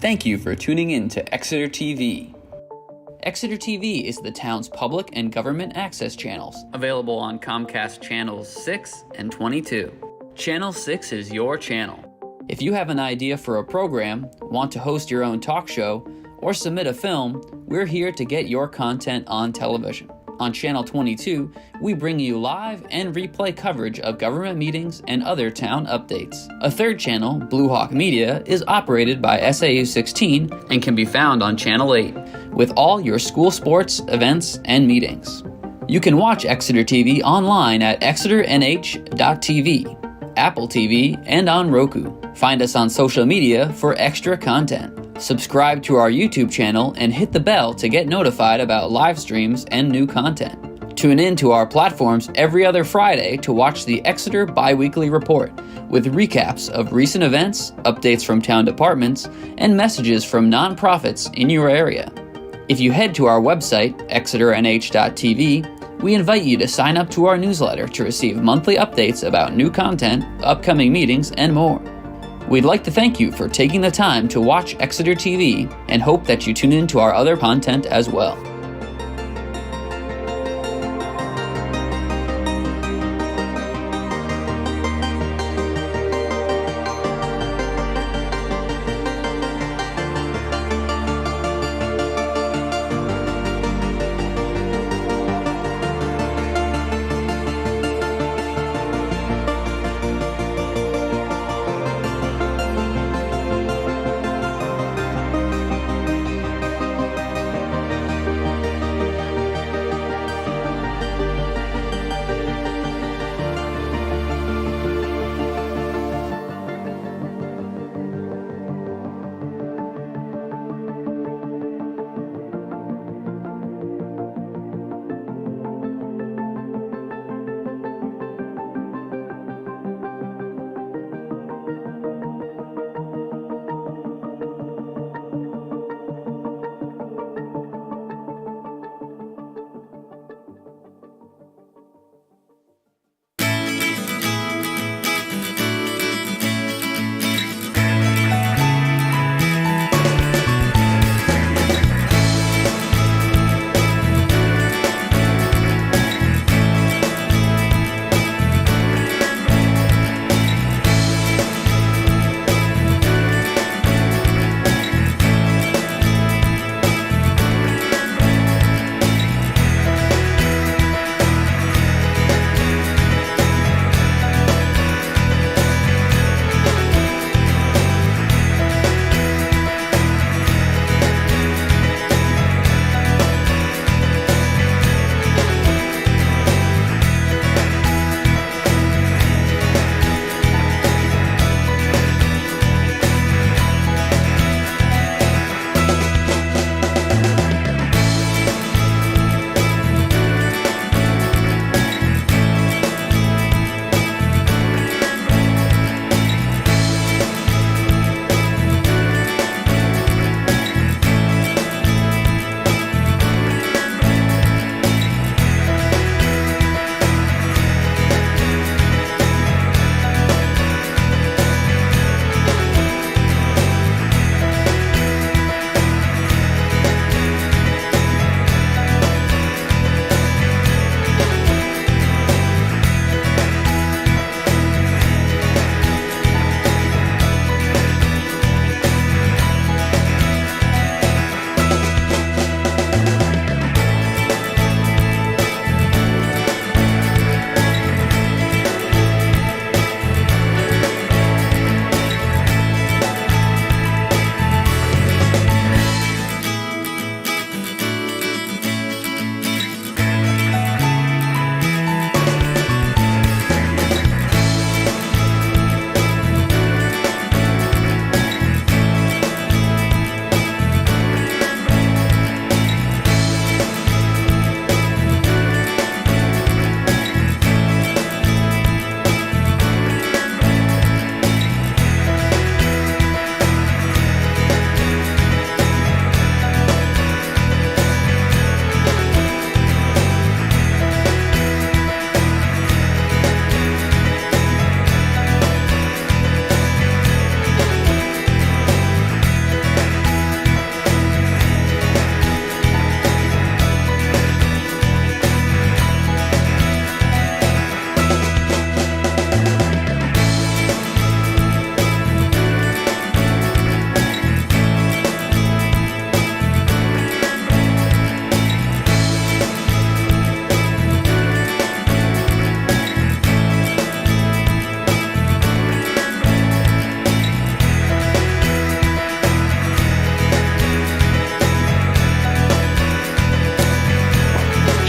Thank you for tuning in to Exeter TV. Exeter TV is the town's public and government access channels, available on Comcast Channels 6 and 22. Channel 6 is your channel. If you have an idea for a program, want to host your own talk show, or submit a film, we're here to get your content on television. On Channel 22, we bring you live and replay coverage of government meetings and other town updates. A third channel, Blue Hawk Media, is operated by SAU 16 and can be found on Channel 8, with all your school sports, events, and meetings. You can watch Exeter TV online at exeternh.tv, Apple TV, and on Roku. Find us on social media for extra content. Subscribe to our YouTube channel and hit the bell to get notified about live streams and new content. Tune in to our platforms every other Friday to watch the Exeter Biweekly Report, with recaps of recent events, updates from town departments, and messages from nonprofits in your area. If you head to our website, exeternh.tv, we invite you to sign up to our newsletter to receive monthly updates about new content, upcoming meetings, and more. We'd like to thank you for taking the time to watch Exeter TV and hope that you tune in to our other content as well.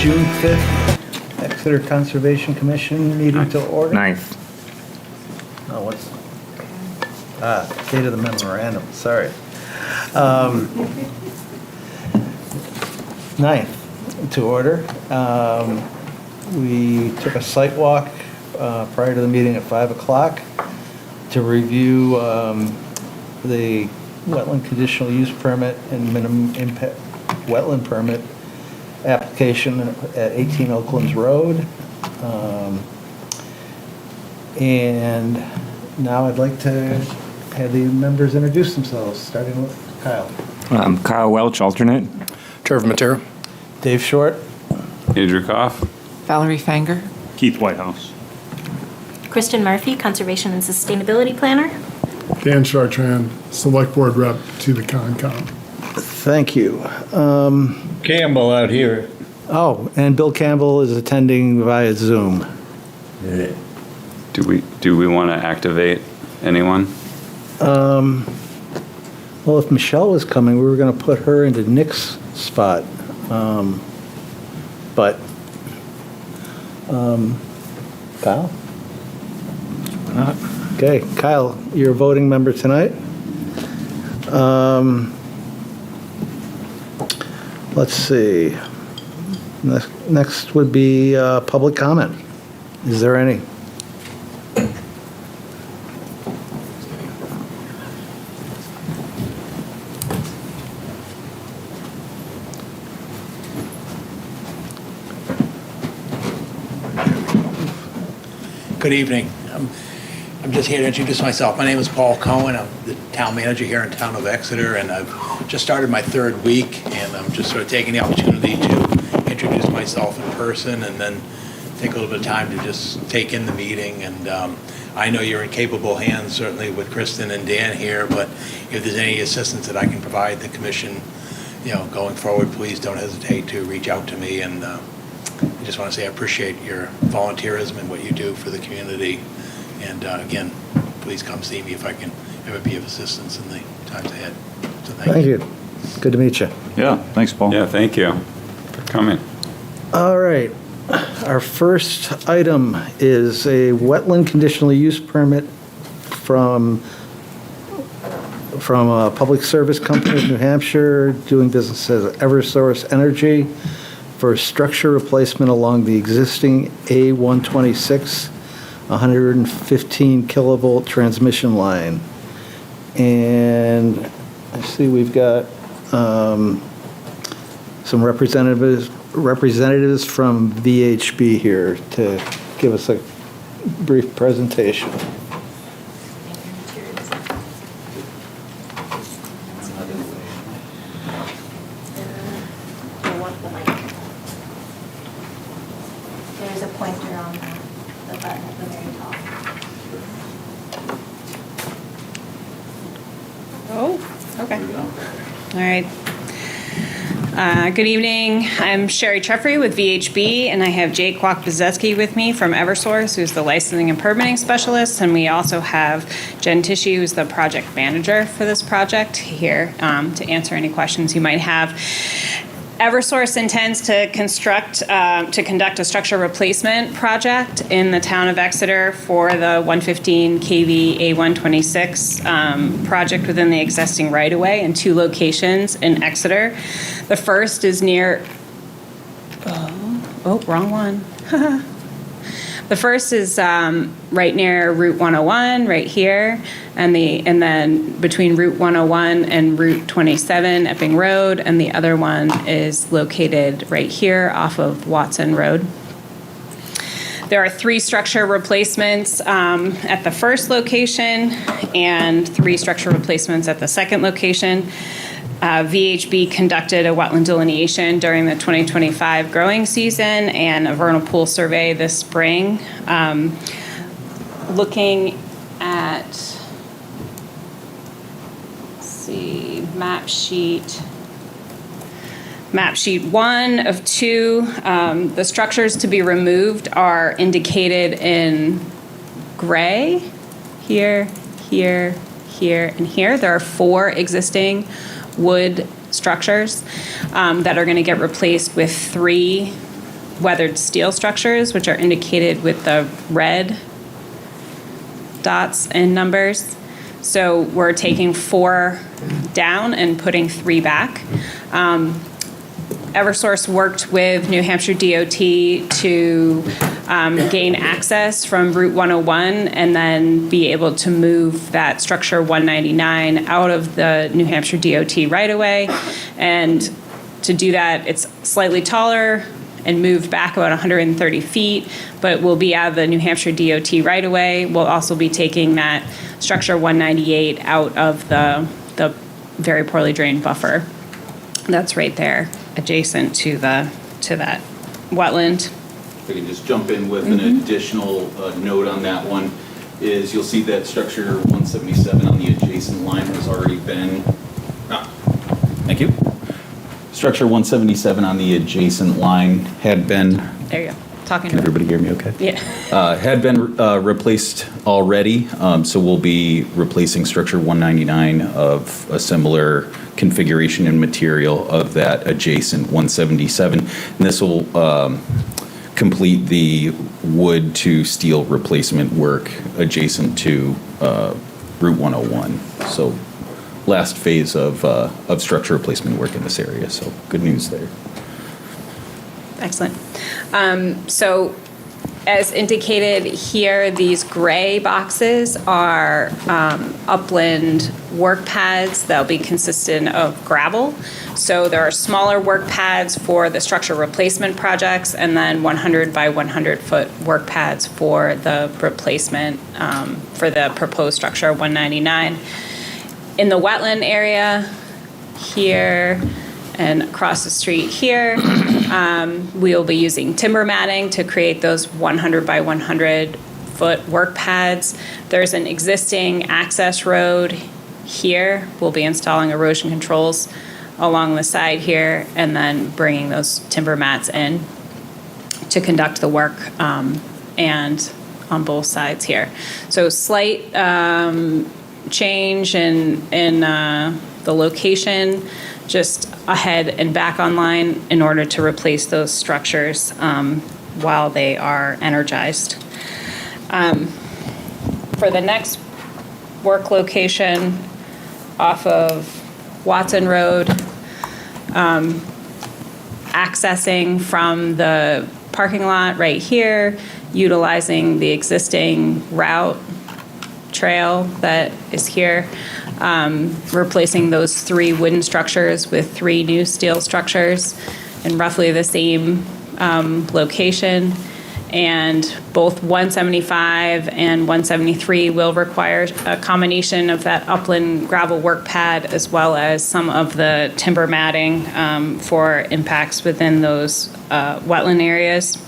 June 5th, Exeter Conservation Commission meeting to order. 9th. Oh, what's, date of the memorandum, sorry. 9th to order. We took a site walk prior to the meeting at 5 o'clock to review the wetland conditional use permit and minimum impact wetland permit application at 18 Oaklands Road. And now I'd like to have the members introduce themselves, starting with Kyle. I'm Kyle Welch, alternate. Trevor Matera. Dave Short. Andrew Koff. Valerie Fanger. Keith Whitehouse. Kristen Murphy, Conservation and Sustainability Planner. Dan Chartrand, Select Board Rep to the Concom. Thank you. Campbell out here. Oh, and Bill Campbell is attending via Zoom. Do we want to activate anyone? Well, if Michelle was coming, we were going to put her into Nick's spot. But, Kyle? Okay, Kyle, you're a voting member tonight. Let's see. Next would be public comment. Is there any? Good evening. I'm just here to introduce myself. My name is Paul Cohen. I'm the town manager here in town of Exeter, and I've just started my third week, and I'm just sort of taking the opportunity to introduce myself in person and then take a little bit of time to just take in the meeting. And I know you're in capable hands, certainly with Kristen and Dan here, but if there's any assistance that I can provide the commission, going forward, please don't hesitate to reach out to me. And I just want to say I appreciate your volunteerism and what you do for the community. And again, please come see me if I can ever be of assistance in the times ahead. So Thank you. Good to meet you. Yeah, thanks, Paul. Yeah, thank you for coming. All right. Our first item is a wetland conditional use permit from a public service company of New Hampshire doing business as Eversource Energy for structure replacement along the existing A126 115 kilovolt transmission line. And I see we've got some representatives from VHB here to give us a brief presentation. There's a pointer on the button at the very top. Oh, okay. All right. Good evening. I'm Sherry Treffry with VHB, and I have Jake Kwok-Bezeski with me from Eversource, who's the licensing and permitting specialist, and we also have Jen Tishy, who's the project manager for this project, here to answer any questions you might have. Eversource intends to conduct a structure replacement project in the town of Exeter for the 115 kV A126 project within the existing right-of-way in two locations in Exeter. The first is near, wrong one. The first is right near Route 101, right here, and then between Route 101 and Route 27, Epping Road, and the other one is located right here off of Watson Road. There are 3 structure replacements at the first location and 3 structure replacements at the second location. VHB conducted a wetland delineation during the 2025 growing season and a vernal pool survey this spring. Looking at, let's see, map sheet 1 of 2. The structures to be removed are indicated in gray, here, here, here, and here. There are 4 existing wood structures that are going to get replaced with 3 weathered steel structures, which are indicated with the red dots and numbers. So we're taking 4 down and putting 3 back. Eversource worked with New Hampshire DOT to gain access from Route 101 and then be able to move that structure 199 out of the New Hampshire DOT right-of-way. And to do that, it's slightly taller and moved back about 130 feet, but will be out of the New Hampshire DOT right-of-way. We'll also be taking that structure 198 out of the very poorly drained buffer. That's right there, adjacent to that wetland. If I can just jump in with an additional note on that one, is you'll see that structure 177 on the adjacent line has already been, thank you. Structure 177 on the adjacent line had been, There you go, talking can to everybody hear me okay? Yeah. Had been replaced already, so we'll be replacing structure 199 of a similar configuration and material of that adjacent 177. And this will complete the wood to steel replacement work adjacent to Route 101. So last phase of structure replacement work in this area, so good news there. Excellent. So as indicated here, these gray boxes are upland work pads that'll be consistent of gravel. So there are smaller work pads for the structure replacement projects and then 100 by 100 foot work pads for the replacement for the proposed structure 199. In the wetland area here and across the street here, we'll be using timber matting to create those 100 by 100 foot work pads. There's an existing access road here. We'll be installing erosion controls along the side here and then bringing those timber mats in to conduct the work and on both sides here. So slight change in the location, just ahead and back online in order to replace those structures while they are energized. For the next work location off of Watson Road, accessing from the parking lot right here, utilizing the existing route trail that is here, replacing those 3 wooden structures with 3 new steel structures in roughly the same location. And both 175 and 173 will require a combination of that upland gravel work pad as well as some of the timber matting for impacts within those wetland areas.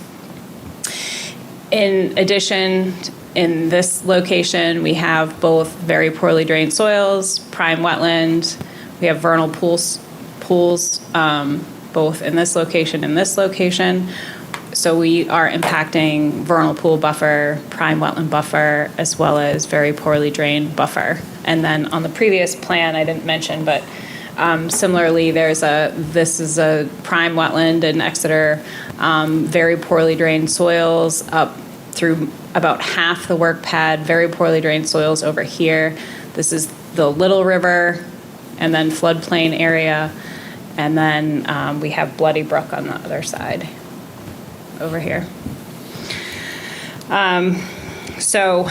In addition, in this location, we have both very poorly drained soils, prime wetland. We have vernal pools both in this location and this location. So we are impacting vernal pool buffer, prime wetland buffer, as well as very poorly drained buffer. And then on the previous plan, I didn't mention, but similarly, this is a prime wetland in Exeter, very poorly drained soils up through about half the work pad, very poorly drained soils over here. This is the Little River and then floodplain area. And then we have Bloody Brook on the other side over here. So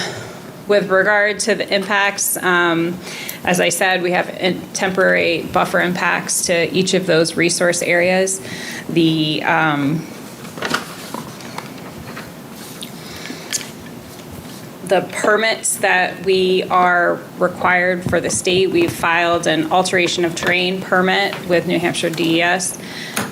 with regard to the impacts, as I said, we have temporary buffer impacts to each of those resource areas. The permits that we are required for the state, we've filed an alteration of terrain permit with New Hampshire DES,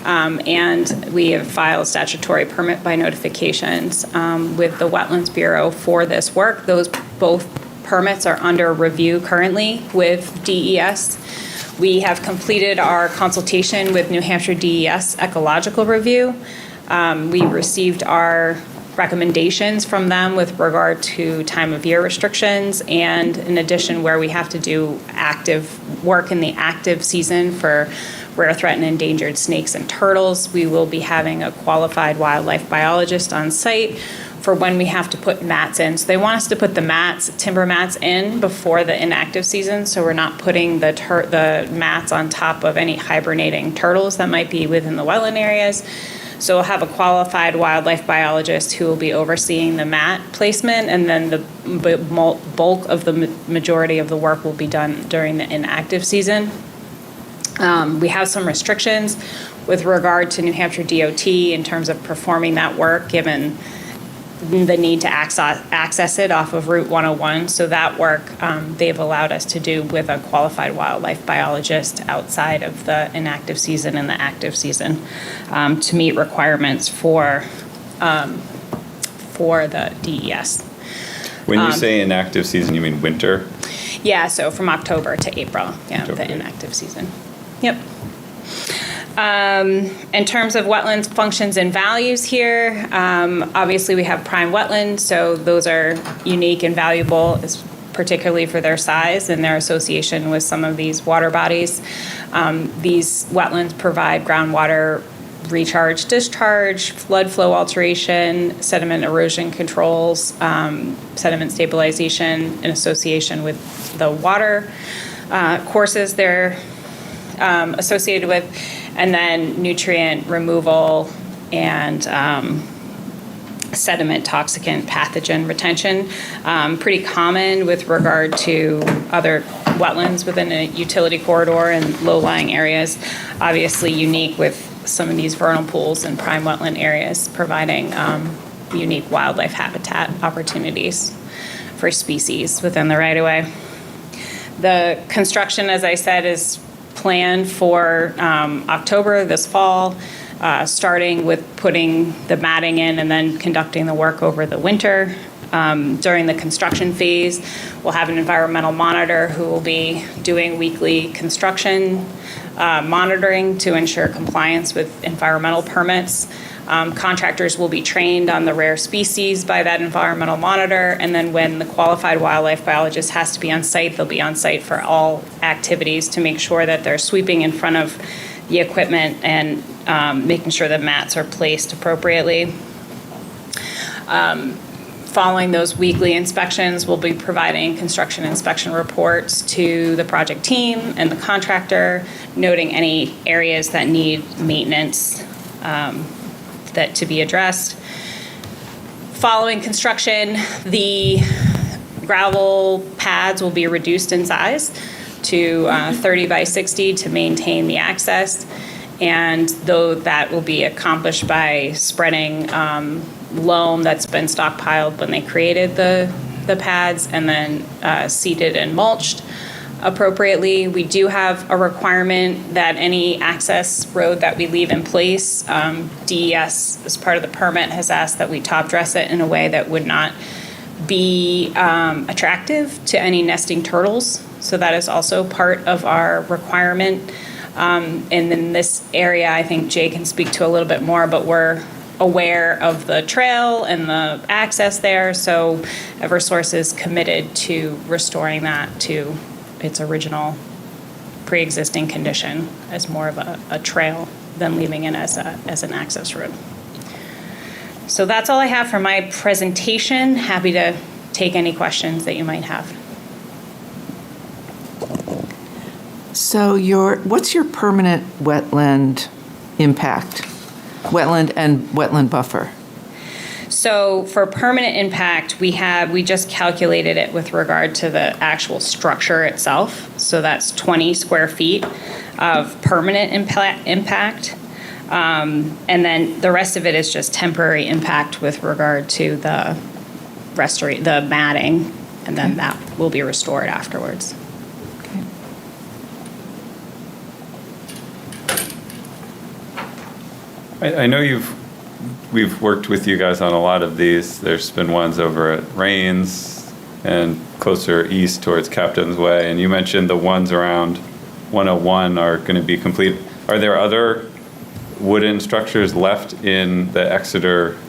and we have filed statutory permit by notifications with the Wetlands Bureau for this work. Those both permits are under review currently with DES. We have completed our consultation with New Hampshire DES ecological review. We received our recommendations from them with regard to time of year restrictions, and in addition where we have to do active work in the active season for rare, threatened, endangered snakes and turtles. We will be having a qualified wildlife biologist on site for when we have to put mats in. So they want us to put the mats, timber mats in before the inactive season, so we're not putting the mats on top of any hibernating turtles that might be within the wetland areas. So we'll have a qualified wildlife biologist who will be overseeing the mat placement, and then the bulk of the majority of the work will be done during the inactive season. We have some restrictions with regard to New Hampshire DOT in terms of performing that work, given the need to access it off of Route 101. So that work they've allowed us to do with a qualified wildlife biologist outside of the inactive season and the active season to meet requirements for the DES. When you say inactive season, you mean winter? Yeah, so from October to April, October. the inactive season. Yep. In terms of wetlands functions and values here, obviously we have prime wetlands, so those are unique and valuable, particularly for their size and their association with some of these water bodies. These wetlands provide groundwater recharge, discharge, flood flow alteration, sediment erosion controls, sediment stabilization in association with the water courses they're associated with, and then nutrient removal and sediment toxicant pathogen retention. Pretty common with regard to other wetlands within a utility corridor and low-lying areas. Obviously unique with some of these vernal pools and prime wetland areas, providing unique wildlife habitat opportunities for species within the right-of-way. The construction, as I said, is planned for October this fall, starting with putting the matting in and then conducting the work over the winter. During the construction phase, we'll have an environmental monitor who will be doing weekly construction monitoring to ensure compliance with environmental permits. Contractors will be trained on the rare species by that environmental monitor, and then when the qualified wildlife biologist has to be on site, they'll be on site for all activities to make sure that they're sweeping in front of the equipment and making sure that mats are placed appropriately. Following those weekly inspections, we'll be providing construction inspection reports to the project team and the contractor, noting any areas that need maintenance that to be addressed. Following construction, the gravel pads will be reduced in size to 30 by 60 to maintain the access, and though that will be accomplished by spreading loam that's been stockpiled when they created the pads and then seeded and mulched appropriately. We do have a requirement that any access road that we leave in place, DES, as part of the permit, has asked that we top dress it in a way that would not be attractive to any nesting turtles. So that is also part of our requirement. And in this area, I think Jay can speak to a little bit more, but we're aware of the trail and the access there. So Eversource is committed to restoring that to its original pre-existing condition as more of a trail than leaving it as an access road. So that's all I have for my presentation. Happy to take any questions that you might have. So what's your permanent wetland impact? Wetland and wetland buffer? So for permanent impact, we just calculated it with regard to the actual structure itself. So that's 20 square feet of permanent impact. And then the rest of it is just temporary impact with regard to the matting, and then that will be restored afterwards. I know we've worked with you guys on a lot of these. There's been ones over at Rains and closer east towards Captain's Way, and you mentioned the ones around 101 are going to be complete. Are there other wooden structures left in the Exeter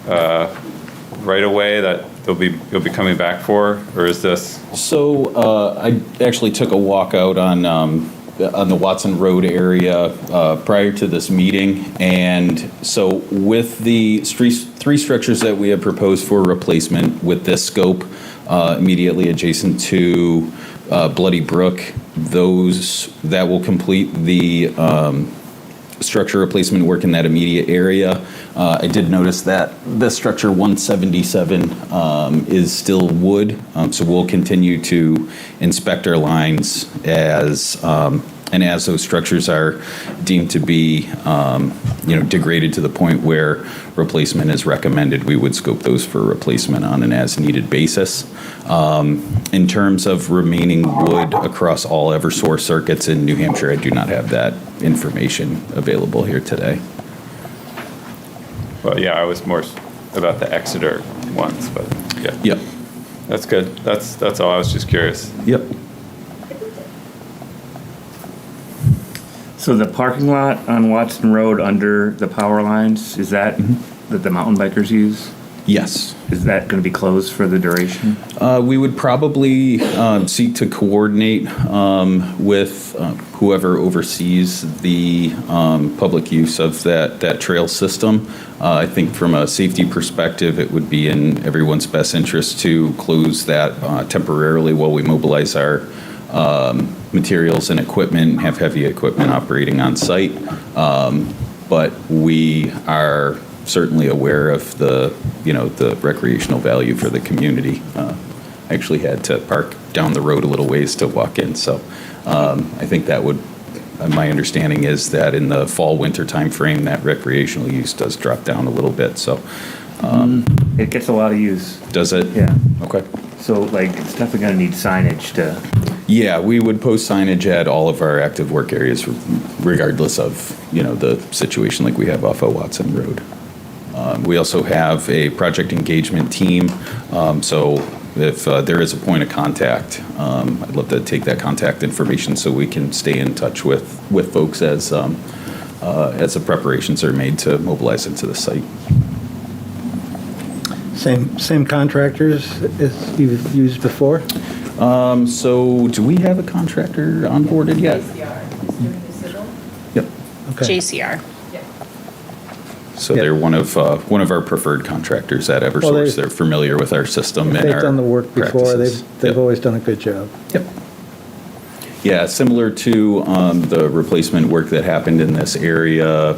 right away that you'll be coming back for, or is this? So I actually took a walk out on on the Watson Road area prior to this meeting. And so with the three structures that we have proposed for replacement with this scope immediately adjacent to Bloody Brook, that will complete the structure replacement work in that immediate area. I did notice that the structure 177 is still wood, so we'll continue to inspect our lines as those structures are deemed to be degraded to the point where replacement is recommended. We would scope those for replacement on an as-needed basis. In terms of remaining wood across all Eversource circuits in New Hampshire, I do not have that information available here today. Well, yeah, I was more about the Exeter ones, but yeah. Yep. That's good. That's all. I was just curious. Yep. So the parking lot on Watson Road under the power lines, is that that the mountain bikers use? Yes. Is that going to be closed for the duration? We would probably seek to coordinate with whoever oversees the public use of that trail system. I think from a safety perspective, it would be in everyone's best interest to close that temporarily while we mobilize our materials and equipment, and have heavy equipment operating on site. But we are certainly aware of the recreational value for the community. I actually had to park down the road a little ways to walk in, so I think that would, my understanding is that in the fall, winter time frame, that recreational use does drop down a little bit, so. It gets a lot of use. Does it? Yeah. Okay. So like, it's definitely going to need signage to. Yeah, we would post signage at all of our active work areas regardless of, the situation like we have off of Watson Road. We also have a project engagement team, so if there is a point of contact, I'd love to take that contact information so we can stay in touch with folks as the preparations are made to mobilize into the site. Same contractors as you've used before? So do we have a contractor onboarded yet? Yep. Okay. JCR. So Yeah. they're one of our preferred contractors at Eversource. They're familiar with our system and They've our done the work before. practices. They've Yep. always done a good job. Yep. Yeah, similar to the replacement work that happened in this area,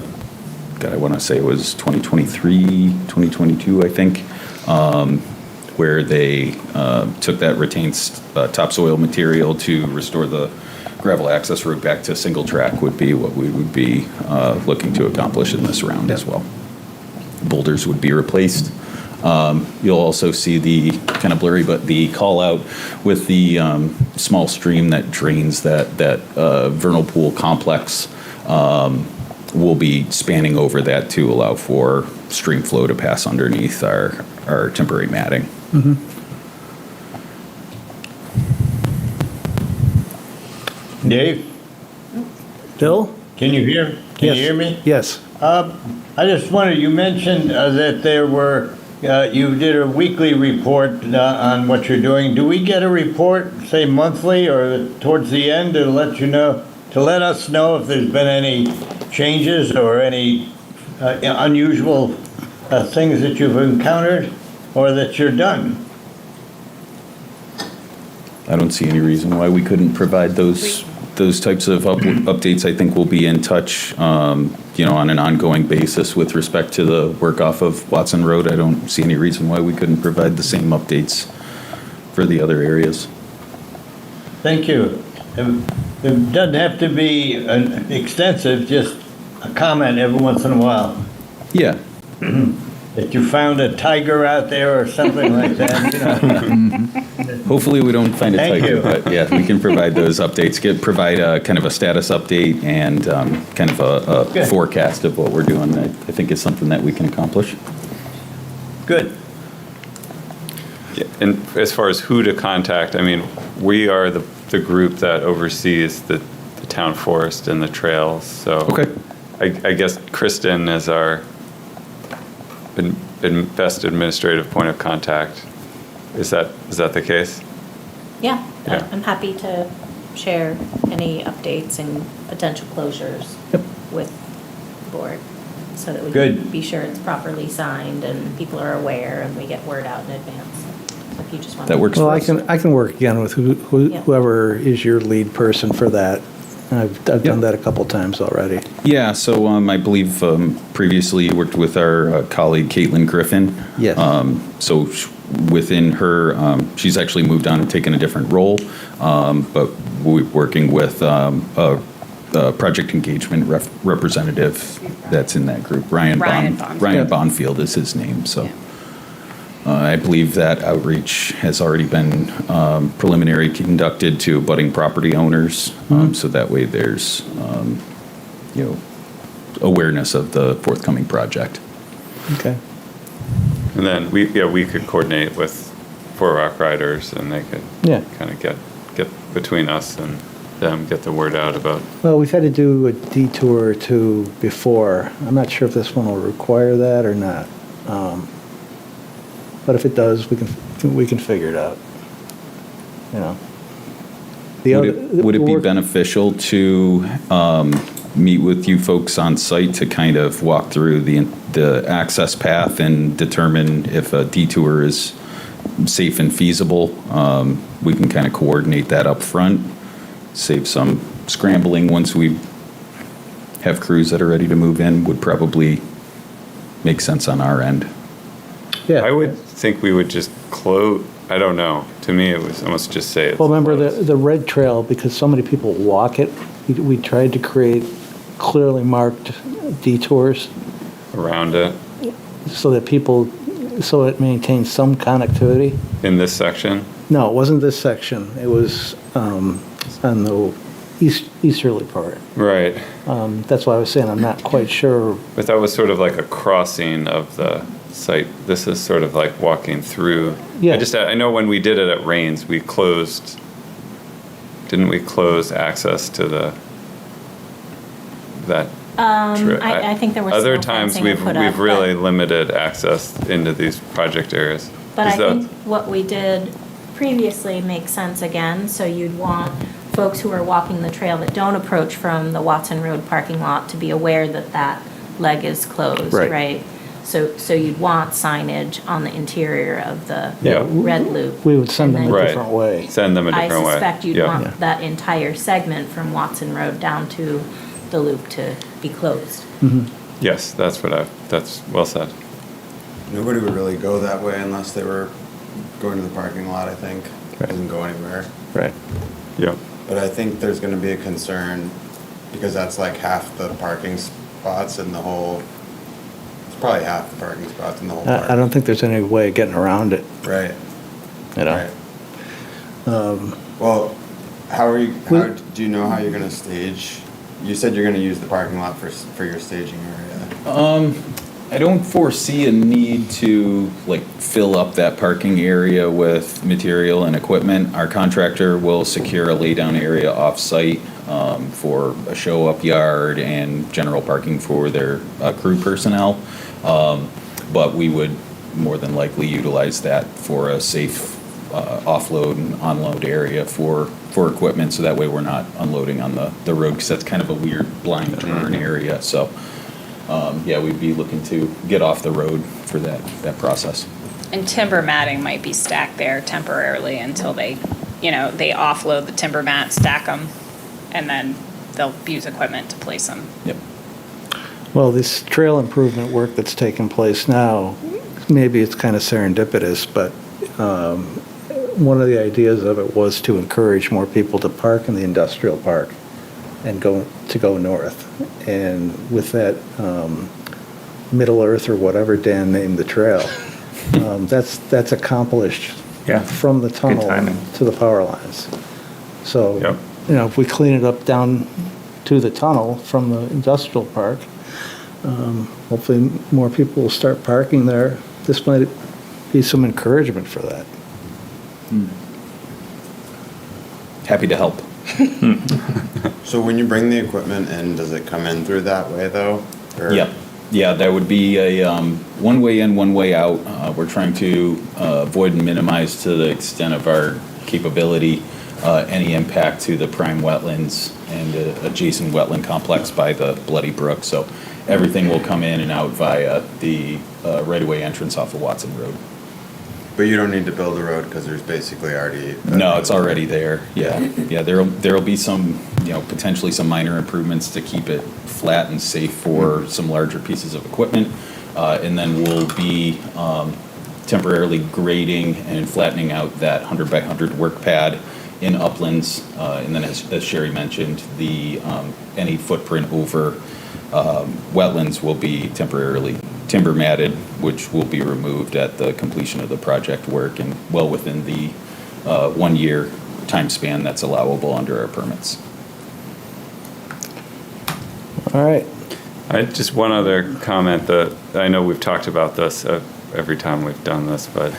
God, I want to say it was 2023, 2022, I think, where they took that retained topsoil material to restore the gravel access road back to single track would be what we would be looking to accomplish in this round as well. Boulders would be replaced. You'll also see the kind of blurry, but the call out with the small stream that drains that vernal pool complex will be spanning over that to allow for stream flow to pass underneath our temporary matting. Mm-hmm. Dave, Bill? can you hear? Can you hear me? Yes. I just wondered, you mentioned that there were, you did a weekly report on what you're doing. Do we get a report, say monthly or towards the end to let you know, to let us know if there's been any changes or any unusual things that you've encountered or that you're done? I don't see any reason why we couldn't provide those types of updates. I think we'll be in touch, on an ongoing basis with respect to the work off of Watson Road. I don't see any reason why we couldn't provide the same updates for the other areas. Thank you. It doesn't have to be extensive, just a comment every once in a while. Yeah. That you found a tiger out there or something like that. Hopefully we don't find a Thank tiger, you. but yeah, we can provide those updates, provide a kind of a status update and kind of a Good. forecast of what we're doing. I think is something that we can accomplish. Good. Yeah, and as far as who to contact, I mean, we are the group that oversees the town forest and the trails. So Okay. I guess Kristen is our best administrative point of contact. Is that the case? Yeah, Yeah. I'm happy to share any updates and potential closures with the board so that we Good. can be sure it's properly signed and people are aware and we get word out in advance. So if you just want That works Well, for I us. can work again with whoever is your lead person for that. I've done that a couple times already. Yeah, so I believe previously you worked with our colleague Caitlin Griffin. Yes. So within her, she's actually moved on and taken a different role, but we're working with a project engagement representative that's in that group. Ryan Bonfield. Ryan Bonfield is his name, so. I believe that outreach has already been preliminary conducted to abutting property owners, so that way there's, awareness of the forthcoming project. Okay. And then we could coordinate with Four Rock Riders, and they could kind of get between us and them, get the word out about. Well, we've had to do a detour or two before. I'm not sure if this one will require that or not. But if it does, we can figure it out. You know. Would it be beneficial to meet with you folks on site to kind of walk through the access path and determine if a detour is safe and feasible? We can kind of coordinate that up front, save some scrambling once we have crews that are ready to move in. Would probably make sense on our end. Yeah. I would think we would just close. I don't know. To me, it was almost just say it. Well, remember the red trail, because so many people walk it, we tried to create clearly marked detours Around it so it maintains some connectivity. in this section. No, it wasn't this section. It was on the easterly part. Right. That's why I was saying I'm not quite sure. But that was sort of like a crossing of the site. This is sort of like walking through. Yeah. I know when we did it at Rains, we closed, didn't we close access to that? I think there was Other some times fencing we've put up, really limited access into these project areas. But Is I that- think what we did previously makes sense again, so you'd want folks who are walking the trail that don't approach from the Watson Road parking lot to be aware that that leg is closed, Right. right? So you'd want signage on the interior of the Yeah. red loop. We would send them And a then Right. different way. Send them a I different way. suspect you'd Yeah. want that entire segment from Watson Road down to the loop to be closed. Yes, that's well said. Nobody would really go that way unless they were going to the parking lot, I think. It doesn't go anywhere. Right. Yeah. But I think there's gonna be a concern, because that's like half the parking spots in the whole, it's probably half the parking spots in the whole park. I don't think there's any way of getting around it, Right, you know? right. Well, do you know how you're gonna stage? You said you're gonna use the parking lot for your staging area. I don't foresee a need to fill up that parking area with material and equipment. Our contractor will secure a laydown area off-site for a show-up yard and general parking for their crew personnel. But we would more than likely utilize that for a safe offload and onload area for equipment, so that way we're not unloading on the road, because that's kind of a weird blind turn area. So we'd be looking to get off the road for that process. And timber matting might be stacked there temporarily until they offload the timber mat, stack them, and then they'll use equipment to place them. Yep. Well, this trail improvement work that's taking place now, maybe it's kind of serendipitous, but one of the ideas of it was to encourage more people to park in the industrial park and go north. And with that Middle Earth or whatever Dan named the trail, that's accomplished from the tunnel to the power lines. So, Yep. if we clean it up down to the tunnel from the industrial park, hopefully more people will start parking there. This might be some encouragement for that. Happy to help. So when you bring the equipment in, does it come in through that way though? Or- Yep. Yeah, that would be a one way in, one way out. We're trying to avoid and minimize to the extent of our capability any impact to the prime wetlands and the adjacent wetland complex by the Bloody Brook. So everything will come in and out via the right-of-way entrance off of Watson Road. But you don't need to build a road because there's basically already. No, it's already there. Yeah, yeah. There'll be some, potentially some minor improvements to keep it flat and safe for some larger pieces of equipment, and then we'll be temporarily grading and flattening out that 100 by 100 work pad in uplands, and then as Sherry mentioned, the any footprint over wetlands will be temporarily timber matted, which will be removed at the completion of the project work and well within the 1 year time span that's allowable under our permits. All right. Just one other comment that I know we've talked about this every time we've done this, but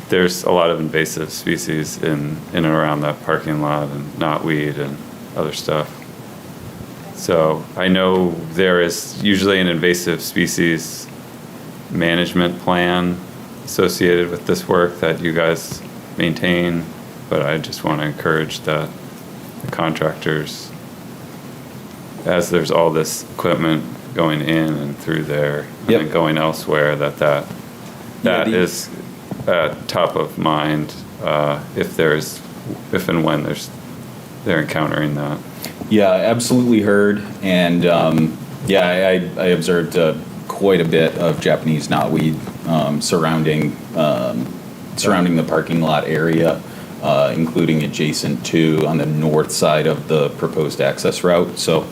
there's a lot of invasive species in and around that parking lot and knotweed and other stuff. So I know there is usually an invasive species management plan associated with this work that you guys maintain, but I just want to encourage that the contractors, as there's all this equipment going in and through there Yep. and going elsewhere, that is top of mind if and when they're encountering that. Yeah, I absolutely heard, and I observed quite a bit of Japanese knotweed surrounding the parking lot area, including adjacent to on the north side of the proposed access route. So,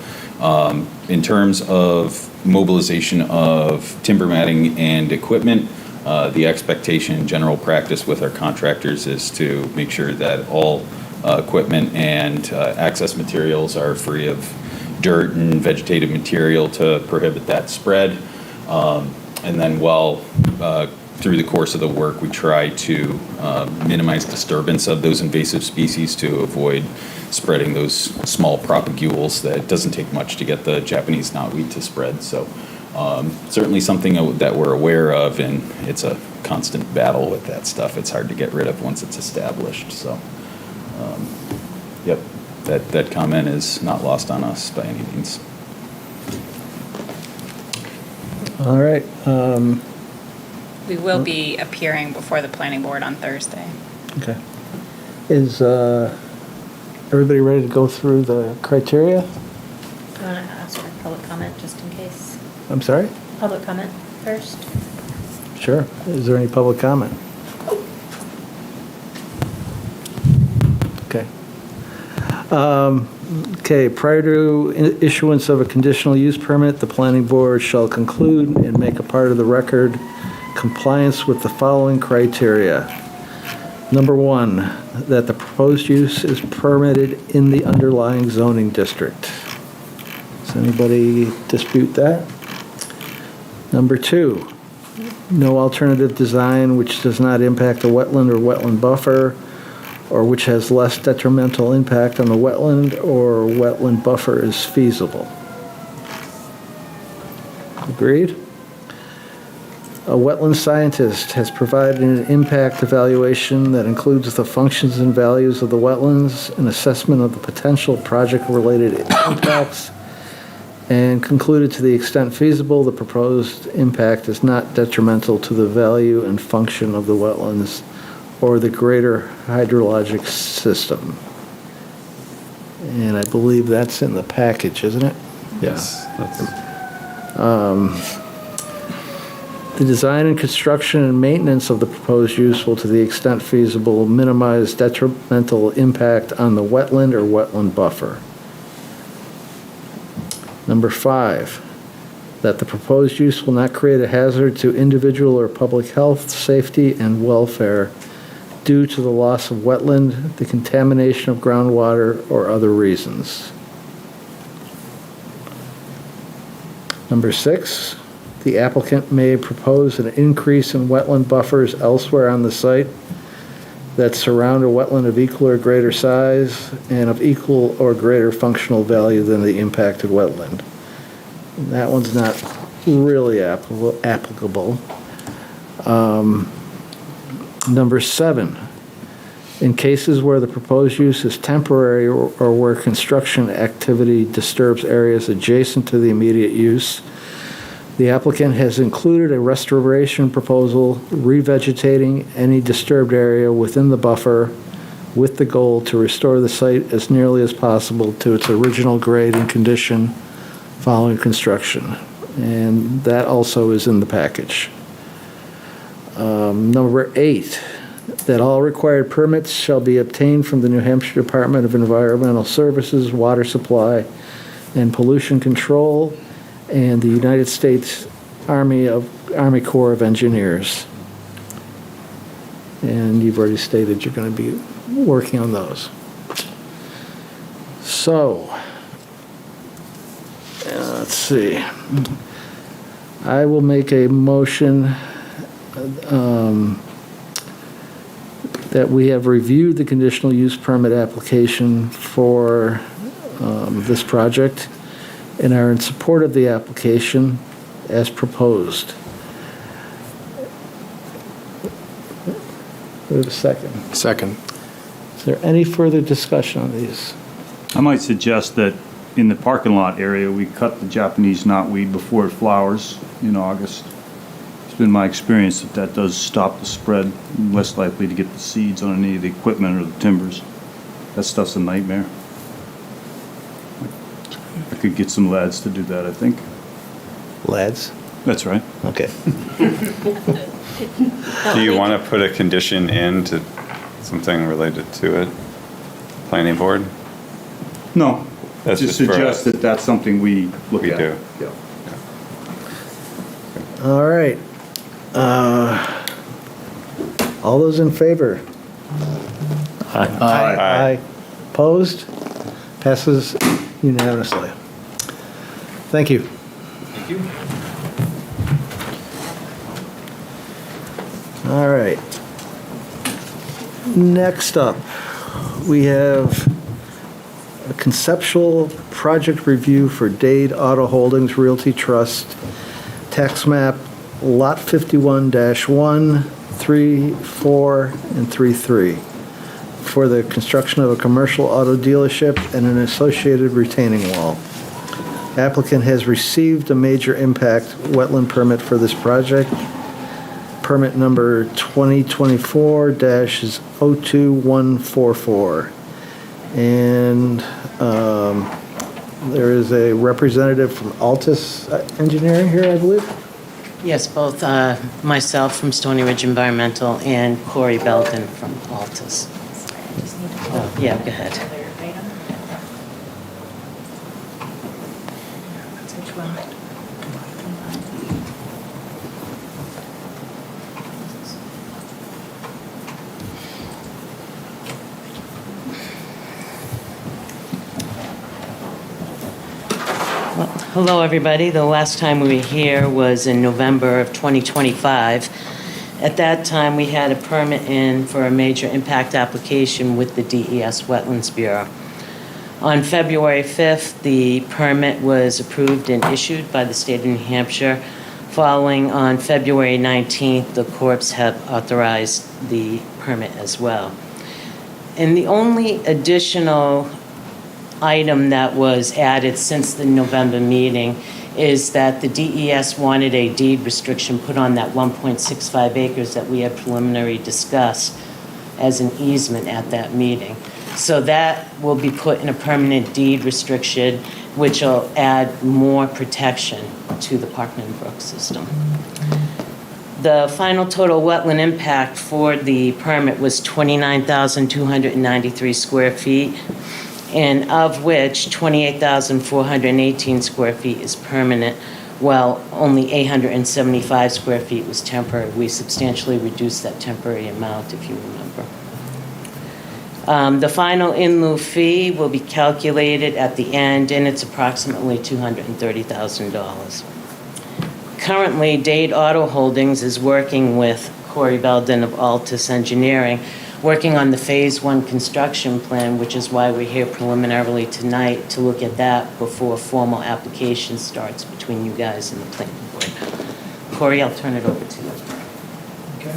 in terms of mobilization of timber matting and equipment, the expectation in general practice with our contractors is to make sure that all equipment and access materials are free of dirt and vegetative material to prohibit that spread. And then through the course of the work, we try to minimize disturbance of those invasive species to avoid spreading those small propagules that doesn't take much to get the Japanese knotweed to spread. So certainly something that we're aware of, and it's a constant battle with that stuff. It's hard to get rid of once it's established. So, that comment is not lost on us by any means. All right. We will be appearing before the planning board on Thursday. Okay. Is everybody ready to go through the criteria? Do you want to ask for public comment just in case? I'm sorry? Public comment first? Sure. Is there any public comment? Okay. Okay, prior to issuance of a conditional use permit, the planning board shall conclude and make a part of the record compliance with the following criteria. Number one, that the proposed use is permitted in the underlying zoning district. Does anybody dispute that? Number two, no alternative design which does not impact a wetland or wetland buffer, or which has less detrimental impact on the wetland or wetland buffer is feasible. Agreed? A wetland scientist has provided an impact evaluation that includes the functions and values of the wetlands, an assessment of the potential project-related impacts, and concluded to the extent feasible, the proposed impact is not detrimental to the value and function of the wetlands or the greater hydrologic system. And I believe that's in the package, isn't it? Yes. The design and construction and maintenance of the proposed use will, to the extent feasible, minimize detrimental impact on the wetland or wetland buffer. Number 5, that the proposed use will not create a hazard to individual or public health, safety, and welfare due to the loss of wetland, the contamination of groundwater, or other reasons. Number 6, the applicant may propose an increase in wetland buffers elsewhere on the site that surround a wetland of equal or greater size and of equal or greater functional value than the impacted wetland. And that one's not really applicable. Number 7, In cases where the proposed use is temporary or where construction activity disturbs areas adjacent to the immediate use, the applicant has included a restoration proposal revegetating any disturbed area within the buffer with the goal to restore the site as nearly as possible to its original grade and condition following construction. And that also is in the package. Number 8, that all required permits shall be obtained from the New Hampshire Department of Environmental Services, Water Supply, and Pollution Control, and the United States Army Corps of Engineers. And you've already stated you're going to be working on those. So, let's see. I will make a motion that we have reviewed the conditional use permit application for this project and are in support of the application as proposed. We have a second. Second. Is there any further discussion on these? I might suggest that in the parking lot area, we cut the Japanese knotweed before it flowers in August. It's been my experience that that does stop the spread, less likely to get the seeds on any of the equipment or the timbers. That stuff's a nightmare. I could get some lads to do that, I think. Lads? That's right. Okay. Do you want to put a condition into something related to it? Planning board? No. That's Just just for suggest us. that that's something we look We at. do. Yeah. All right. All those in favor? Aye. Opposed? Passes unanimously. Thank you. Thank you. All right. Next up, we have a conceptual project review for Dade Auto Holdings Realty Trust, tax map Lot 51-1, 3, 4, and 3, for the construction of a commercial auto dealership and an associated retaining wall. Applicant has received a major impact wetland permit for this project. Permit number 2024-02144. And there is a representative from Altus Engineering here, I believe. Yes, both myself from Stony Ridge Environmental and Corey Belden from Altus. Oh, yeah, go ahead. Which one? Hello, everybody. The last time we were here was in November of 2025. At that time, we had a permit in for a major impact application with the DES Wetlands Bureau. On February 5th, the permit was approved and issued by the state of New Hampshire. Following on February 19th, the Corps have authorized the permit as well. And the only additional item that was added since the November meeting is that the DES wanted a deed restriction put on that 1.65 acres that we had preliminary discussed as an easement at that meeting. So that will be put in a permanent deed restriction, which will add more protection to the Parkman Brook system. The final total wetland impact for the permit was 29,293 square feet, and of which 28,418 square feet is permanent, while only 875 square feet was temporary. We substantially reduced that temporary amount, if you remember. The final in lieu fee will be calculated at the end, and it's approximately $230,000. Currently, Dade Auto Holdings is working with Corey Belden of Altus Engineering, working on the Phase 1 construction plan, which is why we're here preliminarily tonight to look at that before formal application starts between you guys and the planning board. Corey, I'll turn it over to you. Okay.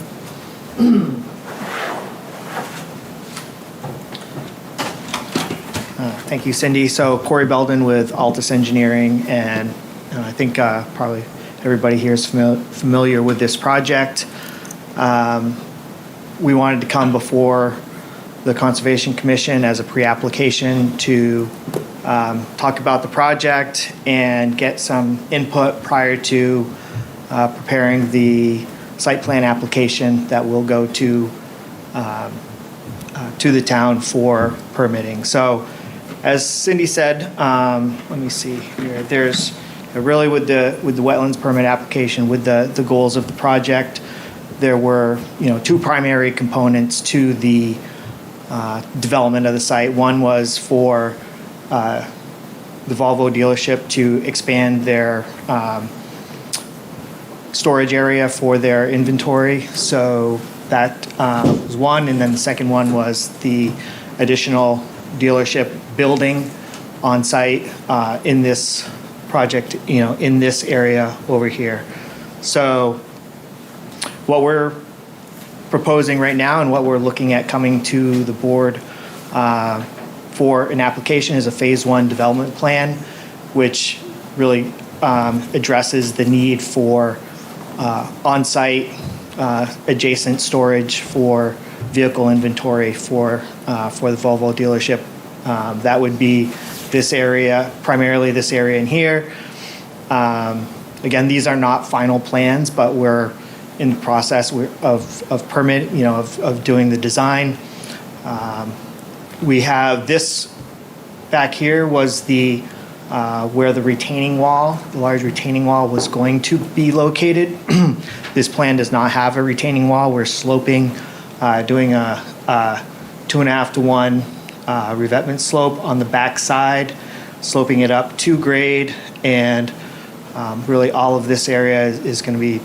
Thank you, Cindy. So Corey Belden with Altus Engineering, and I think probably everybody here is familiar with this project. We wanted to come before the Conservation Commission as a pre-application to talk about the project and get some input prior to preparing the site plan application that will go to the town for permitting. So, as Cindy said, let me see here. There's really with the wetlands permit application, with the goals of the project, there were two primary components to the development of the site. One was for the Volvo dealership to expand their storage area for their inventory. So that was one, and then the second one was the additional dealership building on site in this project, in this area over here. So what we're proposing right now and what we're looking at coming to the board for an application is a phase 1 development plan, which really addresses the need for on-site adjacent storage for vehicle inventory for the Volvo dealership. That would be this area, primarily this area in here. Again, these are not final plans, but we're in the process of permit, of doing the design. We have this back here was the where the retaining wall, the large retaining wall, was going to be located. This plan does not have a retaining wall. We're sloping, doing a 2.5 to 1 revetment slope on the back side, sloping it up to grade, and really all of this area is going to be,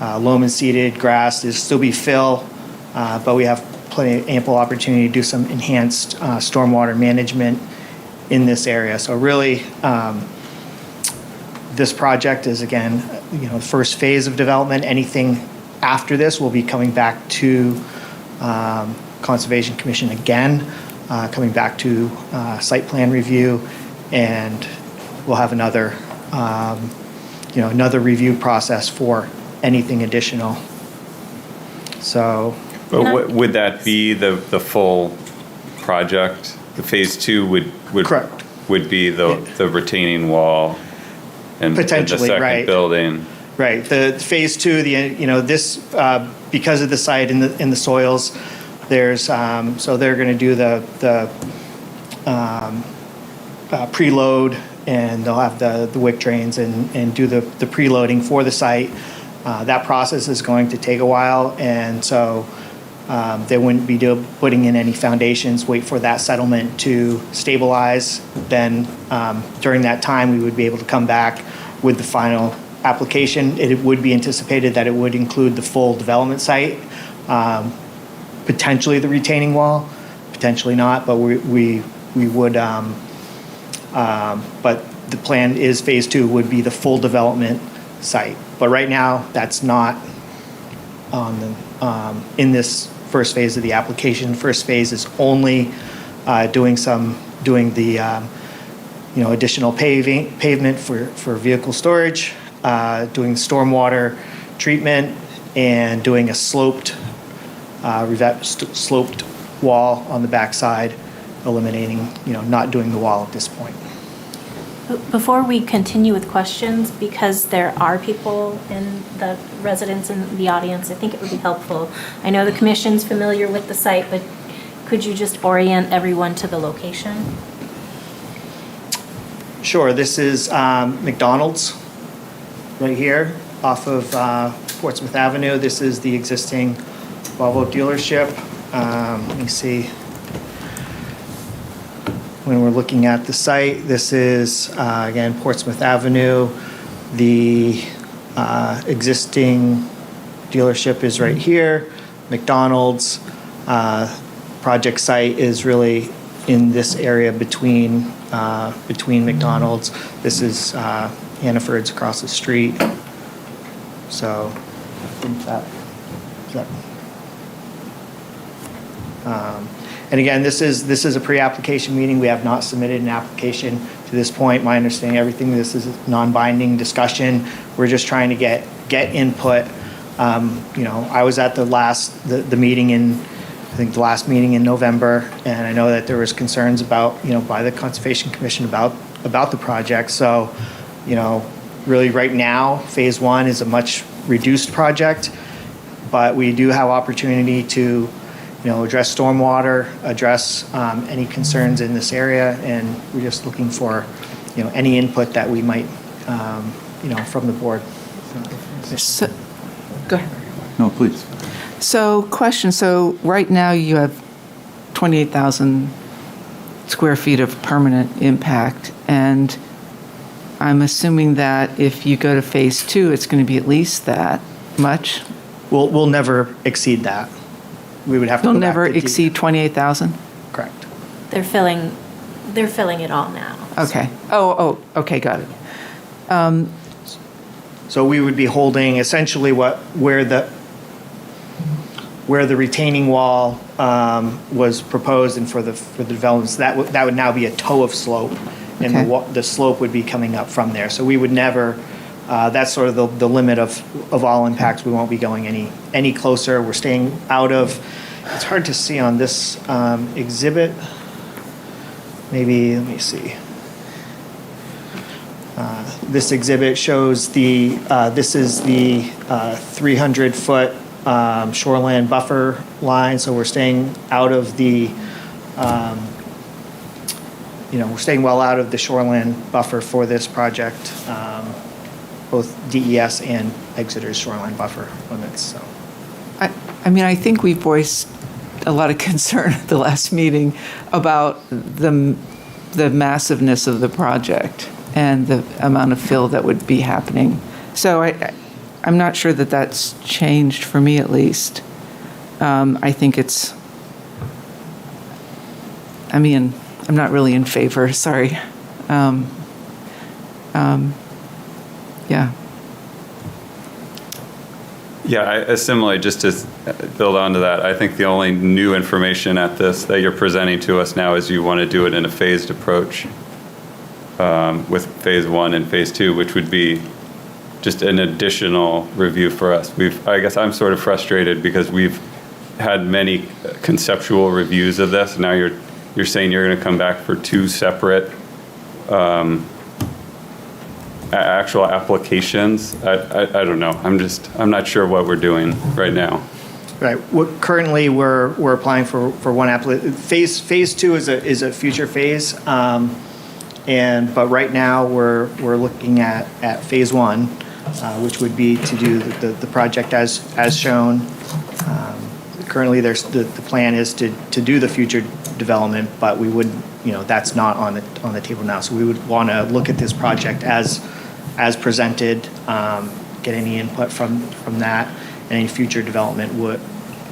loam and seeded grass. There'll still be fill, but we have plenty of ample opportunity to do some enhanced stormwater management in this area. So really, this project is, again, the first phase of development. Anything after this will be coming back to Conservation Commission again, coming back to site plan review, and we'll have another, another review process for anything additional. So, but would that be the full project? The phase 2 would correct. Would be the retaining wall and Potentially, the second right. building. Right. The phase 2, this because of the site in the soils, there's so they're going to do the preload, and they'll have the wick drains and do the preloading for the site. That process is going to take a while, and so they wouldn't be putting in any foundations, wait for that settlement to stabilize. Then during that time, we would be able to come back with the final application. It would be anticipated that it would include the full development site, potentially the retaining wall, potentially not, but we would, but the plan is phase 2 would be the full development site. But right now, that's not on the, in this first phase of the application. First phase is only doing the additional pavement for vehicle storage, doing stormwater treatment, and doing a sloped wall on the backside, eliminating, not doing the wall at this point. Before we continue with questions, because there are people in the residents in the audience, I think it would be helpful. I know the commission's familiar with the site, but could you just orient everyone to the location? Sure. This is McDonald's right here off of Portsmouth Avenue. This is the existing Volvo dealership. Let me see. When we're looking at the site, this is, again, Portsmouth Avenue. The existing dealership is right here. McDonald's project site is really in this area between McDonald's. This is Hannaford's across the street. So I think that And again, this is a pre-application meeting. We have not submitted an application to this point. My understanding, everything, this is a non-binding discussion. We're just trying to get input. I was at the meeting the last meeting in November, and I know that there was concerns about, by the Conservation Commission about the project. So, really right now, phase one is a much reduced project, but we do have opportunity to, address stormwater, address any concerns in this area, and we're just looking for, any input that we might, from the board. So, go ahead. No, please. So, question, so right now you have 28,000 square feet of permanent impact, and I'm assuming that if you go to phase two, it's going to be at least that much? We'll never exceed that. We would have to You'll go back never to exceed 28,000? Correct. They're filling it all now. Okay. Oh, okay, got it. So we would be holding essentially where the retaining wall was proposed and for the developments, that would now be a toe of slope, and Okay. the slope would be coming up from there. So we would never, that's sort of the limit of all impacts. We won't be going any closer. We're staying out of, it's hard to see on this exhibit. Maybe, let me see. This exhibit shows this is the 300-foot shoreline buffer line, so we're staying out of the, we're staying well out of the shoreline buffer for this project, both DES and Exeter's shoreline buffer limits. So, I think we voiced a lot of concern at the last meeting about the massiveness of the project and the amount of fill that would be happening. So I'm not sure that that's changed for me, at least. I think I'm not really in favor, sorry. Yeah. Yeah, similarly, just to build onto that, I think the only new information at this that you're presenting to us now is you want to do it in a phased approach with phase one and phase two, which would be just an additional review for us. I guess I'm sort of frustrated because we've had many conceptual reviews of this. Now you're saying you're going to come back for two separate actual applications. I don't know. I'm not sure what we're doing right now. right. Currently, we're applying for one application. Phase two is a future phase, but right now we're looking at phase one, which would be to do the project as shown. Currently, the plan is to do the future development, but we would, that's not on the table now. So we would want to look at this project as presented, get any input from that, and any future development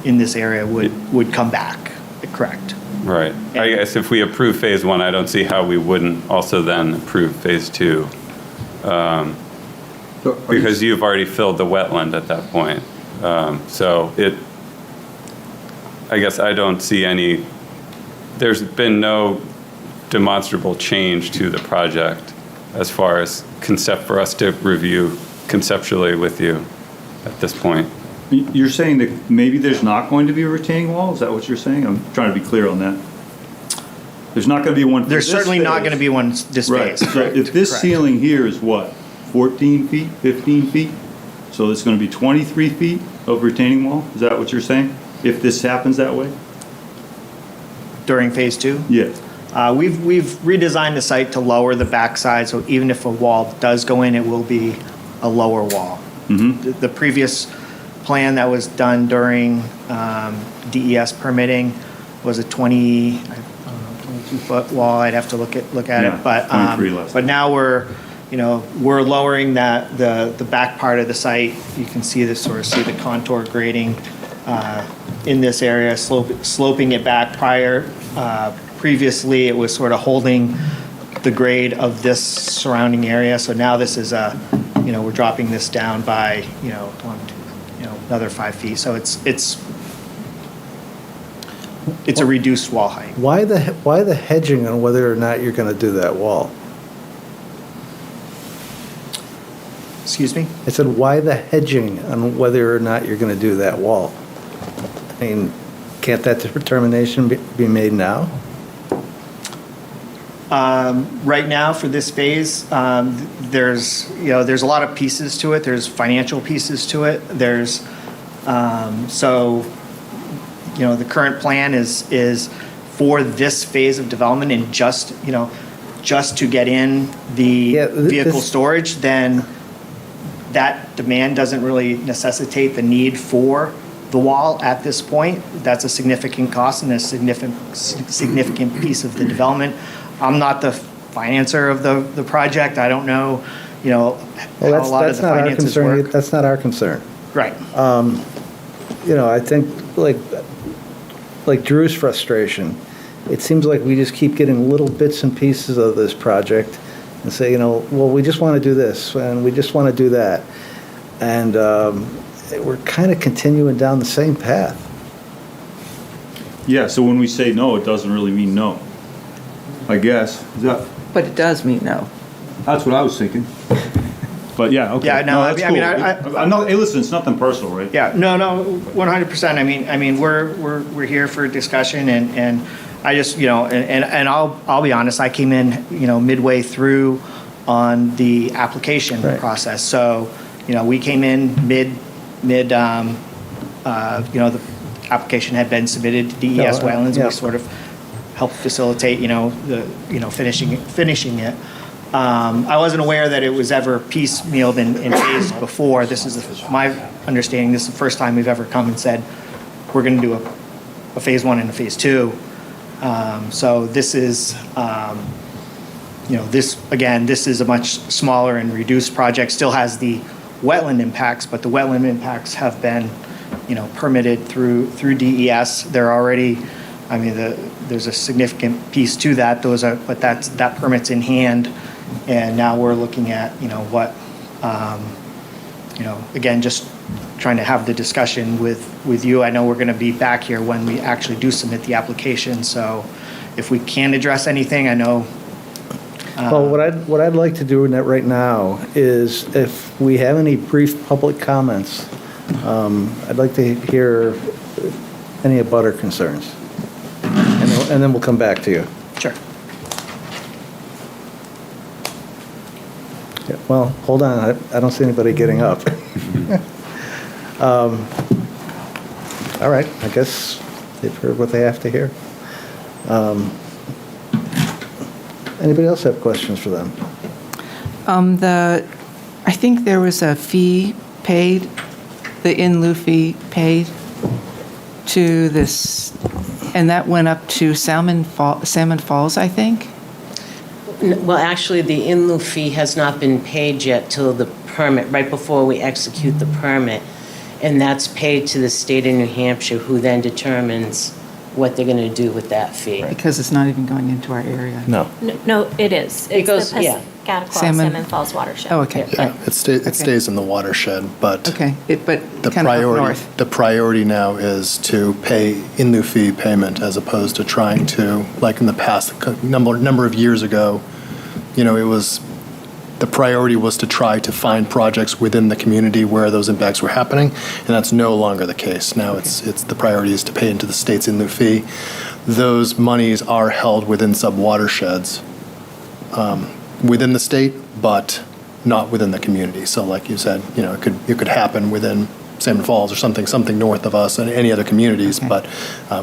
in this area would come back. Correct. Right. I guess if we approve phase one, I don't see how we wouldn't also then approve phase two. Because you've already filled the wetland at that point. I guess I don't see there's been no demonstrable change to the project as far as for us to review conceptually with you at this point. You're saying that maybe there's not going to be a retaining wall? Is that what you're saying? I'm trying to be clear on that. There's not going to be one for There's this certainly not phase. going to be one this Right. phase. So if this Correct. ceiling here is what, 14 feet, 15 feet? So it's going to be 23 feet of retaining wall? Is that what you're saying? If this happens that way? During phase two? Yes. We've redesigned the site to lower the backside, so even if a wall does go in, it will be a lower wall. Mm-hmm. The previous plan that was done during DES permitting was a 22-foot wall. I'd have to look at Yeah, it, but 23 less. but now we're lowering the back part of the site. You can see the contour grading in this area, sloping it back previously it was sort of holding the grade of this surrounding area. So now this is we're dropping this down by, another 5 feet. So it's it's a reduced wall height. Why the hedging on whether or not you're going to do that wall? Excuse me? I said, why the hedging on whether or not you're going to do that wall? I mean, can't that determination be made now? Right now, for this phase, there's a lot of pieces to it. There's financial pieces to it. There's, the current plan is for this phase of development and just to get in the vehicle storage, then that demand doesn't really necessitate the need for the wall at this point. That's a significant cost and a significant piece of the development. I'm not the financer of the project. I don't know, how a lot of the finances work. That's not our concern. Right. I think like Drew's frustration, it seems like we just keep getting little bits and pieces of this project and say, well, we just want to do this and we just want to do that. And we're kind of continuing down the same path. Yeah, so when we say no, it doesn't really mean no, I guess. Is that? But it does mean no. That's what I was thinking. But yeah, okay. Yeah, no, that's I cool. mean, I'm not, hey, listen, it's nothing personal, right? Yeah, no, 100%. I mean, we're here for discussion, and I just, and I'll be honest, I came in, midway through on the application process. So, we came in mid, the application had been submitted to DES Wetlands. We sort of helped facilitate, finishing it. I wasn't aware that it was ever piecemealed and phased before. This is my understanding. This is the first time we've ever come and said, we're going to do a phase 1 and a phase 2. So this is, this is a much smaller and reduced project. Still has the wetland impacts, but the wetland impacts have been, permitted through DES. They're already, there's a significant piece to that. But that permit's in hand. And now we're looking at, again, just trying to have the discussion with you. I know we're going to be back here when we actually do submit the application. So if we can address anything, I know. Well, what I'd like to do right now is if we have any brief public comments, I'd like to hear any abutter concerns. And then we'll come back to you. Sure. Yeah, well, hold on. I don't see anybody getting up. All right. I guess they've heard what they have to hear. Anybody else have questions for them? I think there was a fee paid, the in lieu fee paid to this, and that went up to Salmon Falls, I think? Well, actually, the in lieu fee has not been paid yet till the permit, right before we execute the permit. And that's paid to the state of New Hampshire, who then determines what they're going to do with that fee. Because it's not even going into our area. No. No, it is. It goes, the yeah. Piscataqua Salmon Falls watershed. Oh, okay. Yeah. It stays in the watershed, but Okay, but the kind of up priority north. the priority now is to pay in lieu fee payment as opposed to trying to, like in the past, number of years ago, it was the priority was to try to find projects within the community where those impacts were happening, and that's no longer the case. Now it's the priority is to pay into the state's in lieu fee. Those monies are held within sub-watersheds within the state, but not within the community. So like you said, it could happen within Salmon Falls or something north of us and any other communities, but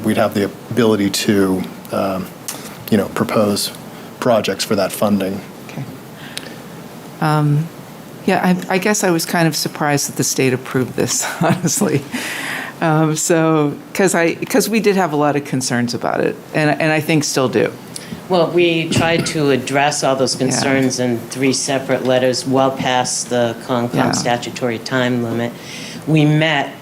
we'd have the ability to, propose projects for that funding. Okay. I guess I was kind of surprised that the state approved this, honestly. Because we did have a lot of concerns about it, and I think still do. Well, we tried to address all those concerns in 3 separate letters well past the Concom statutory time limit. We met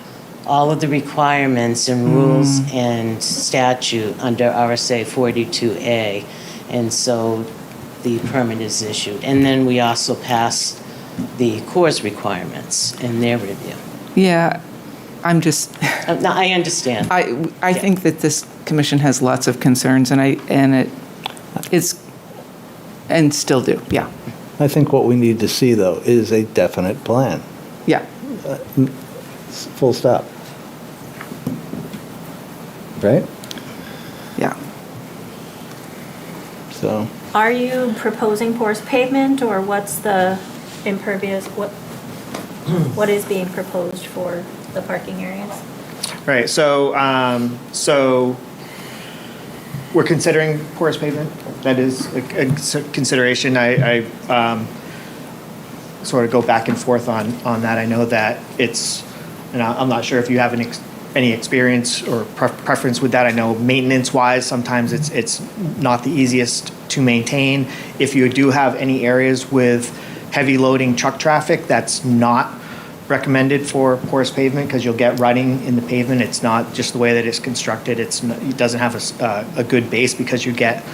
all of the requirements and rules and statute under RSA 42A, and so the permit is issued. And then we also passed the Corps requirements in their review. Yeah, I'm just... No, I understand. I think that this commission has lots of concerns, and still do, yeah. I think what we need to see, though, is a definite plan. Yeah. Full stop. Right? Yeah. So, Are you proposing porous pavement, or what's the impervious, what is being proposed for the parking areas? Right, so we're considering porous pavement. That is a consideration. I sort of go back and forth on that. I know that it's, and I'm not sure if you have any experience or preference with that. I know maintenance-wise, sometimes it's not the easiest to maintain. If you do have any areas with heavy loading truck traffic, that's not recommended for porous pavement because you'll get rutting in the pavement. It's not just the way that it's constructed. It doesn't have a good base because you get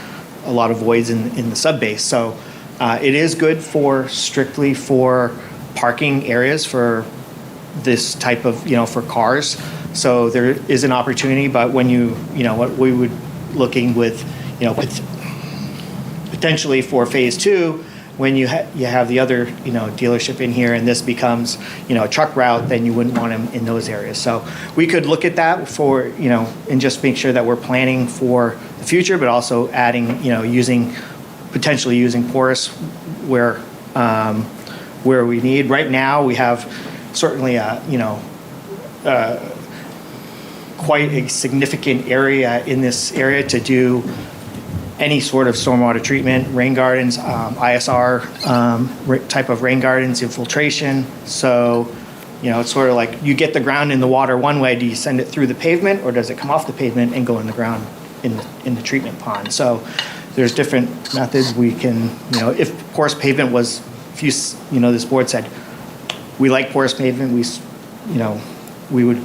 a lot of voids in the sub base. So it is good strictly for parking areas for this type of, for cars. So there is an opportunity, but when what we would looking with, potentially for phase 2, when you have the other, dealership in here and this becomes, a truck route, then you wouldn't want them in those areas. So we could look at that for, and just make sure that we're planning for the future, but also adding, potentially using porous where we need. Right now, we have certainly quite a significant area in this area to do any sort of stormwater treatment, rain gardens, ISR type of rain gardens, infiltration. So, it's sort of like you get the ground in the water one way. Do you send it through the pavement, or does it come off the pavement and go in the ground in the treatment pond? So there's different methods we can, if porous pavement was, this board said, we like porous pavement, we would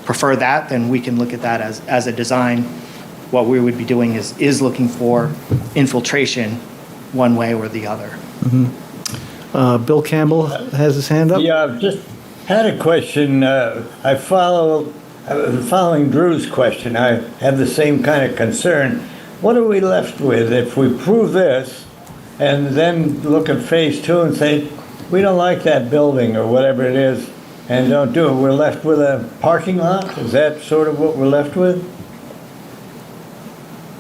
prefer that, then we can look at that as a design. What we would be doing is looking for infiltration one way or the other. Bill Campbell has his hand up. Yeah, I've just had a question. Following Drew's question, I have the same kind of concern. What are we left with if we prove this and then look at phase 2 and say, we don't like that building or whatever it is and don't do it? We're left with a parking lot? Is that sort of what we're left with?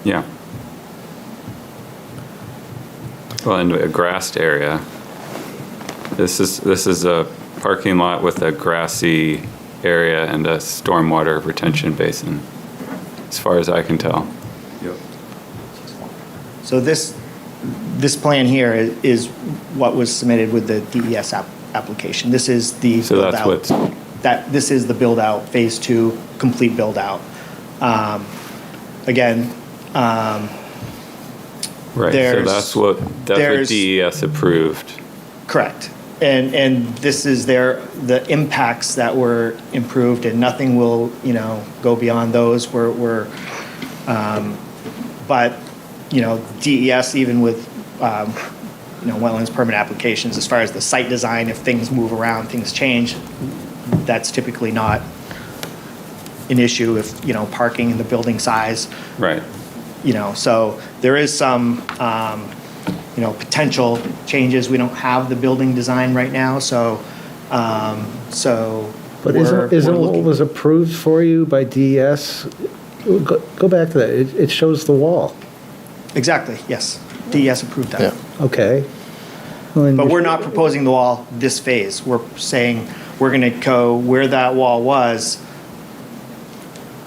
Yeah. Well, in a grassed area. This is a parking lot with a grassy area and a stormwater retention basin, as far as I can tell. Yep. So this plan here is what was submitted with the DES application. This is the So build that's out. what's This is the build out, phase 2, complete build out. Again, right. So that's what DES approved. Correct. And this is the impacts that were improved, and nothing will, go beyond those. But, DES, even with, wetlands permit applications, as far as the site design, if things move around, things change, that's typically not an issue if, parking and the building size. Right. So there is some, potential changes. We don't have the building design right now, so. But isn't what was approved for you by DES? Go back to that. It shows the wall. Exactly, yes. DES approved that. Yeah. Okay. But we're not proposing the wall this phase. We're saying we're going to go where that wall was,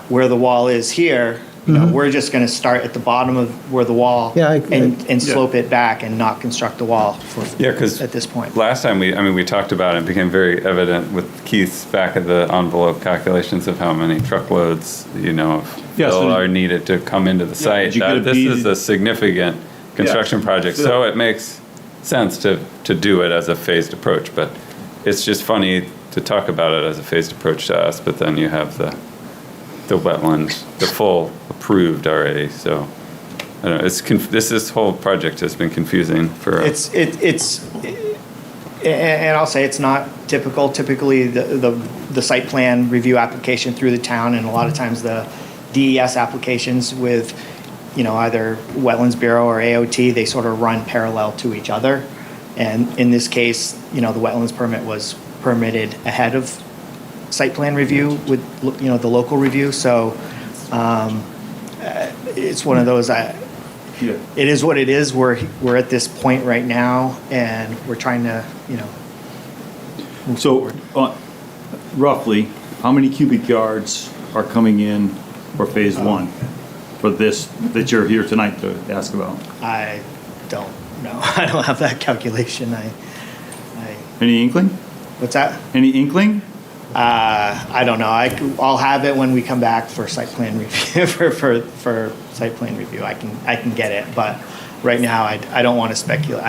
where the wall is here. We're just going to start at the bottom of where the wall and slope it back and not construct the wall at this point. Last time we talked about it, it became very evident with Keith's back of the envelope calculations of how many truckloads, of fill are needed to come into the site. This is a significant construction project, so it makes sense to do it as a phased approach. But it's just funny to talk about it as a phased approach to us, but then you have the wetlands, the full approved already. So I don't know. This whole project has been confusing for us. And I'll say it's not typical. Typically, the site plan review application through the town, and a lot of times the DES applications with, either Wetlands Bureau or AOT, they sort of run parallel to each other. And in this case, the wetlands permit was permitted ahead of site plan review with, the local review. So it's one of those, it is what it is. We're at this point right now, and we're trying to, move So, forward. roughly, how many cubic yards are coming in for phase one for this that you're here tonight to ask about? I don't know. I don't have that calculation. Any inkling? What's that? Any inkling? I don't know. I'll have it when we come back for site plan review. for site plan review, I can get it. But right now, I don't want to speculate.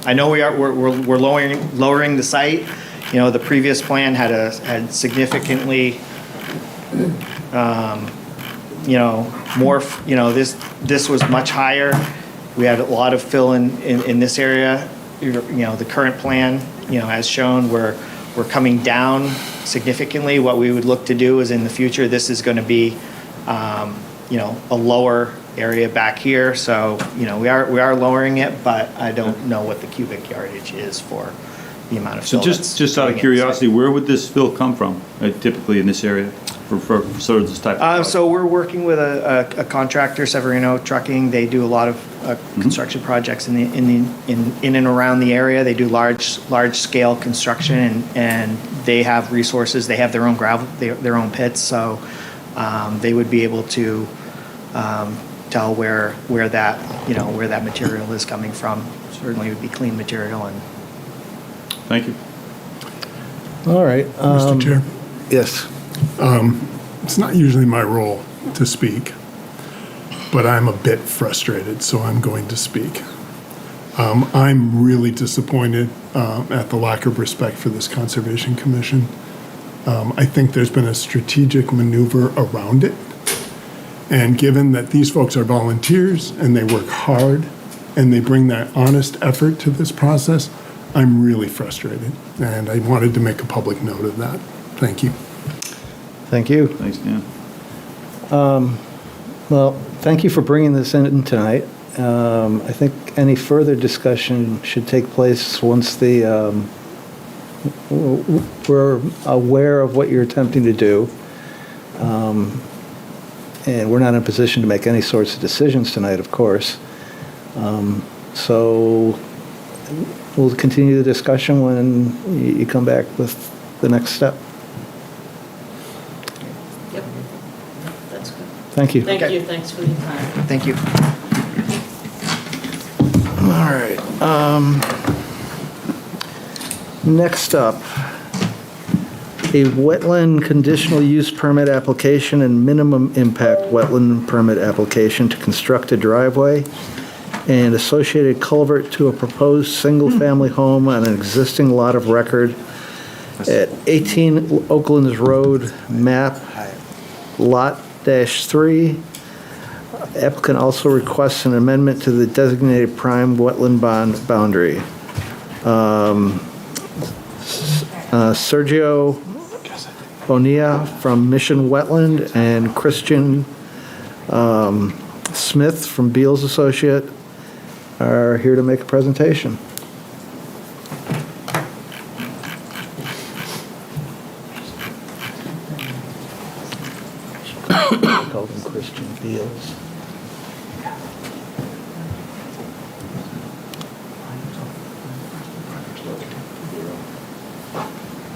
I know we're lowering the site. The previous plan had significantly, more. This was much higher. We had a lot of fill in this area. The current plan, as shown, we're coming down significantly. What we would look to do is in the future, this is going to be, a lower area back here. So, we are lowering it, but I don't know what the cubic yardage is for the amount of So fill. just out of curiosity, where would this fill come from, typically in this area for sort of this type of project? So we're working with a contractor, Severino Trucking. They do a lot of construction projects in and around the area. They do large scale construction, and they have resources. They have their own gravel, their own pits, so they would be able to tell where that material is coming from. Certainly, it would be clean material. And thank you. All right. Mr. Chair? Yes. It's not usually my role to speak, but I'm a bit frustrated, so I'm going to speak. I'm really disappointed at the lack of respect for this Conservation Commission. I think there's been a strategic maneuver around it. And given that these folks are volunteers and they work hard and they bring that honest effort to this process, I'm really frustrated. And I wanted to make a public note of that. Thank you. Thank you. Thanks, Dan. Well, thank you for bringing this in tonight. I think any further discussion should take place once we're aware of what you're attempting to do. And we're not in a position to make any sorts of decisions tonight, of course. So we'll continue the discussion when you come back with the next step. Yep. That's good. Thank you. Thank you. Thanks for your time. thank you. All right. Next up, a wetland conditional use permit application and minimum impact wetland permit application to construct a driveway and associated culvert to a proposed single-family home on an existing lot of record at 18 Oaklands Road, map lot -3. Applicant also requests an amendment to the designated prime wetland boundary. Sergio Bonilla from Mission Wetland and Christian Smith from Beals Associate are here to make a presentation. Called him Christian Beals.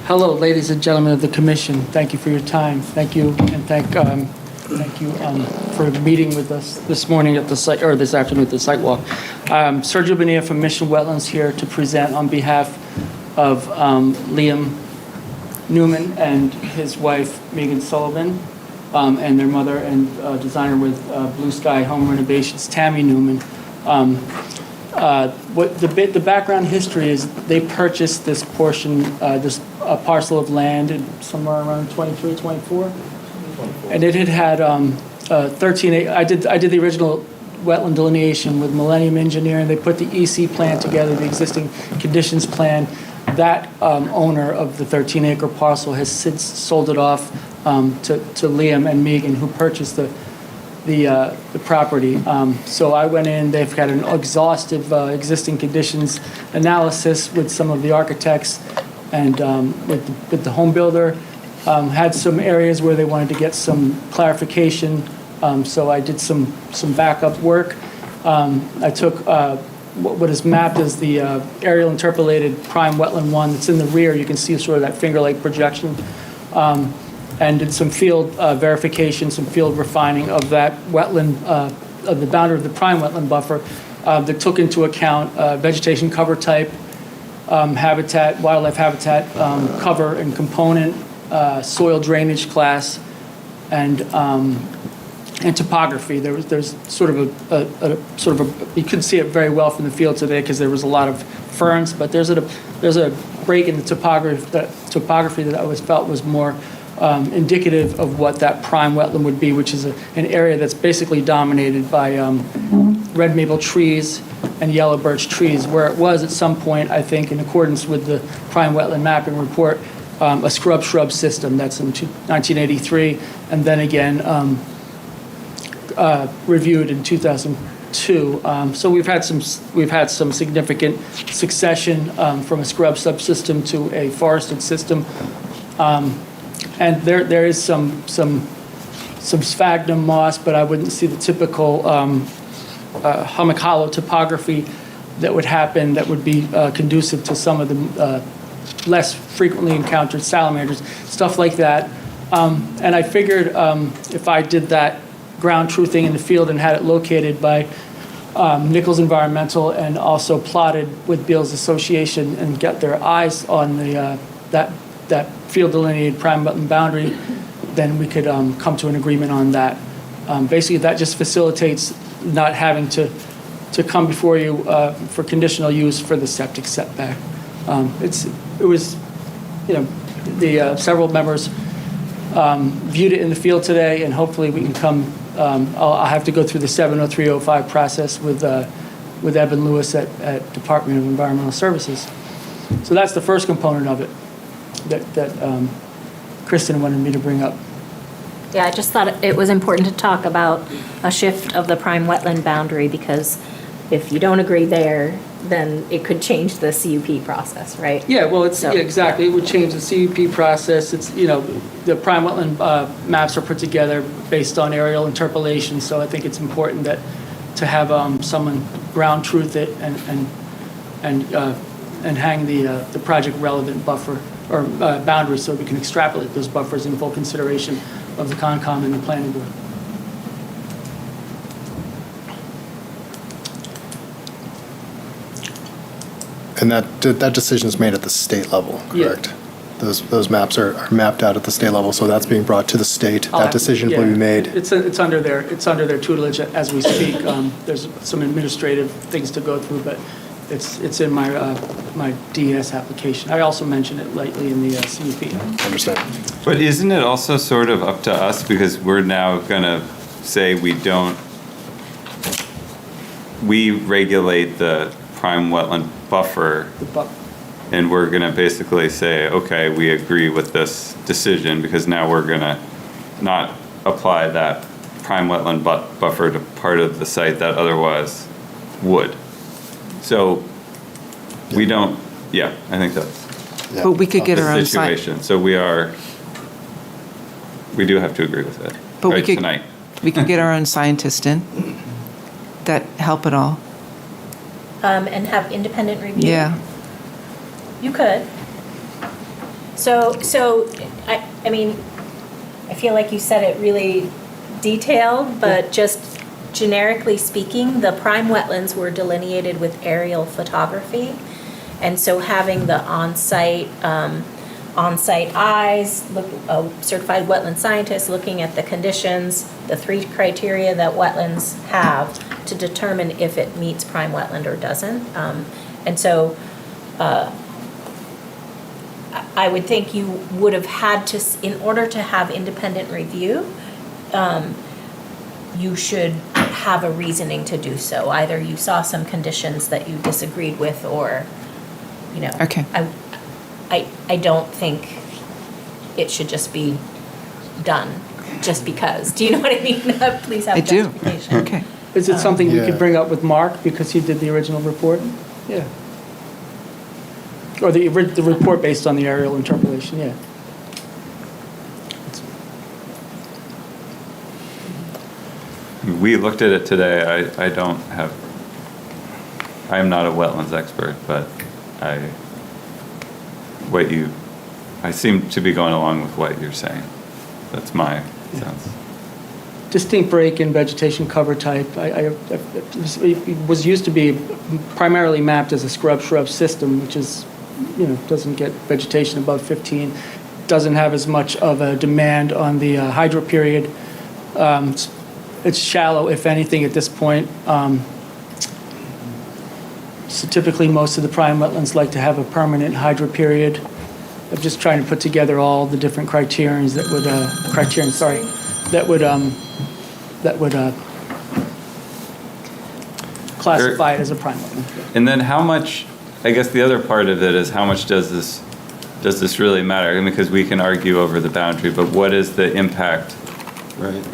Hello, ladies and gentlemen of the commission. Thank you for your time. Thank you, and thank you for meeting with us this morning at the site, or this afternoon at the site walk. Sergio Bonilla from Mission Wetlands here to present on behalf of Liam Newman and his wife Megan Sullivan, and their mother and designer with Blue Sky Home Renovations, Tammy Newman. What the background history is, they purchased this portion, this parcel of land in somewhere around 23, 24, and it had 13. I did the original wetland delineation with Millennium Engineering. They put the EC plan together, the existing conditions plan. That owner of the 13-acre parcel has since sold it off to Liam and Megan, who purchased the property. So I went in, they've had an exhaustive existing conditions analysis with some of the architects and with the home builder. Had some areas where they wanted to get some clarification, so I did some backup work. I took what is mapped as the aerial interpolated prime wetland 1 that's in the rear. You can see sort of that Finger-Lake projection. And did some field verification, some field refining of that wetland, of the boundary of the prime wetland buffer that took into account vegetation cover type, habitat, wildlife habitat cover and component, soil drainage class, and topography. There's sort of you couldn't see it very well from the field today because there was a lot of ferns, but there's a break in the topography that I always felt was more indicative of what that prime wetland would be, which is an area that's basically dominated by red maple trees and yellow birch trees, where it was at some point, I think, in accordance with the prime wetland mapping report, a scrub system. That's in 1983, and then again reviewed in 2002. So we've had some significant succession from a scrub subsystem to a forested system. And there is some sphagnum moss, but I wouldn't see the typical hummock hollow topography that would happen that would be conducive to some of the less frequently encountered salamanders, stuff like that. And I figured if I did that ground truthing in the field and had it located by Nichols Environmental and also plotted with Beals Association and get their eyes on the that field delineated prime wetland boundary, then we could come to an agreement on that. Basically, that just facilitates not having to come before you for conditional use for the septic setback. It was, the several members viewed it in the field today, and hopefully we can come. I'll have to go through the 70305 process with Evan Lewis at Department of Environmental Services. So that's the first component of it that Kristen wanted me to bring up. Yeah, I just thought it was important to talk about a shift of the prime wetland boundary, because if you don't agree there, then it could change the CUP process, right? Yeah, well, exactly. It would change the CUP process. It's, the prime wetland maps are put together based on aerial interpolation, so I think it's important that to have someone ground truth it and hang the project relevant buffer or boundary so we can extrapolate those buffers in full consideration of the Concom and the planning board. And that decision is made at the state level, correct? Yeah. Those maps are mapped out at the state level, so that's being brought to the state. That decision will be made. It's under their tutelage as we speak. There's some administrative things to go through, but it's in my DES application. I also mentioned it lightly in the CUP. Understand. But isn't it also sort of up to us, because we're now gonna say we regulate the prime wetland buffer, and we're gonna basically say, okay, we agree with this decision, because now we're gonna not apply that prime wetland buffer to part of the site that otherwise would. So we don't, I think that's But we could get our the own situation. So we do have to agree with it, But right, tonight. we could get our own scientist in. That help at all? And have independent review? Yeah. You could. So I mean, I feel like you said it really detailed, but just generically speaking, the prime wetlands were delineated with aerial photography. And so having the on-site eyes, a certified wetland scientist looking at the conditions, the 3 criteria that wetlands have to determine if it meets prime wetland or doesn't. And so I would think you would have had to, in order to have independent review, you should have a reasoning to do so. Either you saw some conditions that you disagreed with, or, Okay. I don't think it should just be done. just because. Do you know what I mean? Please have I do. justification. Okay. Is it something we Yeah. could bring up with Mark because he did the original report? Yeah. Or the report based on the aerial interpolation, yeah. We looked at it today. I don't have, I am not a wetlands expert, but I seem to be going along with what you're saying. That's my sense. Distinct break in vegetation cover type. It was used to be primarily mapped as a scrub-shrub system, which is, doesn't get vegetation above 15, doesn't have as much of a demand on the hydro period. It's shallow, if anything, at this point. So typically, most of the prime wetlands like to have a permanent hydro period. I'm just trying to put together all the different criterions that would classify it as a prime wetland. And then how much, I guess the other part of it is how much does this really matter? I mean, because we can argue over the boundary, but what is the impact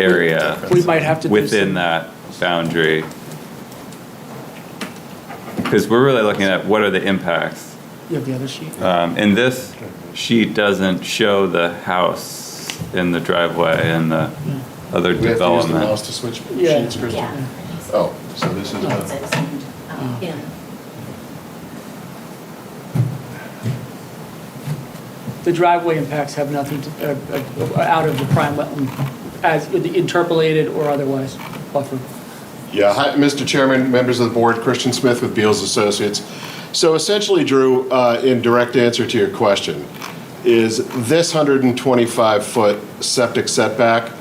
area We might have to do within some- that boundary? Because we're really looking at what are the impacts. You have the other sheet? And this sheet doesn't show the house in the driveway and the other We have to use the development. mouse to switch Yeah. sheets, Kristen? Yeah. Oh, so this is, Yeah. The driveway impacts have nothing to, out of the prime wetland, as interpolated or otherwise buffer. yeah, hi, Mr. Chairman, members of the board, Christian Smith with Beals Associates. So essentially, Drew, in direct answer to your question, is this 125-foot septic setback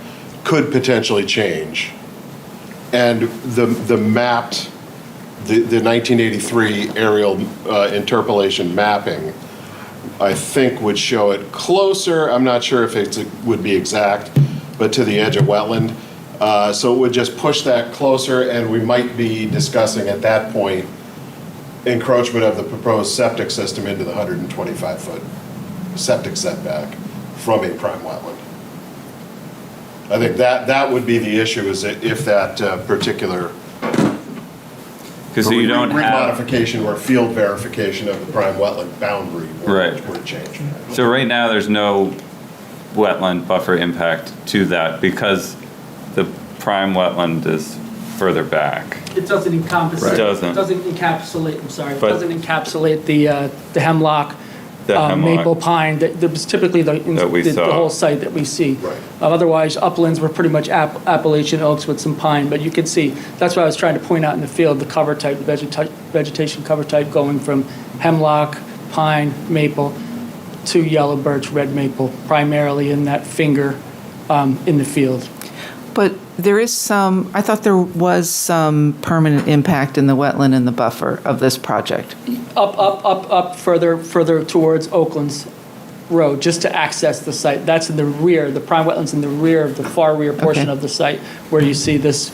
could potentially change. And the mapped, the 1983 aerial interpolation mapping, I think would show it closer, I'm not sure if it would be exact, but to the edge of wetland. So it would just push that closer, and we might be discussing at that point encroachment of the proposed septic system into the 125-foot septic setback from a prime wetland. I think that would be the issue, is that if that particular Because you don't have, remodification or field verification of the prime wetland boundary were to change. so right now, there's no wetland buffer impact to that because the prime wetland is further back. It doesn't encompass. It doesn't. It doesn't encapsulate, I'm sorry, it But- doesn't encapsulate the hemlock, The hemlock. maple pine, that was typically That we the saw. whole site that we see. Right. Otherwise, uplands were pretty much Appalachian oaks with some pine, but you can see, that's what I was trying to point out in the field, the cover type, the vegetation cover type going from hemlock, pine, maple, to yellow birch, red maple, primarily in that finger in the field. But there is some, I thought there was some permanent impact in the wetland and the buffer of this project. Up, further towards Oakland's Road, just to access the site. That's in the rear, the prime wetlands in the rear, of the far rear portion Okay. of the site, where you see this.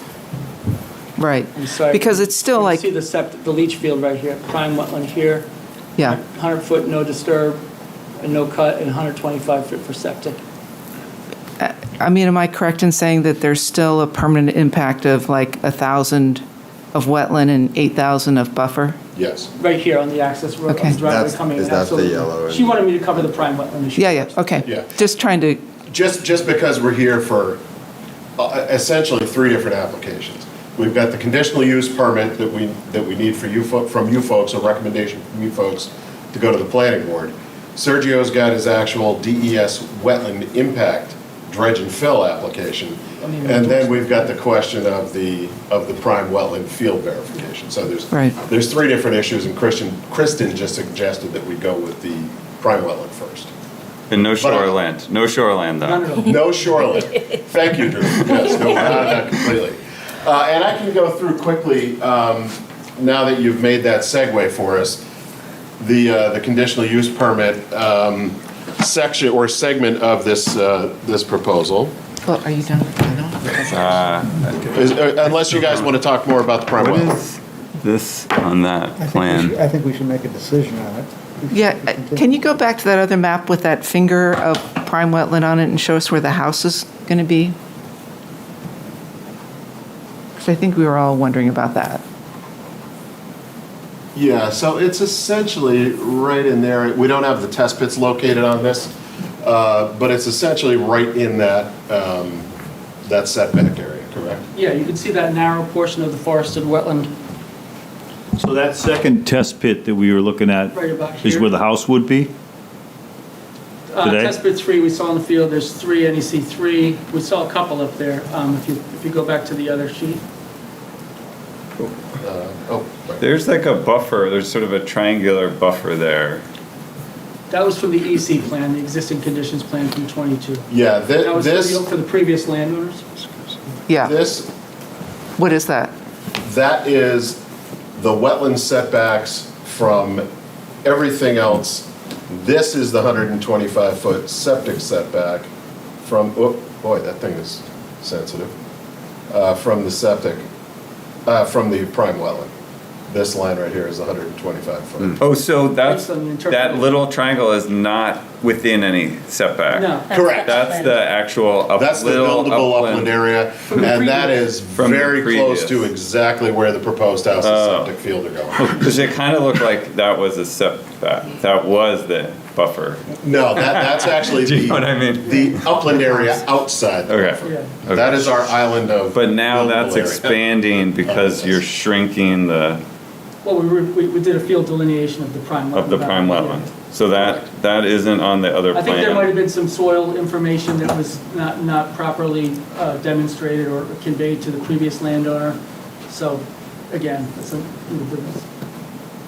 Right. I'm sorry, Because it's still like, You see the leach field right here, prime wetland here, yeah, 100-foot no disturb, and no cut, and 125-foot for septic. I mean, am I correct in saying that there's still a permanent impact of like 1,000 of wetland and 8,000 of buffer? Yes. Right here on the access road, Okay. on the driveway coming in. is that the absolutely. yellow She wanted me to cover the prime wetland issue. Yeah, okay. Yeah. Just trying to, Just because we're here for essentially three different applications. We've got the conditional use permit that we need from you folks, a recommendation from you folks to go to the planning board. Sergio's got his actual DES wetland impact dredge and fill application. And then we've got the question of the prime wetland field verification. So there's three different issues, and Kristen just suggested that we go with the prime wetland first. And no shoreland, no shoreland though. No shoreline. Thank you, Drew. Yes, no, not completely. And I can go through quickly, now that you've made that segue for us, the conditional use permit section or segment of this proposal. well, are you done? Unless you guys want to talk more about the prime What wetland. is this on that plan? I think we should make a decision on it. Yeah, can you go back to that other map with that finger of prime wetland on it and show us where the house is going to be? Because I think we were all wondering about that. Yeah, so it's essentially right in there. We don't have the test pits located on this, but it's essentially right in that, that setback area, correct? Yeah, you can see that narrow portion of the forested wetland. So that second test pit that we were looking at Right about is here. where the house would be? Today? Test pit 3, we saw in the field, there's 3, NEC 3. We saw a couple up there, if you go back to the other sheet. There's like a buffer, there's sort of a triangular buffer there. That was from the EC plan, the existing conditions plan from 22. Yeah, That was this, for the previous landowners. Yeah. this, What is that? that is the wetland setbacks from everything else. This is the 125-foot septic setback from, oh, boy, that thing is sensitive, from the septic, from the prime wetland. This line right here is 125 foot. Oh, so Based on the interpretation. that little triangle is not within any setback? No. Correct. That's the actual That's the little buildable upland area, and that is From the very close previous. to exactly where the proposed house and Oh. septic field are going. Because it kind of looked like that was a setback. That was the buffer. No, that's actually Do you know what I mean? the upland area outside the Okay. buffer. Yeah. Okay. That is our island of. But now buildable that's area. expanding because you're shrinking the, Well, we did a field delineation of the prime wetland. of the prime Yeah. wetland. So that isn't on the other I think there might plan. have been some soil information that was not properly demonstrated or conveyed to the previous landowner. So, again, some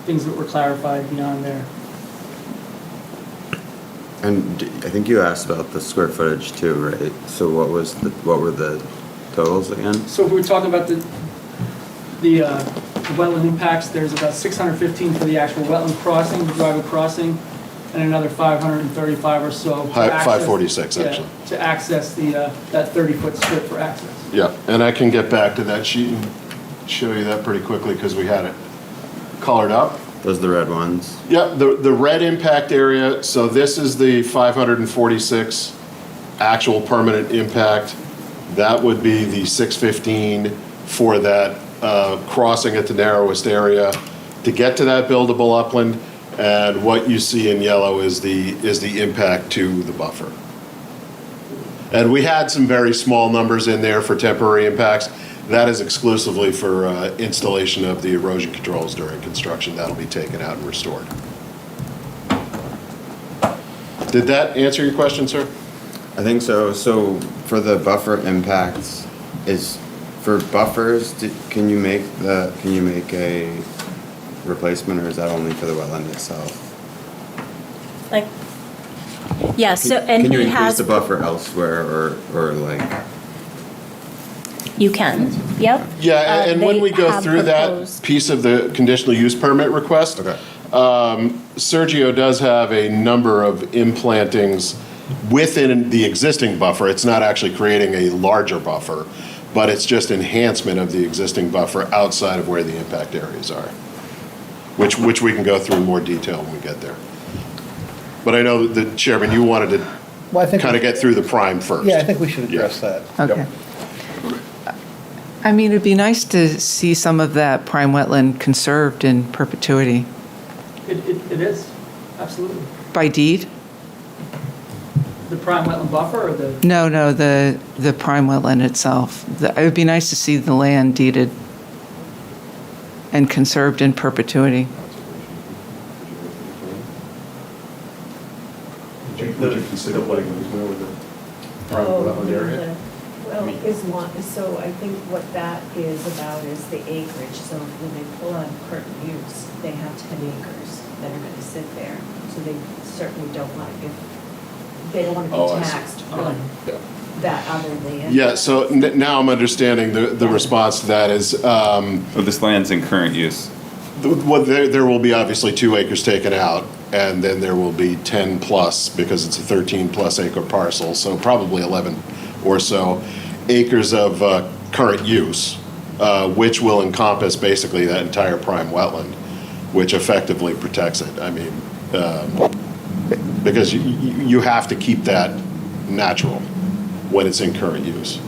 things that were clarified beyond there. And I think you asked about the square footage too, right? So what were the totals again? So if we were talking about the wetland impacts, there's about 615 for the actual wetland crossing, the driveway crossing, and another 535 or so. to access- 546 yeah, actually. To access that 30-foot strip for access. Yeah, and I can get back to that sheet and show you that pretty quickly because we had it colored up. Those are the red ones. Yep, the red impact area, so this is the 546 actual permanent impact. That would be the 615 for that crossing at the narrowest area to get to that buildable upland. And what you see in yellow is the impact to the buffer. And we had some very small numbers in there for temporary impacts. That is exclusively for installation of the erosion controls during construction. That'll be taken out and restored. Did that answer your question, sir? I think so. So for the buffer impacts, for buffers, can you make a replacement, or is that only for the wetland itself? Like, yeah, so, and Can you he increase has. the buffer elsewhere, or like? You can, yep. Yeah, and when They we go have through that proposed- piece of the conditional use permit request, Sergio does have a number of implantings within the existing buffer. It's not actually creating a larger buffer, but it's just enhancement of the existing buffer outside of where the impact areas are, which we can go through in more detail when we get there. But I know that, Chairman, you wanted to Well, I think. kind of get through the prime first. Yeah, I think we should address that. Okay. I mean, it'd be nice to see some of that prime wetland conserved in perpetuity. It is, absolutely. By deed? The prime wetland buffer or the? No, the prime wetland itself. It would be nice to see the land deeded and conserved in perpetuity. Would you consider letting them go with the prime wetland area? Well, so I think what that is about is the acreage. So when they pull on current use, they have 10 acres that are going to sit there. So they certainly don't want, they don't want to Oh, I be see. taxed on that other land. Yeah, so now I'm understanding the response to that is, So this land's in current use. well, there will be obviously 2 acres taken out, and then there will be 10 plus, because it's a 13 plus acre parcel, so probably 11 or so acres of current use, which will encompass basically that entire prime wetland, which effectively protects it. I mean, because you have to keep that natural. when it's in current use.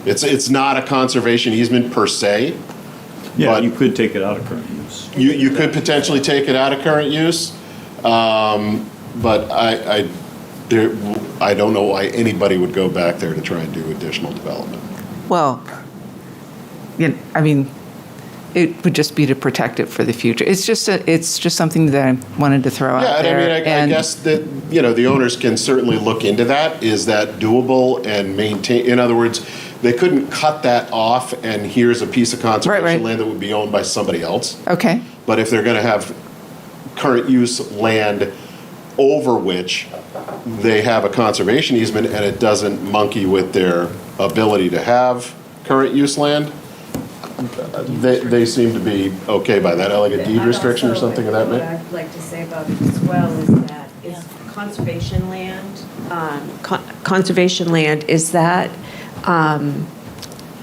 It's not a conservation easement per se. Yeah, but you could take it out of current use. You could potentially take it out of current use, but I don't know why anybody would go back there to try and do additional development. Well, I mean, it would just be to protect it for the future. It's just something that I wanted to throw Yeah, out and there. I mean, I guess that, the owners can certainly look into that. Is that doable and maintain, in other words, they couldn't cut that off and here's a piece of conservation land that would be owned by somebody else. Okay. But if they're going to have current use land over which they have a conservation easement and it doesn't monkey with their ability to have current use land, they seem to be okay by that, like a deed restriction or something of that What nature. I'd like to say about it as well is that is conservation land,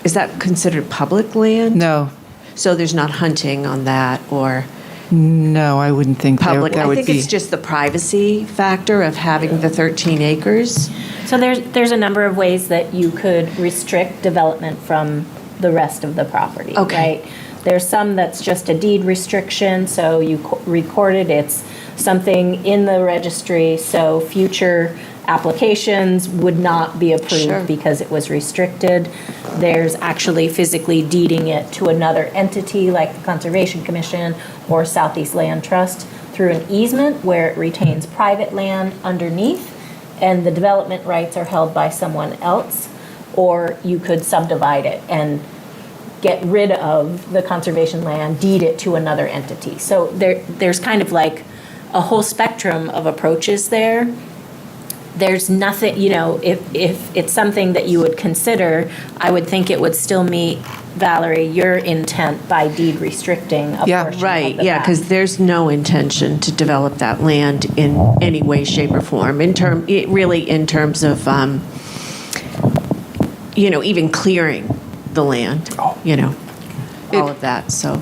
is that considered public land? No. So there's not hunting on that or? No, I wouldn't think Public, that I would think be. it's just the privacy factor of having the 13 acres. So there's a number of ways that you could restrict development from the rest of the property, Okay. right? There's some that's just a deed restriction, so you record it, it's something in the registry, so future applications would not be approved Sure. because it was restricted. There's actually physically deeding it to another entity like the Conservation Commission or Southeast Land Trust through an easement where it retains private land underneath and the development rights are held by someone else. Or you could subdivide it and get rid of the conservation land, deed it to another entity. So there's kind of like a whole spectrum of approaches there. There's nothing, if it's something that you would consider, I would think it would still meet, Valerie, your intent by deed restricting a portion of the Right, yeah, back. because there's no intention to develop that land in any way, shape, or form. In terms of, even clearing the land, all of that, so.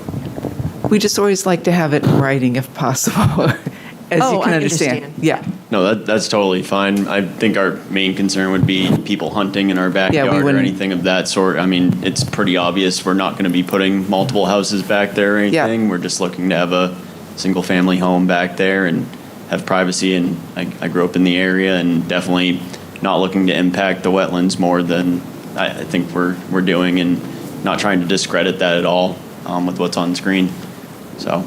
We just always like to have it in writing if possible, as you can I understand. Yeah. No, that's totally fine. I think our main concern would be people hunting in our backyard or wouldn't- anything of that sort. I mean, it's pretty obvious we're not going to be putting multiple houses back there or anything. We're just looking to have a single-family home back there and have privacy. And I grew up in the area and definitely not looking to impact the wetlands more than I think we're doing, and not trying to discredit that at all with what's on screen. So.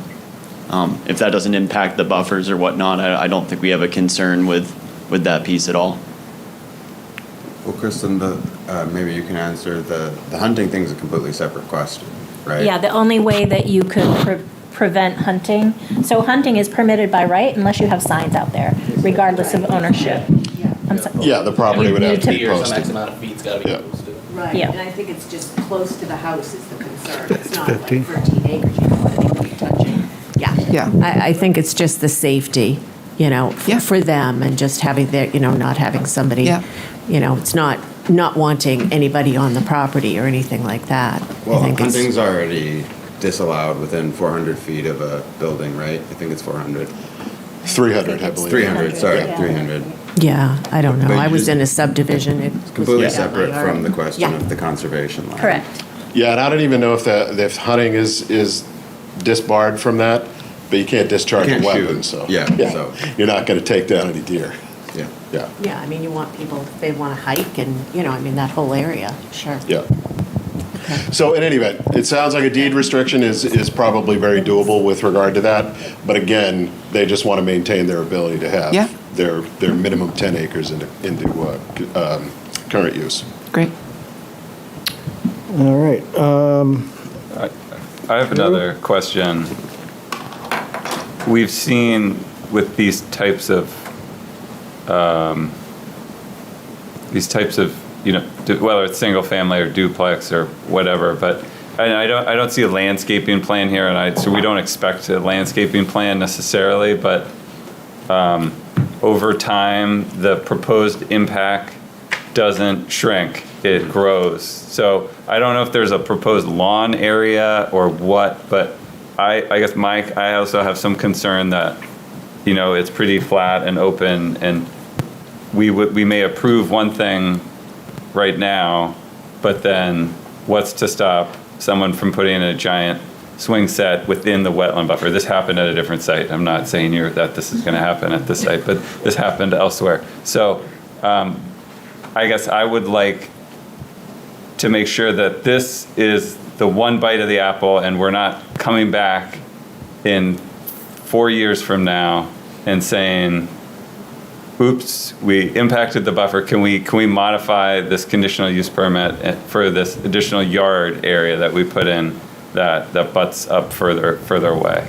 If that doesn't impact the buffers or whatnot, I don't think we have a concern with that piece at all. Well, Kristen, maybe you can answer the hunting thing is a completely separate question, right? Yeah, the only way that you could prevent hunting, so hunting is permitted by right unless you have signs out there, regardless of ownership. Yeah, the property would have to be Some posted. X amount of feet's gotta be Yeah. posted. Right, Yeah. and I think it's just close to the house is the concern. It's not 15. like 13 acres, you don't want anybody touching. Yeah. Yeah. I think it's just the safety, for them and just having their, not having somebody, Yeah. it's not wanting anybody on the property or anything like that. Well, I think it's- hunting's already disallowed within 400 feet of a building, right? I think it's 400. 300, I believe. 300, sorry, Yeah. 300. Yeah, I don't know. But I you was just- in a subdivision. It was Completely right out my separate yard. from the question Yeah. of the conservation line. Correct. Yeah, and I don't even know if hunting is disbarred from that, but you can't discharge a You can't shoot. weapon, so. Yeah, so- You're not going to take down any deer. Yeah. Yeah, Yeah, I mean, you want people, if they want to hike and, that whole area, sure. yeah. So in any event, it sounds like a deed restriction is probably very doable with regard to that. But again, they just want to maintain their ability to have Yeah. their minimum 10 acres into current use. Great. All right. I have another question. We've seen with these types of, whether it's single family or duplex or whatever, but I don't see a landscaping plan here, so we don't expect a landscaping plan necessarily, but over time, the proposed impact doesn't shrink, it grows. So I don't know if there's a proposed lawn area or what, but I guess I also have some concern that, it's pretty flat and open, and we may approve one thing right now, but then what's to stop someone from putting in a giant swing set within the wetland buffer? This happened at a different site. I'm not saying here that this is going to happen at this site, but this happened elsewhere. So I guess I would like to make sure that this is the one bite of the apple and we're not coming back in 4 years from now and saying, oops, we impacted the buffer. Can we modify this conditional use permit for this additional yard area that we put in that butts up further away?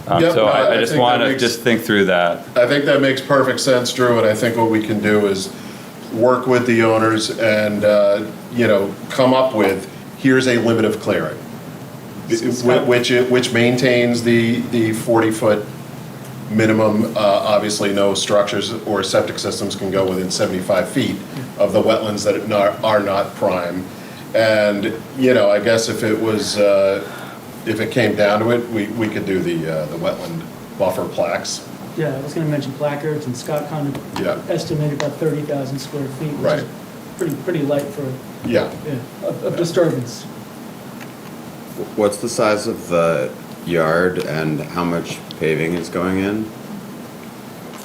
Yep, So I I just think want that to makes- just think through that. I think that makes perfect sense, Drew, and I think what we can do is work with the owners and, come up with, here's a limit of clearing, which maintains the 40-foot minimum. Obviously, no structures or septic systems can go within 75 feet of the wetlands that are not prime. And, I guess if it was, if it came down to it, we could do the wetland buffer plaques. Yeah, I was going to mention placards, and Scott kind of estimated about 30,000 square feet, which Right. is pretty light for of disturbance. What's the size of the yard and how much paving is going in?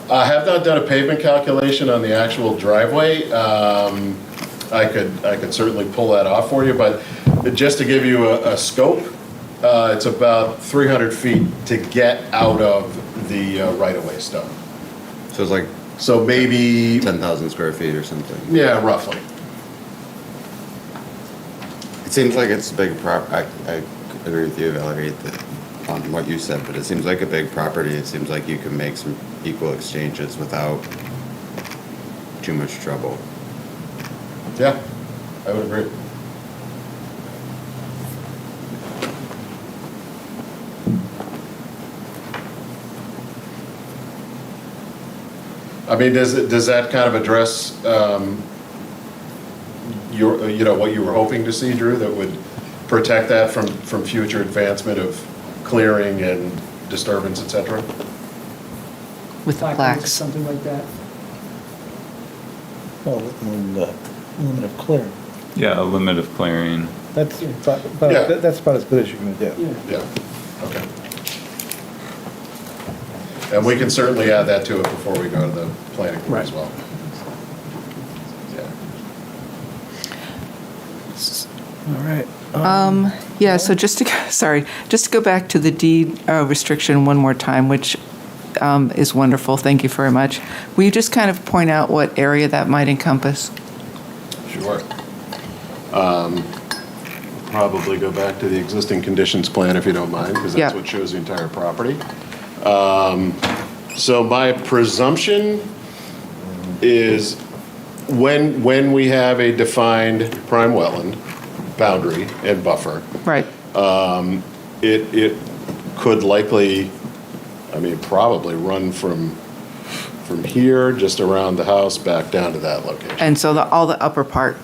I have not done a pavement calculation on the actual driveway. I could certainly pull that off for you, but just to give you a scope, it's about 300 feet to get out of the right-of-way stuff. So it's like maybe 10,000 square feet or something. Yeah, roughly. It seems like it's a big I agree with you, Valerie, on what you said, but it seems like a big property. It seems like you can make some equal exchanges without too much trouble. Yeah, I would agree. I mean, does that kind of address what you were hoping to see, Drew, that would protect that from future advancement of clearing and disturbance, et cetera? With Placards or plaques. something like that. Well, the limit of clearing. Yeah, a limit of clearing. That's about as good as you're going to do. Yeah, okay. And we can certainly add that to it before we go to the planning board as well. All right. Yeah, so just to go back to the deed restriction one more time, which is wonderful. Thank you very much. Will you just kind of point out what area that might encompass? Sure. Probably go back to the existing conditions plan if you don't mind, because that's Yeah. what shows the entire property. So my presumption is when we have a defined prime wetland boundary and buffer, Right. it could likely, probably run from here, just around the house, back down to that location. And so all the upper part.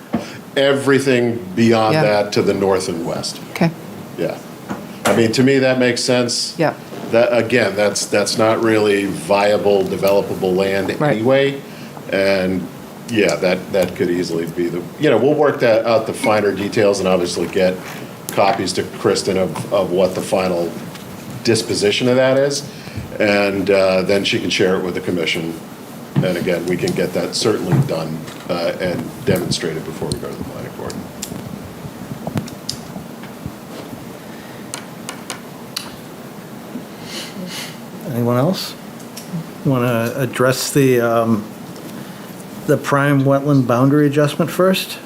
Everything beyond Yeah. that to the north and west. Okay. Yeah. To me, that makes sense. Yeah. That, again, that's not really viable, developable land anyway. And, yeah, that could easily be we'll work out the finer details and obviously get copies to Kristen of what the final disposition of that is. And then she can share it with the commission. And again, we can get that certainly done and demonstrated before we go to the planning board. Anyone else? Want to address the prime wetland boundary adjustment first?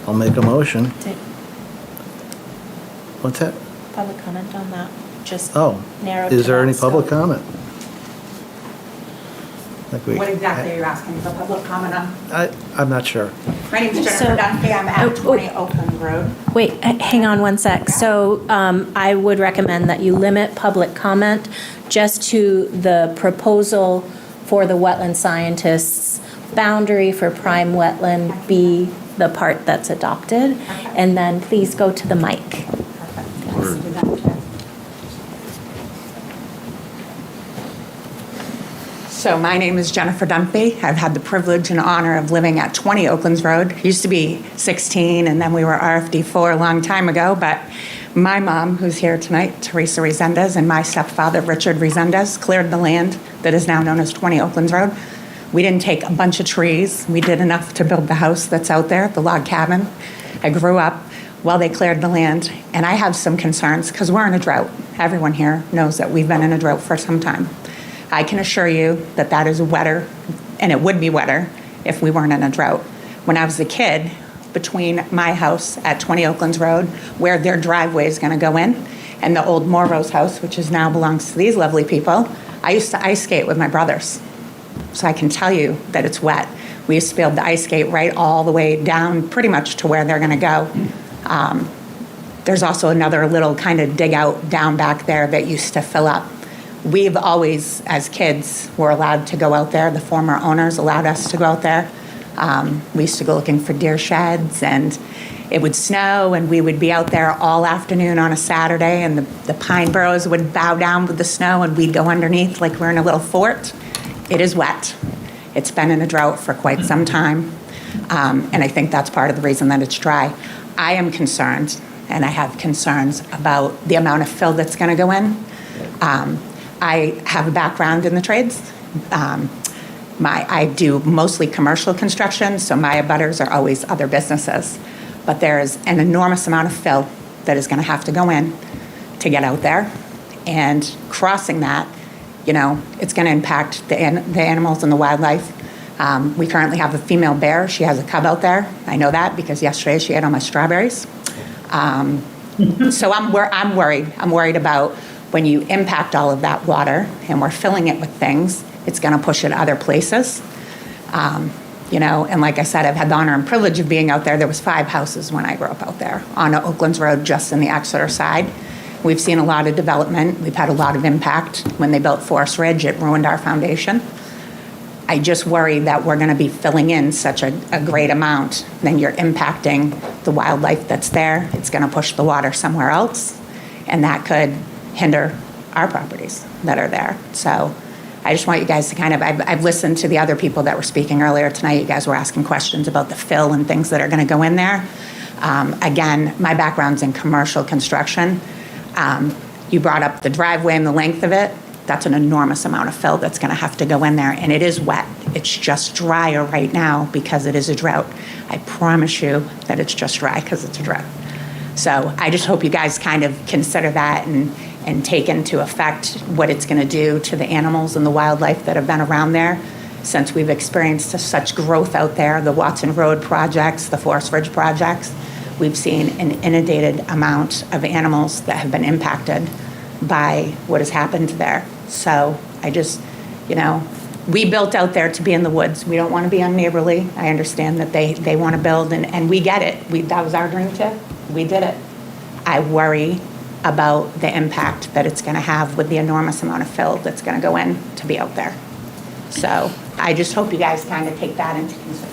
I'll make a motion. What's that? Public comment on that, just Oh, narrowed is to there that any scope. public comment? What exactly are you asking for public comment on? I'm not sure. My name's Jennifer Dunphy, I'm at 20 Oakland Road. Wait, hang on one sec. So I would recommend that you limit public comment just to the proposal for the wetland scientists' boundary for prime wetland be the part that's adopted. And then please go to the mic. So my name is Jennifer Dunphy. I've had the privilege and honor of living at 20 Oaklands Road. It used to be 16, and then we were RFD4 a long time ago, but my mom, who's here tonight, Teresa Resendez, and my stepfather, Richard Resendez, cleared the land that is now known as 20 Oaklands Road. We didn't take a bunch of trees. We did enough to build the house that's out there, the log cabin. I grew up while they cleared the land, and I have some concerns because we're in a drought. Everyone here knows that we've been in a drought for some time. I can assure you that that is wetter, and it would be wetter if we weren't in a drought. When I was a kid, between my house at 20 Oaklands Road, where their driveway is going to go in, and the old Morrow's house, which is now belongs to these lovely people, I used to ice skate with my brothers. So I can tell you that it's wet. We used to be able to ice skate right all the way down pretty much to where they're going to go. There's also another little kind of dig out down back there that used to fill up. We've always, as kids, were allowed to go out there. The former owners allowed us to go out there. We used to go looking for deer sheds, and it would snow, and we would be out there all afternoon on a Saturday, and the pine boughs would bow down with the snow, and we'd go underneath like we're in a little fort. It is wet. It's been in a drought for quite some time, and I think that's part of the reason that it's dry. I am concerned, and I have concerns about the amount of fill that's going to go in. I have a background in the trades. I do mostly commercial construction, so my abutters are always other businesses. But there's an enormous amount of fill that is going to have to go in to get out there. And crossing that, it's going to impact the animals and the wildlife. We currently have a female bear. She has a cub out there. I know that because yesterday she ate all my strawberries. So I'm worried. I'm worried about when you impact all of that water and we're filling it with things, it's going to push it other places. And like I said, I've had the honor and privilege of being out there. There was 5 houses when I grew up out there on Oaklands Road, just in the Exeter side. We've seen a lot of development. We've had a lot of impact. When they built Forest Ridge, it ruined our foundation. I just worry that we're going to be filling in such a great amount, then you're impacting the wildlife that's there. It's going to push the water somewhere else, and that could hinder our properties that are there. So I just want you guys to I've listened to the other people that were speaking earlier tonight. You guys were asking questions about the fill and things that are going to go in there. Again, my background's in commercial construction. You brought up the driveway and the length of it. That's an enormous amount of fill that's going to have to go in there, and it is wet. It's just drier right now because it is a drought. I promise you that it's just dry because it's a drought. So I just hope you guys kind of consider that and take into effect what it's going to do to the animals and the wildlife that have been around there since we've experienced such growth out there. The Watson Road projects, the Forest Ridge projects, we've seen an inundated amount of animals that have been impacted by what has happened there. So I just, we built out there to be in the woods. We don't want to be unneighborly. I understand that they want to build, and we get it. That was our dream too. We did it. I worry about the impact that it's going to have with the enormous amount of fill that's going to go in to be out there. So I just hope you guys kind of take that into consideration.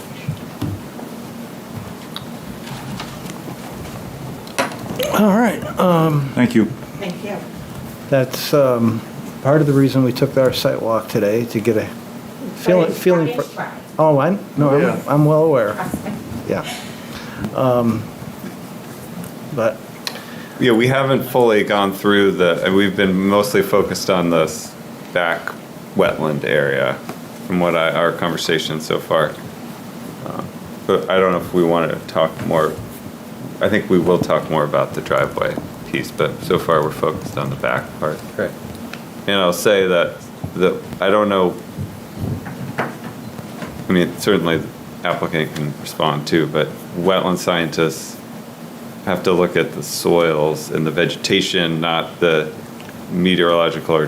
All right. Thank you. Thank you. That's part of the reason we took our site walk today, to get a feeling for. Oh, I'm well aware. Yeah. But Yeah, we haven't fully gone through we've been mostly focused on this back wetland area from our conversation so far. But I don't know if we want to talk more. I think we will talk more about the driveway piece, but so far we're focused on the back part. Right. And I'll say that I don't know, I mean, certainly the applicant can respond too, but wetland scientists have to look at the soils and the vegetation, not the meteorological or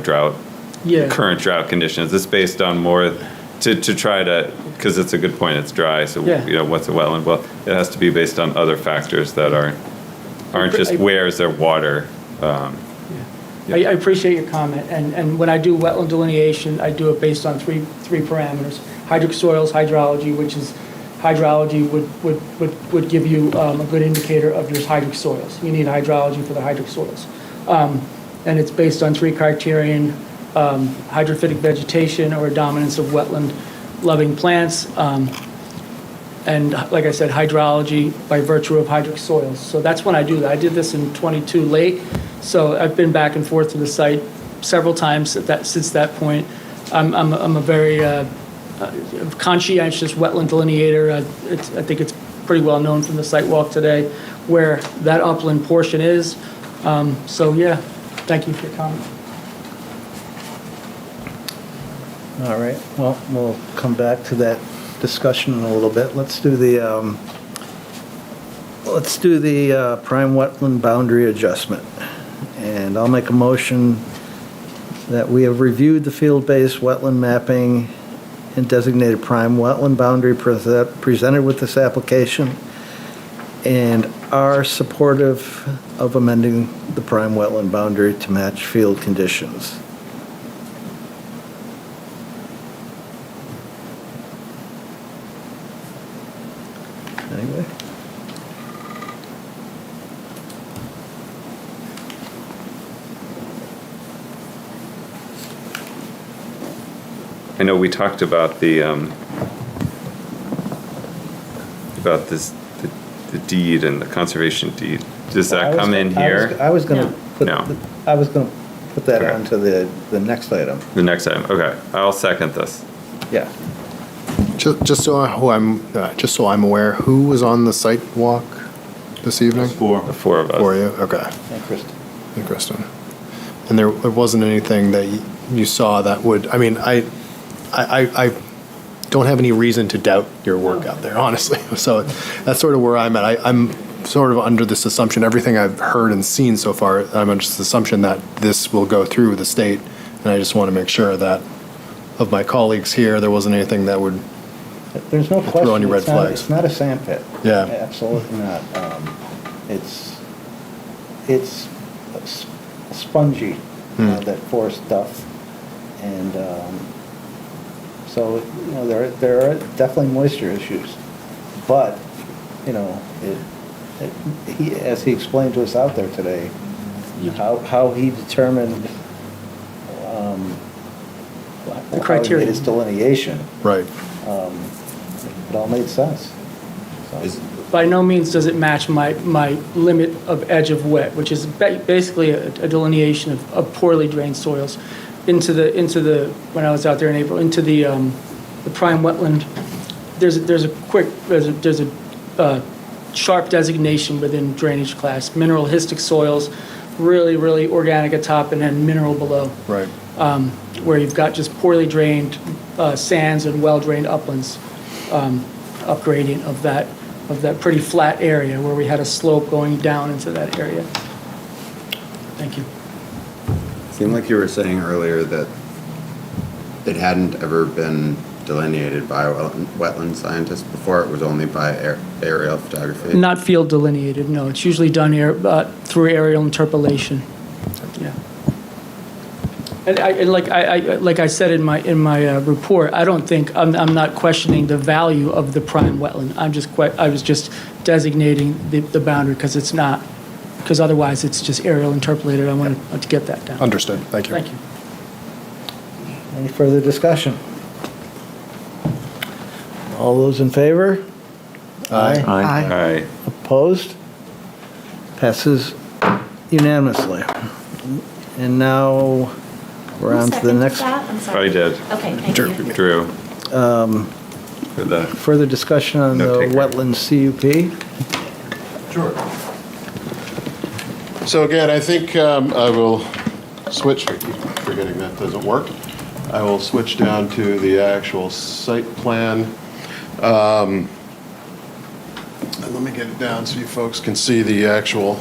current drought conditions. It's based on more to try to, because it's a good point, it's dry, so what's a wetland? Well, it has to be based on other factors that aren't just where is there water. I appreciate your comment, and when I do wetland delineation, I do it based on three parameters: hydric soils, hydrology, which is hydrology would give you a good indicator of your hydric soils. You need hydrology for the hydric soils, and it's based on 3 criterion: hydrophytic vegetation or a dominance of wetland-loving plants. And like I said, hydrology by virtue of hydric soils. So that's when I do that. I did this in '22 late, so I've been back and forth to the site several times since that point. I'm a very conscientious wetland delineator. I think it's pretty well known from the site walk today where that upland portion is. So yeah, thank you for your comment. All right, well, we'll come back to that discussion in a little bit. Let's do the prime wetland boundary adjustment. And I'll make a motion that we have reviewed the field-based wetland mapping and designated prime wetland boundary presented with this application and are supportive of amending the prime wetland boundary to match field conditions. Anyway. I know we talked about the deed and the conservation deed. Does that come in here? I was going to put that Okay. onto the next item. The next item, okay. I'll second this. Yeah. Just so I'm aware, who was on the site walk this evening? The four of us. For you, okay. And Kristen. And Kristen. And there wasn't anything that you saw that would, I mean, I don't have any reason to doubt your work out there, honestly. So that's sort of where I'm at. I'm sort of under this assumption, everything I've heard and seen so far, I'm under this assumption that this will go through the state. And I just want to make sure that of my colleagues here, there wasn't anything that would There's no question. throw any red flags. It's not a sand pit. Yeah. Absolutely not. It's spongy, that forest stuff. And so, there are definitely moisture issues. But, as he explained to us out there today, how he determined The criteria. how he made his delineation. Right. It all made sense. By no means does it match my limit of edge of wet, which is basically a delineation of poorly drained soils into the when I was out there in April, into the prime wetland. There's a sharp designation within drainage class: mineralistic soils, really organic at top, and then mineral below. Right. Where you've got just poorly drained sands and well-drained uplands, up gradient of that pretty flat area where we had a slope going down into that area. Thank you. Seemed like you were saying earlier that it hadn't ever been delineated by a wetland scientist before. It was only by aerial photography. Not field delineated, no. It's usually done through aerial interpolation. Yeah. And like I said in my report, I don't think I'm not questioning the value of the prime wetland. I was just designating the boundary because otherwise it's just aerial interpolated. I wanted to get that down. Understood. Thank you. Thank you. Any further discussion? All those in favor? Aye. Aye. Opposed? Passes unanimously. And now we're on to the next. I'm sorry. I did. Okay, thank you. Drew. For the Further discussion on the No taker. wetlands CUP? Sure. So again, I think I will switch, I keep forgetting that doesn't work. I will switch down to the actual site plan. And let me get it down so you folks can see the actual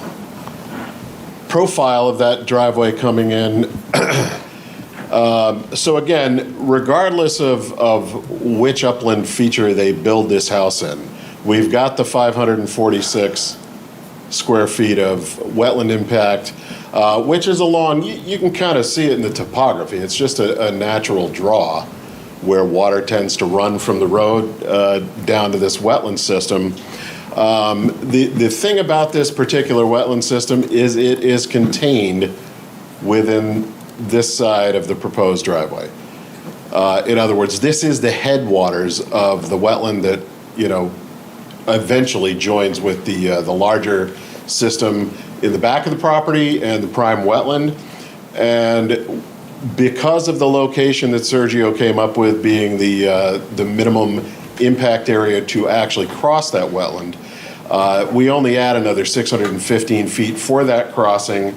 profile of that driveway coming in. So again, regardless of which upland feature they build this house in, we've got the 546 square feet of wetland impact, which is along, you can kind of see it in the topography. It's just a natural draw where water tends to run from the road down to this wetland system. The thing about this particular wetland system is it is contained within this side of the proposed driveway. In other words, this is the headwaters of the wetland that, eventually joins with the larger system in the back of the property and the prime wetland. And because of the location that Sergio came up with being the minimum impact area to actually cross that wetland, we only add another 615 feet for that crossing,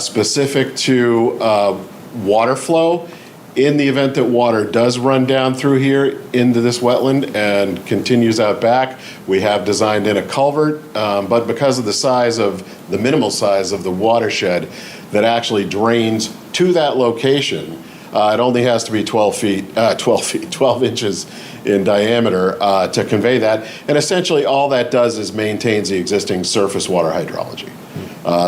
specific to water flow. In the event that water does run down through here into this wetland and continues out back, we have designed in a culvert, but because of the minimal size of the watershed that actually drains to that location, it only has to be 12 inches in diameter to convey that. And essentially all that does is maintains the existing surface water hydrology.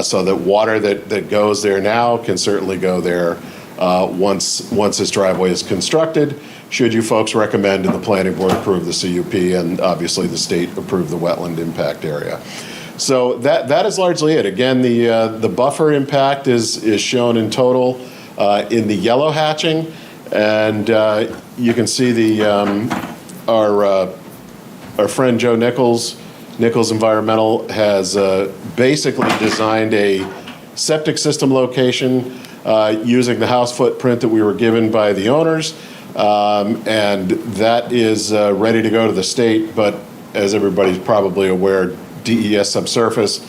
So that water that goes there now can certainly go there once this driveway is constructed, should you folks recommend and the planning board approve the CUP and obviously the state approve the wetland impact area. So that is largely it. Again, the buffer impact is shown in total in the yellow hatching, and you can see our friend Joe Nichols Environmental has basically designed a septic system location using the house footprint that we were given by the owners, and that is ready to go to the state, but as everybody's probably aware, DES subsurface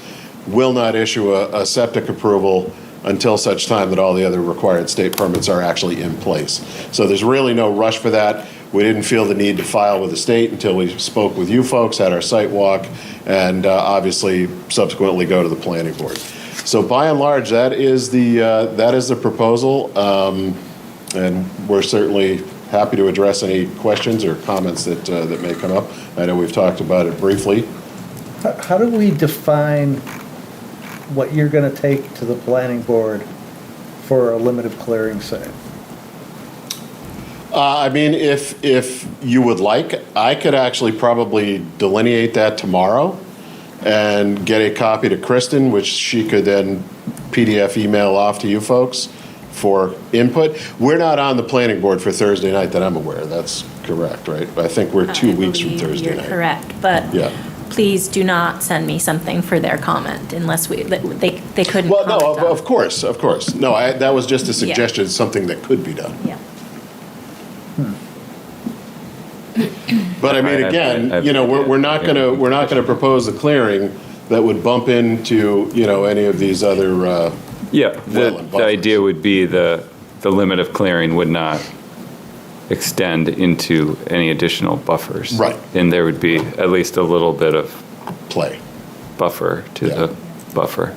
will not issue a septic approval until such time that all the other required state permits are actually in place. So there's really no rush for that. We didn't feel the need to file with the state until we spoke with you folks, had our site walk, and obviously subsequently go to the planning board. So by and large, that is the proposal, and we're certainly happy to address any questions or comments that may come up. I know we've talked about it briefly. How do we define what you're going to take to the planning board for a limited clearing site? I mean, if you would like, I could actually probably delineate that tomorrow and get a copy to Kristen, which she could then PDF email off to you folks for input. We're not on the planning board for Thursday night that I'm aware. That's correct, right? I think we're 2 weeks from Thursday night. You're correct, but Yeah. please do not send me something for their comment unless they couldn't. Well, no, comment on. of course. No, that was just a suggestion, something that could be done. Yeah. But I mean, again, we're not gonna propose a clearing that would bump into, any of these other, Yeah, the idea would be the limit of clearing would not extend into any additional buffers. Right. And there would be at least a little bit of play buffer to the buffer,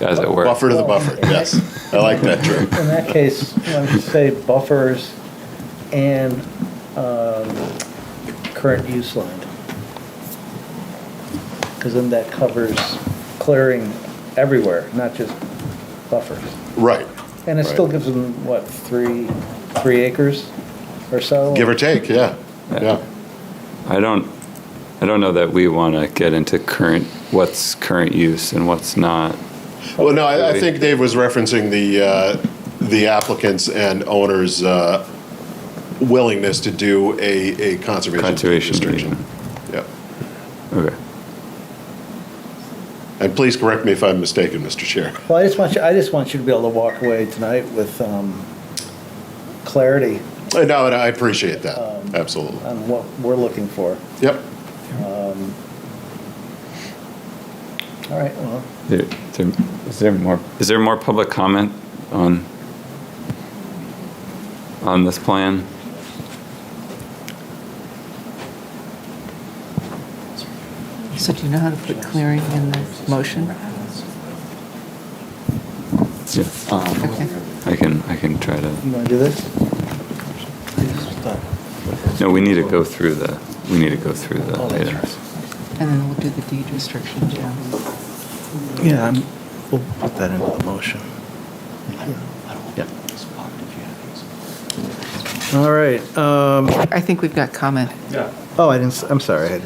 as it were. Buffer to the buffer, yes. I like that term. In that case, why don't you say buffers and current use land? Because then that covers clearing everywhere, not just buffers. Right. And it still gives them, what, 3 acres or so? Give or take, yeah. I don't know that we want to get into what's current use and what's not. Well, no, I think Dave was referencing the applicants and owners' willingness to do a conservation restriction. Yeah. Okay. And please correct me if I'm mistaken, Mr. Chair. Well, I just want you to be able to walk away tonight with clarity. No, and I appreciate that, absolutely. On what we're looking for. Yep. All right, well. Is there more public comment on this plan? So do you know how to put clearing in the motion? Yeah. Okay. I can try to. You want to do this? No, we need to go through the items. And then we'll do the deed restrictions, yeah. Yeah, we'll put that into the motion. Yeah. All right. I think we've got comment. Yeah. Oh, I'm sorry. I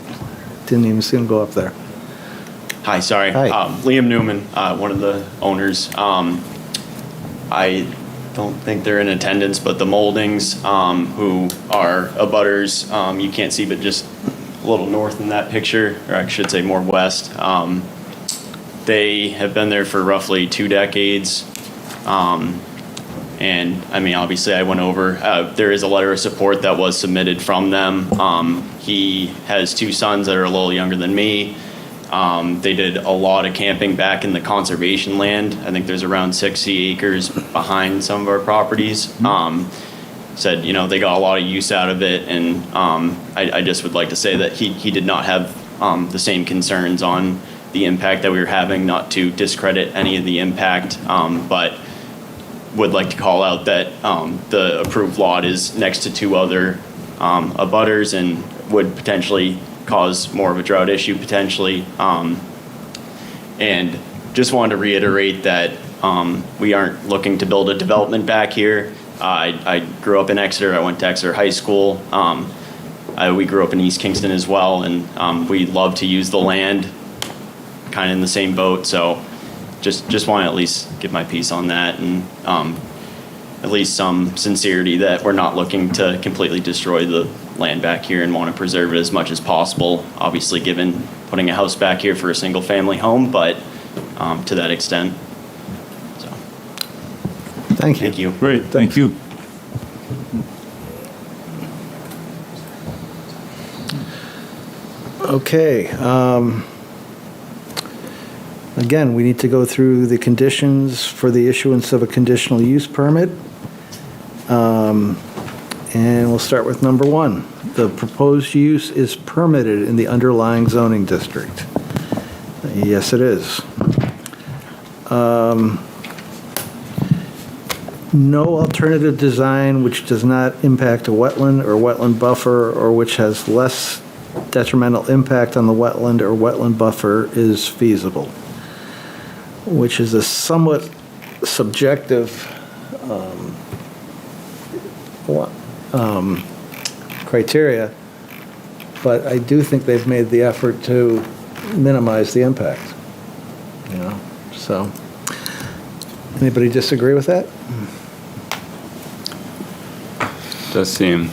didn't even see him go up there. Hi, sorry. Hi. Liam Newman, one of the owners. I don't think they're in attendance, but the Moldings, who are abutters, you can't see, but just a little north in that picture, or I should say more west. They have been there for roughly 2 decades. And I mean, obviously I went over, there is a letter of support that was submitted from them. He has 2 sons that are a little younger than me. They did a lot of camping back in the conservation land. I think there's around 60 acres behind some of our properties. Said, you know, they got a lot of use out of it. And I just would like to say that he did not have the same concerns on the impact that we were having, not to discredit any of the impact, but would like to call out that the approved lot is next to 2 other abutters and would potentially cause more of a drought issue potentially. And just wanted to reiterate that we aren't looking to build a development back here. I grew up in Exeter. I went to Exeter High School. We grew up in East Kingston as well, and we love to use the land, kind of in the same boat. So just want to at least give my piece on that, and at least some sincerity that we're not looking to completely destroy the land back here and want to preserve it as much as possible. Obviously, given putting a house back here for a single family home, but to that extent. So. Thank you. Thank you. Great, thank you. Okay. Again, we need to go through the conditions for the issuance of a conditional use permit. And we'll start with number 1. The proposed use is permitted in the underlying zoning district. Yes, it is. No alternative design which does not impact a wetland or wetland buffer, or which has less detrimental impact on the wetland or wetland buffer is feasible, which is a somewhat subjective criteria, but I do think they've made the effort to minimize the impact. You know, so anybody disagree with that? Does seem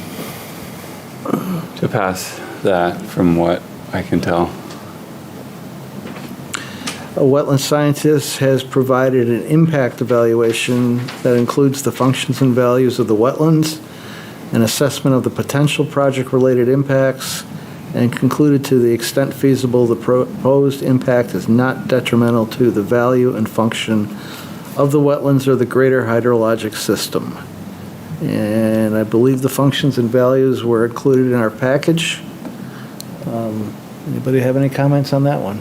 to pass that from what I can tell. A wetland scientist has provided an impact evaluation that includes the functions and values of the wetlands, an assessment of the potential project-related impacts, and concluded to the extent feasible, the proposed impact is not detrimental to the value and function of the wetlands or the greater hydrologic system. And I believe the functions and values were included in our package. Anybody have any comments on that one?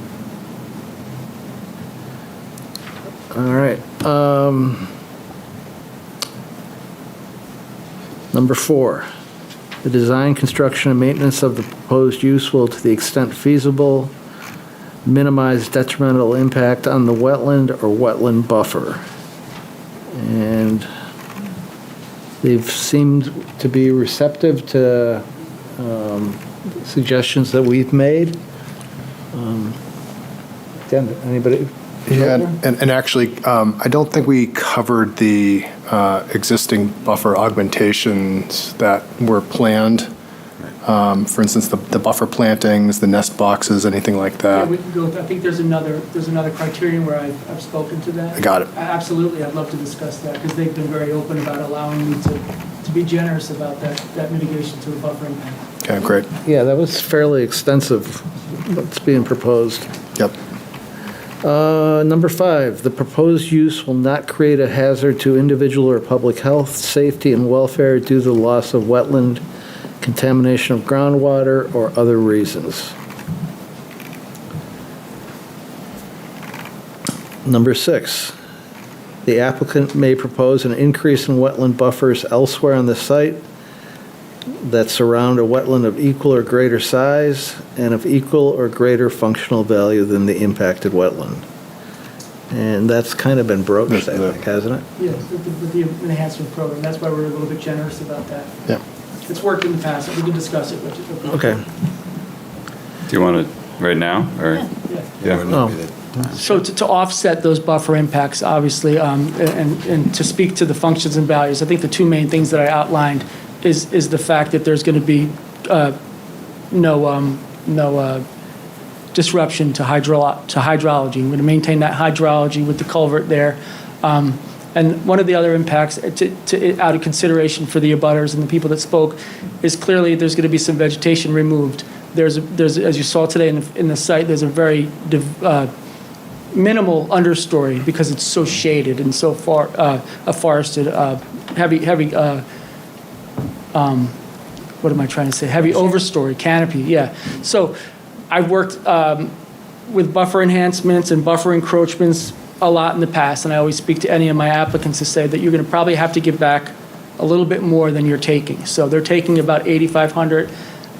All right. Number 4, the design, construction, and maintenance of the proposed use will, to the extent feasible, minimize detrimental impact on the wetland or wetland buffer. And they've seemed to be receptive to suggestions that we've made. Again, anybody? Yeah, and actually, I don't think we covered the existing buffer augmentations that were planned. For instance, the buffer plantings, the nest boxes, anything like Yeah, that. we can go, I think there's another criterion where I've spoken to that. I got it. Absolutely, I'd love to discuss that, because they've been very open about allowing me to be generous about that mitigation to the buffer impact. Okay, great. Yeah, that was fairly extensive, what's being proposed. Yep. Number 5, the proposed use will not create a hazard to individual or public health, safety, and welfare due to the loss of wetland, contamination of groundwater, or other reasons. Number 6, the applicant may propose an increase in wetland buffers elsewhere on the site that surround a wetland of equal or greater size and of equal or greater functional value than the impacted wetland. And that's kind of been broached, I think, hasn't it? Yes, with the enhancement program, that's why we're a little bit generous about that. Yeah. It's worked in the past, we can discuss it. Okay. Do you want it right now, or? Yeah. Yeah. Oh, So to offset those buffer impacts, obviously, and to speak to the functions and values, I think the two main things that I outlined is the fact that there's going to be no disruption to hydrology. We're going to maintain that hydrology with the culvert there. And one of the other impacts, out of consideration for the abutters and the people that spoke, is clearly there's going to be some vegetation removed. There's as you saw today in the site, there's a very minimal understory because it's so shaded and so far forested, heavy. What am I trying to say? Heavy overstory canopy. Yeah. So I've worked with buffer enhancements and buffer encroachments a lot in the past, and I always speak to any of my applicants to say that you're going to probably have to give back a little bit more than you're taking. So they're taking about 8,500,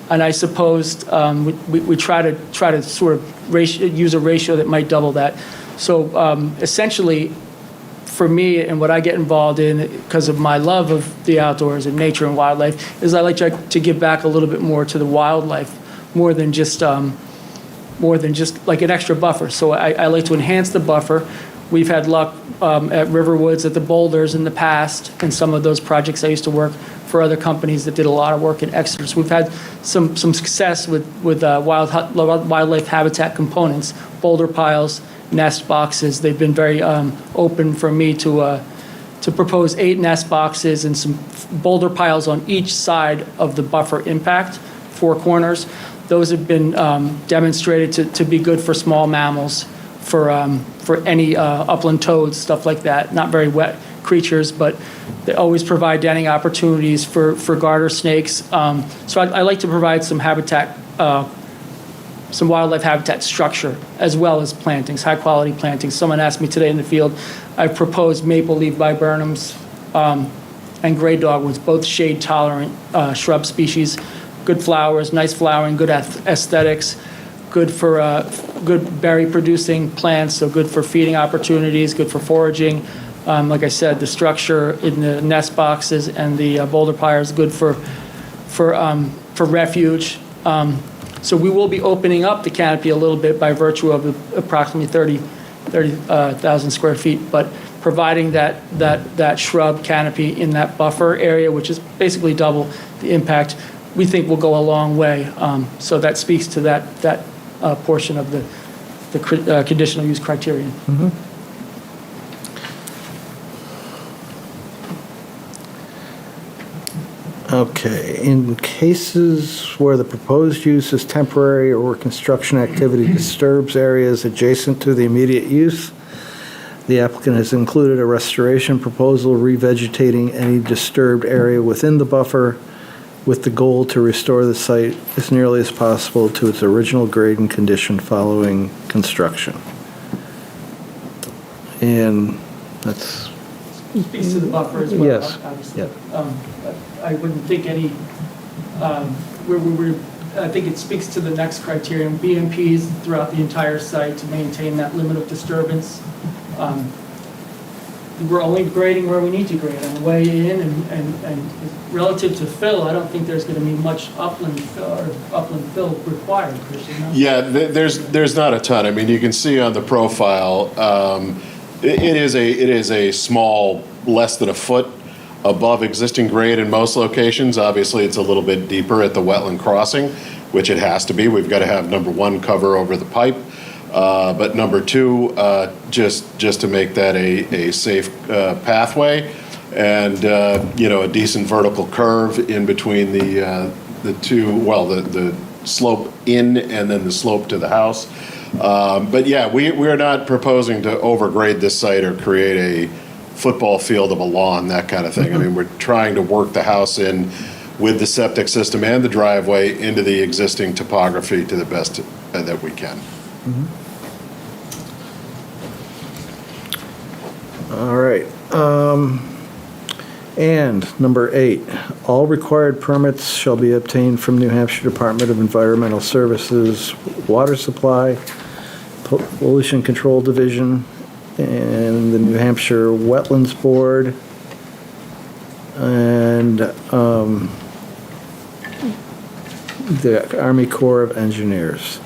and I suppose we try to sort of use a ratio that might double that. So essentially, for me and what I get involved in because of my love of the outdoors and nature and wildlife is I like to give back a little bit more to the wildlife, more than just like an extra buffer. So I like to enhance the buffer. We've had luck at Riverwoods, at the Boulders in the past, and some of those projects I used to work for other companies that did a lot of work in Exeter. So we've had some success with wildlife habitat components, boulder piles, nest boxes. They've been very open for me to propose 8 nest boxes and some boulder piles on each side of the buffer impact, 4 corners. Those have been demonstrated to be good for small mammals, for any upland toads, stuff like that. Not very wet creatures, but they always provide denning opportunities for garter snakes. So I like to provide some habitat, some wildlife habitat structure, as well as plantings, high quality plantings. Someone asked me today in the field, I've proposed maple leaf viburnums and gray dogwoods, both shade tolerant shrub species. Good flowers, nice flowering, good aesthetics, good for good berry producing plants, so good for feeding opportunities, good for foraging. Like I said, the structure in the nest boxes and the boulder piles, good for refuge. So we will be opening up the canopy a little bit by virtue of approximately 30,000 square feet, but providing that shrub canopy in that buffer area, which is basically double the impact, we think will go a long way. So that speaks to that portion of the conditional use criterion. Mm-hmm. Okay, in cases where the proposed use is temporary or construction activity disturbs areas adjacent to the immediate use, the applicant has included a restoration proposal revegetating any disturbed area within the buffer with the goal to restore the site as nearly as possible to its original grade and condition following construction. And that's... Speaks to the buffer as well, yes. Obviously. Yep. I wouldn't think any, I think it speaks to the next criterion, BMPs throughout the entire site to maintain that limit of disturbance. We're only grading where we need to grade on the way in, and relative to fill, I don't think there's going to be much upland fill required, Christian. No? Yeah, there's not a ton. I mean, you can see on the profile, it is a small, less than a foot above existing grade in most locations. Obviously, it's a little bit deeper at the wetland crossing, which it has to be. We've got to have, number one, cover over the pipe. But number two, just to make that a safe pathway, and a decent vertical curve in between the two. Well, the slope in and then the slope to the house. But yeah, we're not proposing to overgrade this site or create a football field of a lawn, that kind of thing. I mean, we're trying to work the house in with the septic system and the driveway into the existing topography to the best that we can. All right. And number 8, all required permits shall be obtained from New Hampshire Department of Environmental Services, Water Supply, Pollution Control Division, and the New Hampshire Wetlands Board, and the Army Corps of Engineers.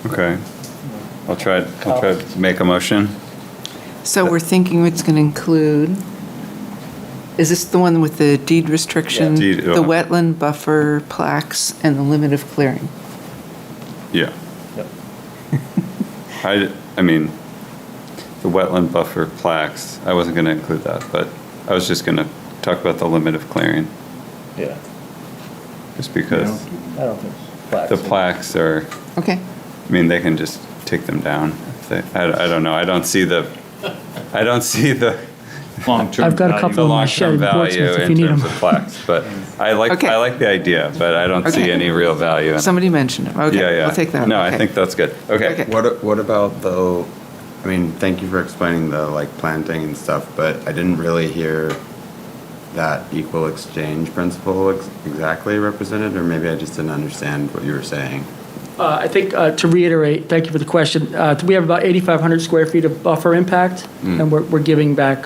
Okay. I'll try to make a motion. So we're thinking it's going to include, is this the one with the deed restriction? Yeah. The wetland buffer plaques and the limit of clearing? Yeah. I mean, the wetland buffer plaques, I wasn't going to include that, but I was just going to talk about the limit of clearing, Yeah. just because I don't think plaques. the plaques are, Okay. I mean, they can just take them down. If they, I don't know. I don't see the Long-term I've got a value. couple the of my shed long-term in value Portsmouth if in you need terms them. of plaques, but I like Okay. the idea, but I don't see Okay. any real value in it. Somebody mentioned it. Okay, Yeah, yeah. we'll take that. No, I Okay. think that's good. Okay. Okay. What about though, I mean, thank you for explaining the like planting and stuff, but I didn't really hear that equal exchange principle exactly represented, or maybe I just didn't understand what you were saying. I think, to reiterate, thank you for the question, we have about 8,500 square feet of buffer impact, and we're giving back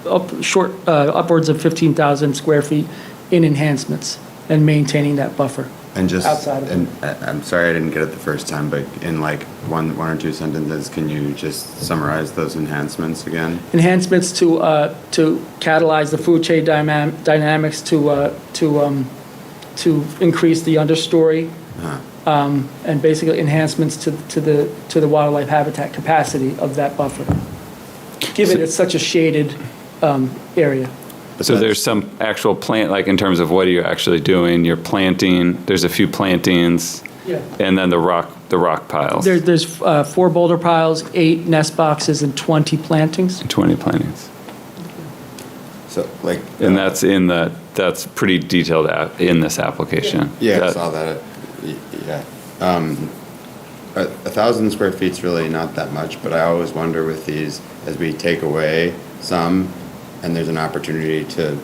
upwards of 15,000 square feet in enhancements and maintaining that buffer. And just, Outside of and I'm sorry I didn't get it the first time, but in like one or two sentences, can you just summarize those enhancements again? Enhancements to catalyze the food chain dynamics, to increase the understory, and basically enhancements to the wildlife habitat capacity of that buffer, given it's such a shaded area. So there's some actual plant, like in terms of what are you actually doing? You're planting, there's a few plantings, Yeah. and then the rock piles. There's 4 boulder piles, 8 nest boxes, and 20 plantings. 20 plantings. So like. And that's pretty detailed in this application. Yeah, I saw that. Yeah. 1,000 square feet's really not that much, but I always wonder with these, as we take away some, and there's an opportunity to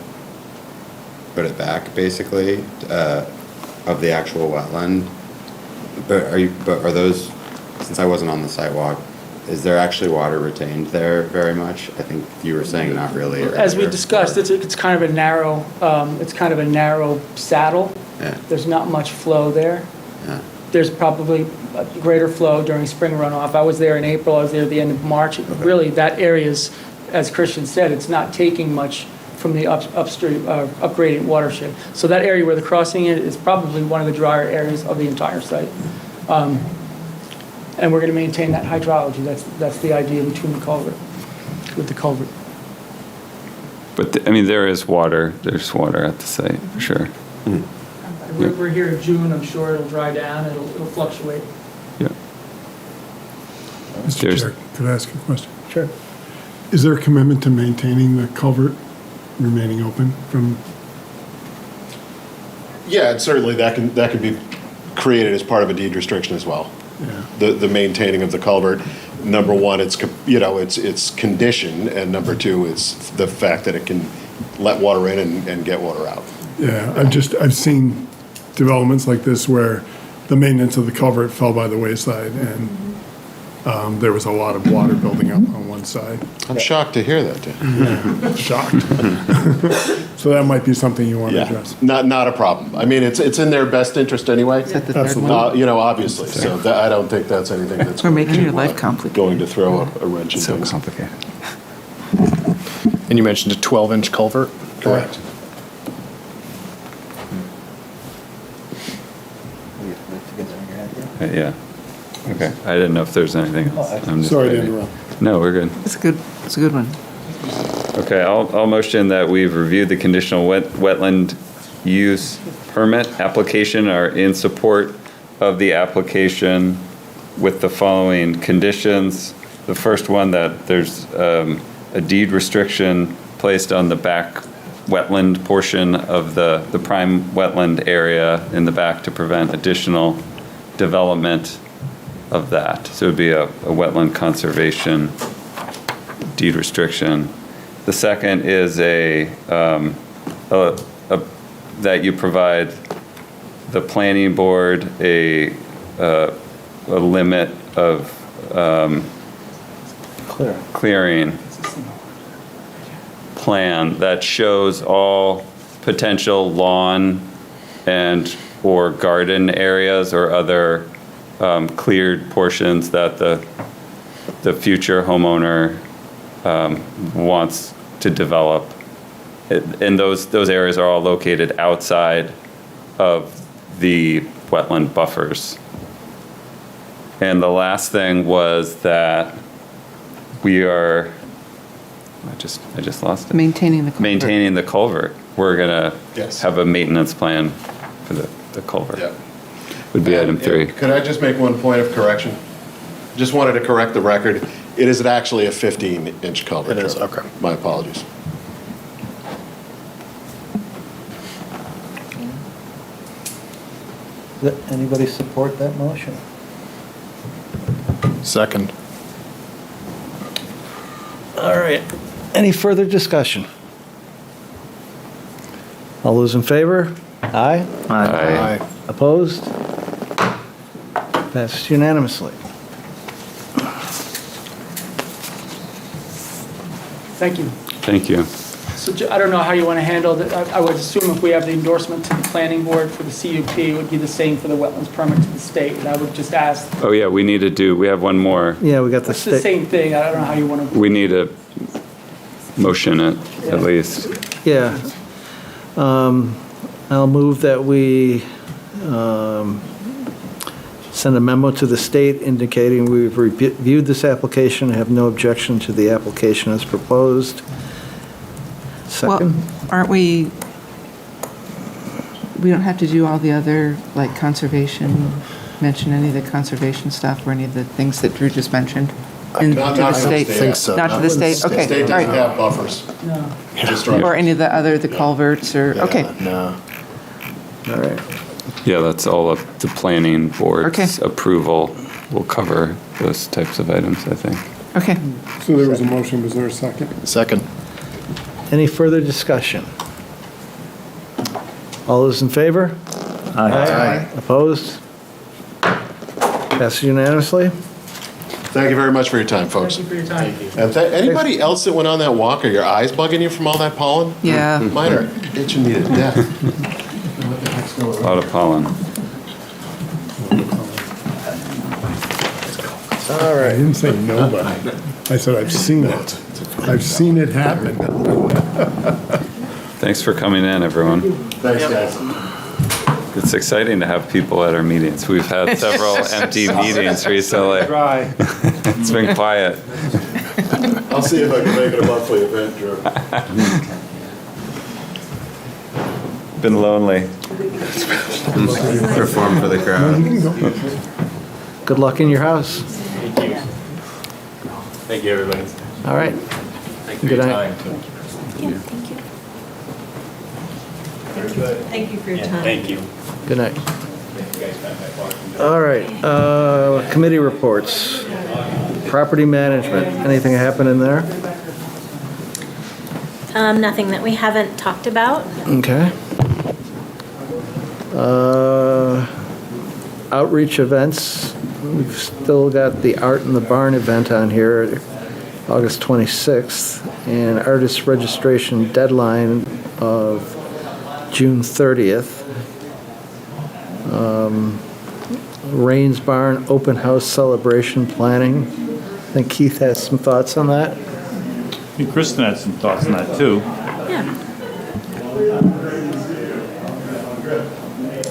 put it back, basically, of the actual wetland. But are those, since I wasn't on the sidewalk, is there actually water retained there very much? I think you were saying not really. As we discussed, it's kind of a narrow, saddle. Yeah. There's not much flow there. Yeah. There's probably a greater flow during spring runoff. I was there in April, I was there at the end of March. Really, that area's, as Christian said, it's not taking much from the upstream, upgrading watershed. So that area where the crossing is probably one of the drier areas of the entire site. And we're going to maintain that hydrology. That's the idea between the culvert, with the culvert. But, I mean, there's water at the site, for sure. We're here in June, I'm sure it'll dry down, it'll fluctuate. Yeah. Mr. Chair, could I ask a question? Sure. Is there a commitment to maintaining the culvert remaining open from? Yeah, and certainly that can be created as part of a deed restriction as well. Yeah. The maintaining of the culvert, number one, it's condition, and number two, it's the fact that it can let water in and get water out. Yeah, I've seen developments like this where the maintenance of the culvert fell by the wayside, and there was a lot of water building up on one side. I'm shocked to hear that, Dan. Yeah, shocked. So that might be something you want to address. Not a problem. I mean, it's in their best interest anyway. Is that the third one? Obviously. So I don't think that's anything that's We're making your life complicated. going to throw a wrench in So things. complicated. And you mentioned a 12-inch culvert? Correct. Yeah. Okay. I didn't know if there's anything else. I'm just Sorry to waiting. interrupt. No, we're good. It's a good one. Okay, I'll motion that we've reviewed the conditional wetland use permit application, are in support of the application with the following conditions. The first one, that there's a deed restriction placed on the back wetland portion of the prime wetland area in the back to prevent additional development of that. So it would be a wetland conservation deed restriction. The second is that you provide the planning board a limit of clearing plan that shows all potential lawn and or garden areas or other cleared portions that the future homeowner wants to develop. And those areas are all located outside of the wetland buffers. And the last thing was that we are, I just lost it. Maintaining the culvert. Maintaining the culvert. We're gonna Yes. have a maintenance plan for the culvert. Yep. Would be item 3. Could I just make one point of correction? Just wanted to correct the record. It is actually a 15-inch culvert. It is, Joe. okay. My apologies. Anybody support that motion? Second. All right. Any further discussion? All those in favor? Aye? Aye. Opposed? Passes unanimously. Thank you. Thank you. So I don't know how you want to handle that. I would assume if we have the endorsement to the planning board for the CUP, it would be the same for the wetlands permit to the state. And I would just ask, Oh yeah, we have one more. Yeah, we got the it's the state. same thing. I don't know how you want to. We need a motion at least. Yeah. I'll move that we send a memo to the state indicating we've reviewed this application, have no objection to the application as proposed. Second? Well, aren't we don't have to do all the other, like conservation, mention any of the conservation stuff or any of the things that Drew just mentioned? And Not- to not the to the state? state. Think so. Not to the state, okay. State all doesn't right. have buffers. No. Just right. Or any of the culverts or, okay. No. All right. Yeah, that's all of the planning board's Okay. approval will cover those types of items, I think. Okay. So there was a motion, was there a second? Second. Any further discussion? All those in favor? Aye. Opposed? Passes unanimously? Thank you very much for your time, folks. Thank you for your time. And anybody else that went on that walk, are your eyes bugging you from all that pollen? Yeah. Mine are itching me to death. A lot of pollen. All I right. didn't say nobody. I said I've seen it. I've seen it happen. Thanks for coming in, everyone. Thanks, guys. It's exciting to have people at our meetings. We've had several empty meetings recently. It's been quiet. I'll see if I can make it a monthly event, Drew. Been lonely. Perform for the crowd. Good luck in your house. Thank you, everybody. All right. Good night. Thank you for your time. Thank you. Good night. All right. Committee reports. Property management. Anything happen in there? Nothing that we haven't talked about. Okay. Outreach events. We've still got the Art in the Barn event on here, August 26th, and artist registration deadline of June 30th. Rains Barn open house celebration planning. I think Keith has some thoughts on that. I think Kristen had some thoughts on that too. Yeah.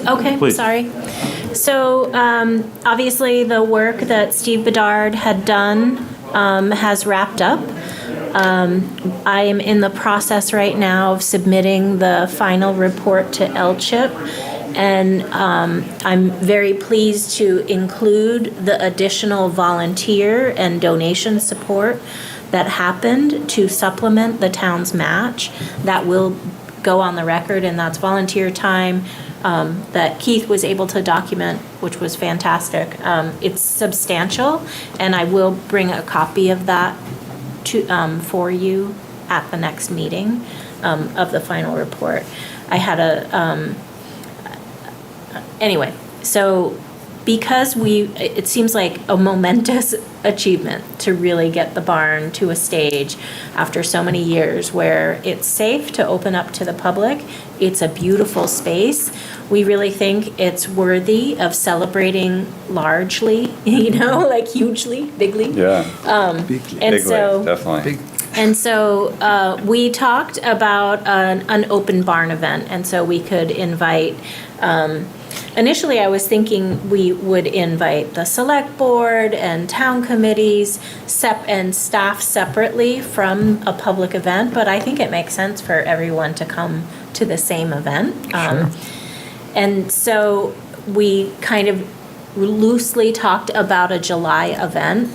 Okay, Please. sorry. So, obviously, the work that Steve Bedard had done has wrapped up. I am in the process right now of submitting the final report to LCHIP, and I'm very pleased to include the additional volunteer and donation support that happened to supplement the town's match. That will go on the record, and that's volunteer time that Keith was able to document, which was fantastic. It's substantial, and I will bring a copy of that to for you at the next meeting of the final report. I had a anyway, so because it seems like a momentous achievement to really get the barn to a stage after so many years where it's safe to open up to the public. It's a beautiful space. We really think it's worthy of celebrating largely, like hugely, bigly. Yeah. And so, definitely. and so we talked about an open barn event, and so we could invite, initially I was thinking we would invite the select board and town committees and staff separately from a public event, but I think it makes sense for everyone to come to the same event. And so we kind of loosely talked about a July event.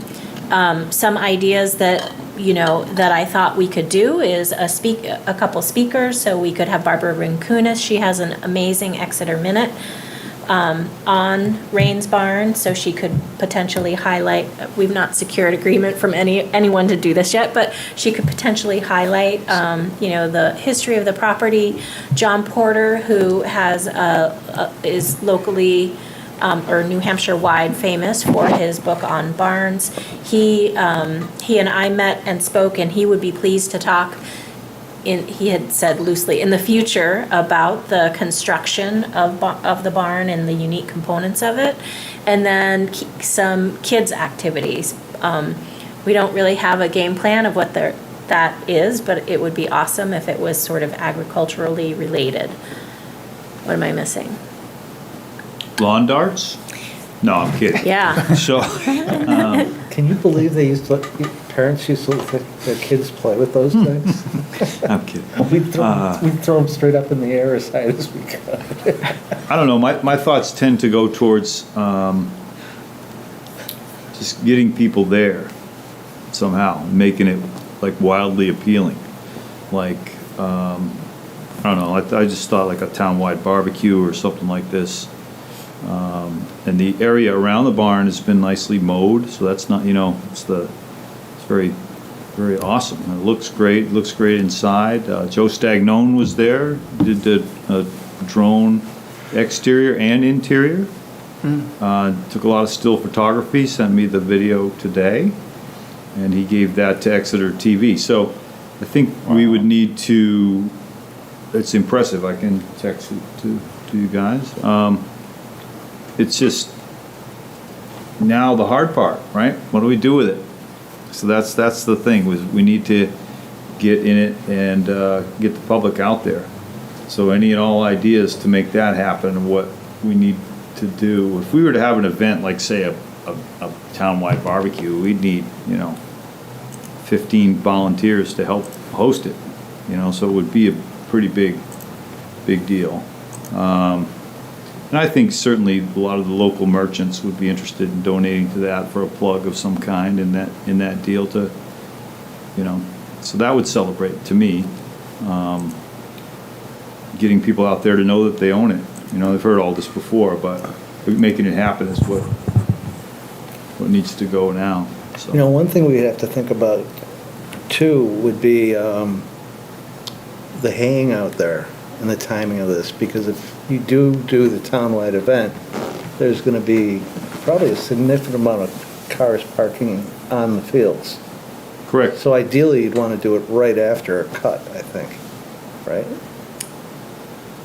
Some ideas that I thought we could do is a couple speakers. So we could have Barbara Rinkunis. She has an amazing Exeter Minute on Rains Barn, so she could potentially highlight. We've not secured agreement from anyone to do this yet, but she could potentially highlight, the history of the property. John Porter, who is locally or New Hampshire-wide famous for his book on barns. He and I met and spoke, and he would be pleased to talk. He had said loosely in the future about the construction of the barn and the unique components of it, and then some kids activities. We don't really have a game plan of what that is, but it would be awesome if it was sort of agriculturally related. What am I missing? Lawn darts? No, I'm kidding. Yeah. So, Can you believe parents used to let their kids play with those things? I'm kidding. We'd throw them straight up in the air as high as we could. I don't know, my thoughts tend to go towards just getting people there somehow, making it like wildly appealing. Like, I don't know, I just thought like a town-wide barbecue or something like this. And the area around the barn has been nicely mowed, so that's not, it's very, very awesome. It looks great inside. Joe Stagnone was there, did the drone exterior and interior. Took a lot of still photography, sent me the video today, and he gave that to Exeter TV. So I think we would need to, it's impressive, I can text it to you guys. It's just now the hard part, right? What do we do with it? So that's the thing, we need to get in it and get the public out there. So any and all ideas to make that happen and what we need to do. If we were to have an event like, say, a town-wide barbecue, we'd need, 15 volunteers to help host it, so it would be a pretty big deal. And I think certainly a lot of the local merchants would be interested in donating to that for a plug of some kind in that deal to, so that would celebrate to me. Getting people out there to know that they own it. They've heard all this before, but making it happen is what needs to go now. So. One thing we'd have to think about too would be the haying out there and the timing of this, because if you do the townwide event, there's going to be probably a significant amount of cars parking on the fields. Correct. So ideally, you'd want to do it right after a cut, I think, right?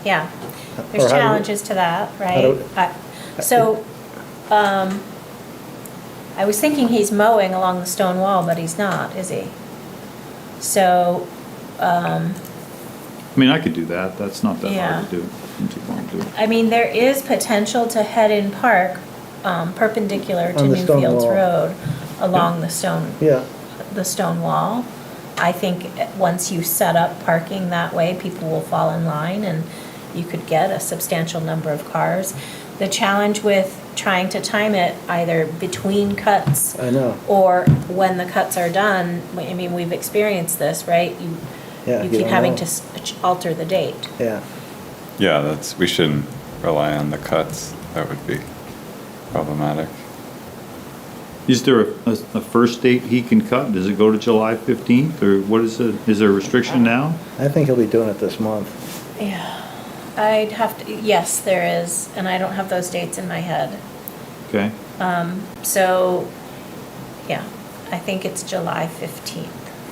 Yeah, Or there's how do we- challenges to that, right? I was thinking he's mowing along the stone wall, but he's not, is he? So, I mean, I could do that. That's not that hard to do. I mean, there is potential to head in park perpendicular to On the stone Newfields wall. Road along the stone. Yeah. The stone wall. I think once you set up parking that way, people will fall in line and you could get a substantial number of cars. The challenge with trying to time it either between cuts I know. or when the cuts are done, I mean, we've experienced this, right? You you keep don't having know. to alter the date. Yeah. Yeah, we shouldn't rely on the cuts. That would be problematic. Is there a first date he can cut? Does it go to July 15th, or what is it? Is there a restriction now? I think he'll be doing it this month. Yeah, I'd have to, yes, there is, and I don't have those dates in my head. Okay. So, yeah, I think it's July 15th.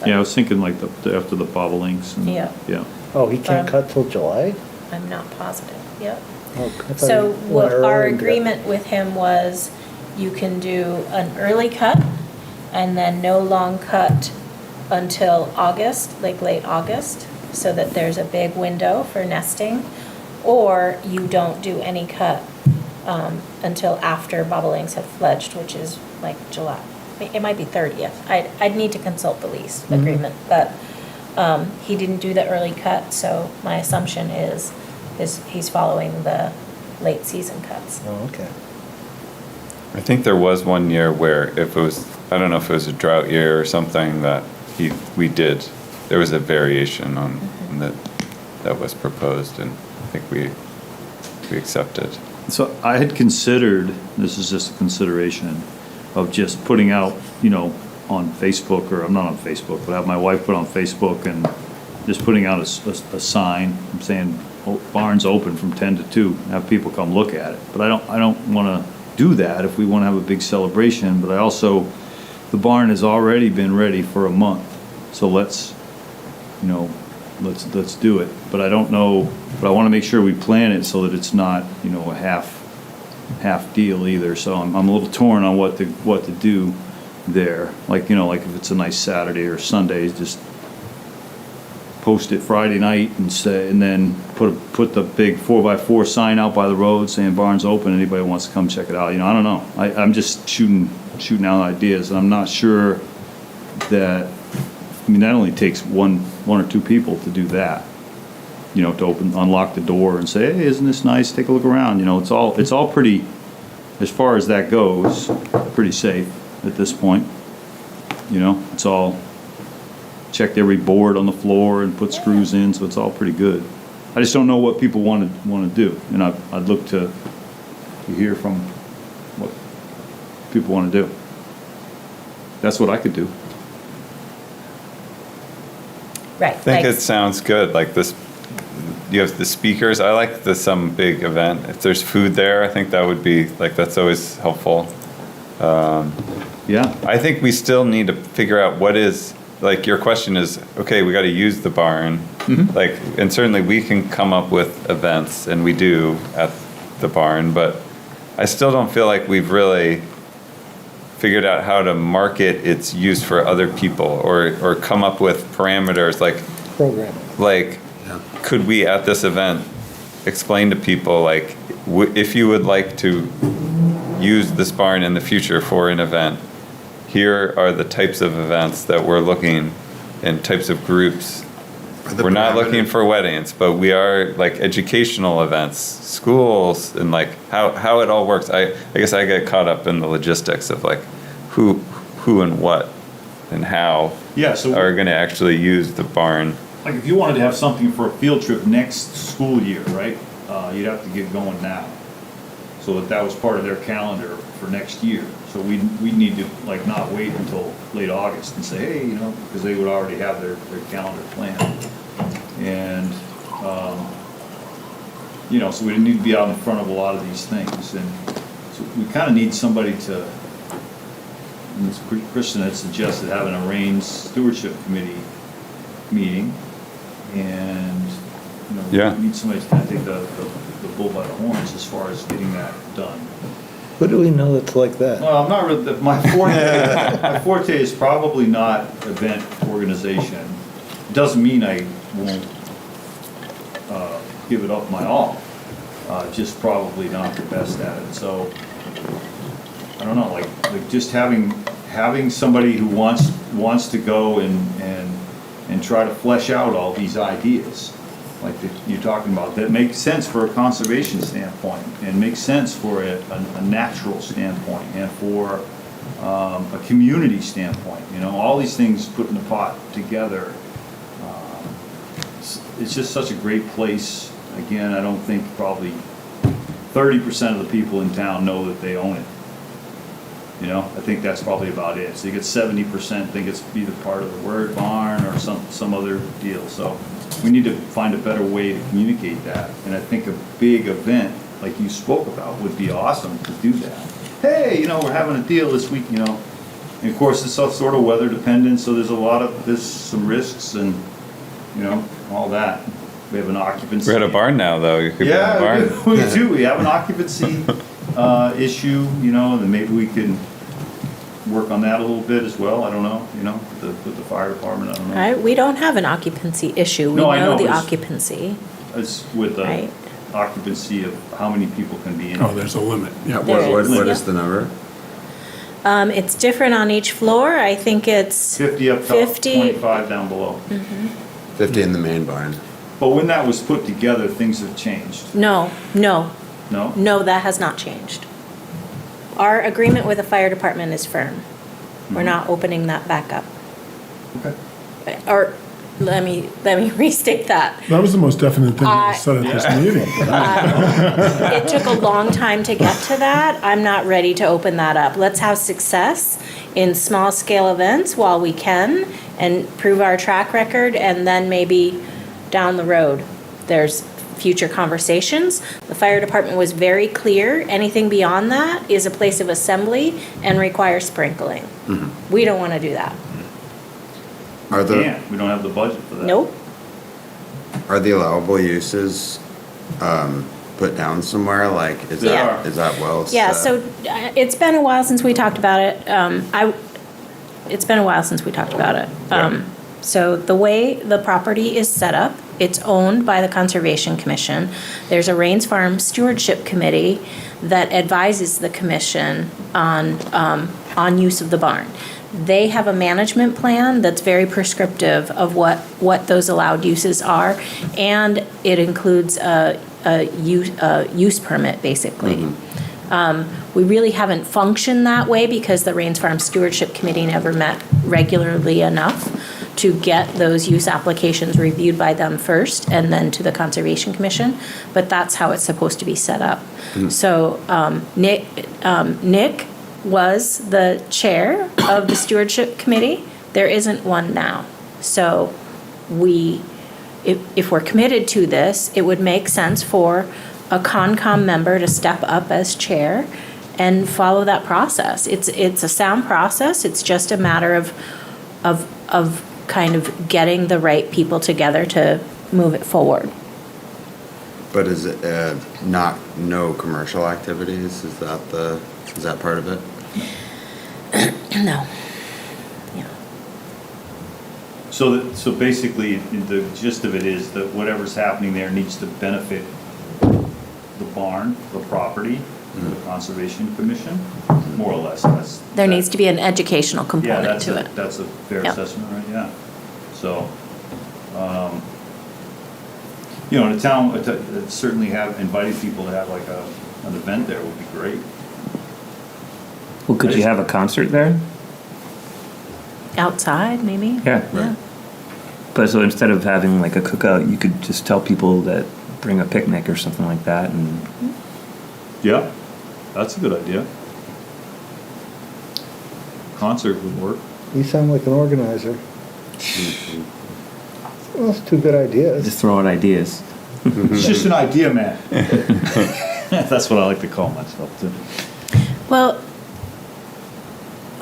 Yeah, I was thinking like after the bobolinks. and- Yeah. Yeah. Oh, he can't Um, cut till July? I'm not positive, yep. Oh, I thought So he what went our early and did- agreement with him was you can do an early cut and then no long cut until August, like late August, so that there's a big window for nesting. Or you don't do any cut until after bobolinks have fledged, which is like July. It might be 30th. I'd need to consult the lease agreement, but he didn't do the early cut, so my assumption is he's following the late season cuts. Oh, okay. I think there was one year where if it was, I don't know if it was a drought year or something that there was a variation on that was proposed, and I think we accepted. So I had considered, this is just a consideration, of just putting out, on Facebook, or I'm not on Facebook, but have my wife put on Facebook and just putting out a sign saying, barn's open from 10 to 2, and have people come look at it. But I don't want to do that if we want to have a big celebration, but the barn has already been ready for a month. So let's do it. But I don't know, but I want to make sure we plan it so that it's not, a half deal either. So I'm a little torn on what to do there. Like if it's a nice Saturday or Sunday, just post it Friday night and then put the big 4x4 sign out by the road saying barn's open, anybody wants to come check it out. I don't know. I'm just shooting out ideas, and I'm not sure that, that only takes one or two people to do that. To unlock the door and say, hey, isn't this nice? Take a look around. It's all pretty, as far as that goes, pretty safe at this point. It's all checked every board on the floor and put screws in, so it's all pretty good. I just don't know what people want to do, and I'd look to hear from what people want to do. That's what I could do. Right. I think it sounds good, like this, you have the speakers, I like some big event. If there's food there, I think that would be, that's always helpful. Yeah. I think we still need to figure out what is, your question is, okay, we got to use the barn. And certainly we can come up with events, and we do at the barn, but I still don't feel like we've really figured out how to market its use for other people, or come up with parameters Programming. Could we at this event explain to people if you would like to use this barn in the future for an event, here are the types of events that we're looking, and types of groups. We're not looking for weddings, but we are educational events, schools, and how it all works. I guess I get caught up in the logistics of who and what and how are going to actually use the barn. If you wanted to have something for a field trip next school year, right, you'd have to get going now. So that was part of their calendar for next year. So we need to not wait until late August and say, hey, because they would already have their calendar planned. And, so we need to be out in front of a lot of these things. And so we kind of need somebody to, and Kristen had suggested having a Rains Stewardship Committee meeting. And, we need somebody to kind of take the bull by the horns as far as getting that done. Who do we know that's like that? Well, I'm not really, my forte is probably not event organization. Doesn't mean I won't give it up my all. Just probably not the best at it. So I don't know, just having somebody who wants to go and try to flesh out all these ideas, like you're talking about, that makes sense for a conservation standpoint, and makes sense for a natural standpoint, and for a community standpoint. All these things put in the pot together. It's just such a great place. Again, I don't think probably 30% of the people in town know that they own it. I think that's probably about it. So you get 70% think it's either part of the word barn or some other deal. So we need to find a better way to communicate that. And I think a big event like you spoke about would be awesome to do that. hey, we're having a deal this week, And of course, it's all sort of weather dependent, so there's some risks and, all that. We have an occupancy. We're at a barn now, though. You could be in a Yeah, barn. we do. We have an occupancy issue, and then maybe we can work on that a little bit as well. I don't know, with the fire department, I don't know. Right, we don't have an occupancy issue. We No, I know know, the but it's- occupancy. It's with the Right. occupancy of how many people can be in. Oh, there's a limit. Yeah. What is the number? It's different on each floor. I think it's 50 up top, 50. 25 down below. 50 in the main barn. But when that was put together, things have changed. No, No? that has not changed. Our agreement with the fire department is firm. We're not opening that back up. Okay. Or, let me restate that. That was the most definite thing that was said at this meeting. It took a long time to get to that. I'm not ready to open that up. Let's have success in small scale events while we can and prove our track record, and then maybe down the road, there's future conversations. The fire department was very clear. Anything beyond that is a place of assembly and requires sprinkling. We don't want to do that. Are the We don't have the budget for that. Nope. Are the allowable uses put down somewhere? Like, is that well Yeah, set? so it's been a while since we talked about it. It's been a while since we talked about it. So the way the property is set up, it's owned by the Conservation Commission. There's a Rains Farm Stewardship Committee that advises the commission on use of the barn. They have a management plan that's very prescriptive of what those allowed uses are, and it includes a use permit, basically. We really haven't functioned that way because the Rains Farm Stewardship Committee never met regularly enough to get those use applications reviewed by them first and then to the Conservation Commission, but that's how it's supposed to be set up. So Nick was the chair of the Stewardship Committee. There isn't one now. So if we're committed to this, it would make sense for a Concom member to step up as chair and follow that process. It's a sound process. It's just a matter of kind of getting the right people together to move it forward. But is it no commercial activities? Is that part of it? No. So basically, the gist of it is that whatever's happening there needs to benefit the barn, the property, the Conservation Commission, more or less. There needs to be an educational component to it. That's a fair Yep. assessment, right? Yeah. So, in a town, certainly have invited people to have like an event there would be great. Well, could you have a concert there? Outside, maybe? Yeah. But so instead of having like a cookout, you could just tell people that bring a picnic or something like that, and Yeah, that's a good idea. Concert would work. You sound like an organizer. Well, that's two good ideas. just throw out ideas. It's just an idea, man. That's what I like to call myself too. Well,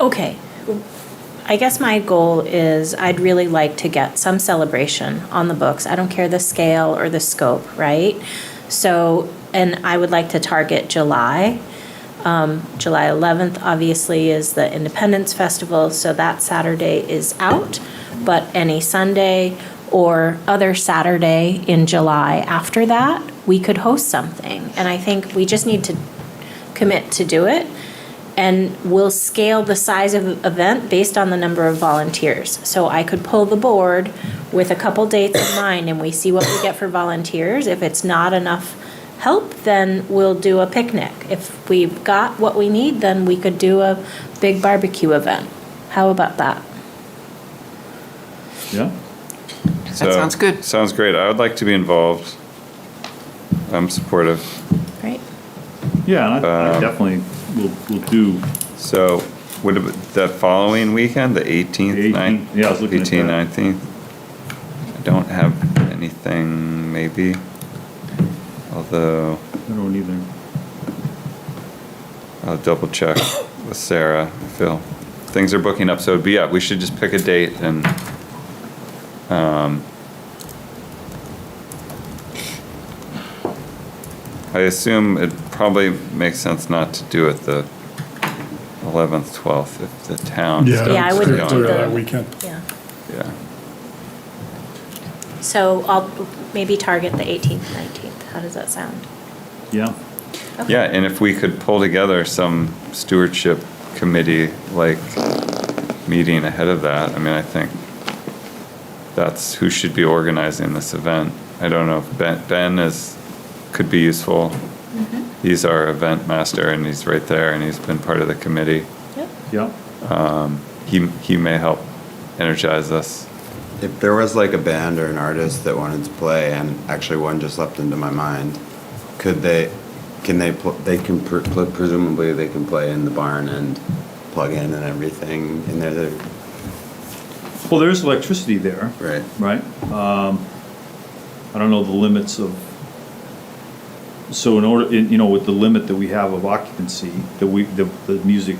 okay. I guess my goal is I'd really like to get some celebration on the books. I don't care the scale or the scope, right? So, and I would like to target July. July 11th, obviously, is the Independence Festival, so that Saturday is out. But any Sunday or other Saturday in July after that, we could host something. And I think we just need to commit to do it. And we'll scale the size of the event based on the number of volunteers. So I could pull the board with a couple dates in mind and we see what we get for volunteers. If it's not enough help, then we'll do a picnic. If we've got what we need, then we could do a big barbecue event. How about that? Yeah. That sounds good. Sounds great. I would like to be involved. I'm supportive. Right. Yeah, and I definitely will do. So, would it be the following weekend, the 18th, 18th, yeah, I was looking at 18th, that. 19th? I don't have anything, maybe. Although, I don't either. I'll double check with Sarah. I feel things are booking up, so we should just pick a date and, I assume it probably makes sense not to do it the 11th, 12th, if the town. Yeah, I wouldn't do that the weekend. Yeah. Yeah. So I'll maybe target the 18th, 19th. How does that sound? Yeah. Yeah, and if we could pull together some stewardship committee, like, meeting ahead of that, I mean, I think that's who should be organizing this event. I don't know if Ben could be useful. He's our event master, and he's right there, and he's been part of the committee. Yep. Yeah. He may help energize us. If there was like a band or an artist that wanted to play, and actually one just leapt into my mind, presumably they can play in the barn and plug in and everything in there. Well, there's electricity there. Right. Right? I don't know the limits of, so in order, with the limit that we have of occupancy, the music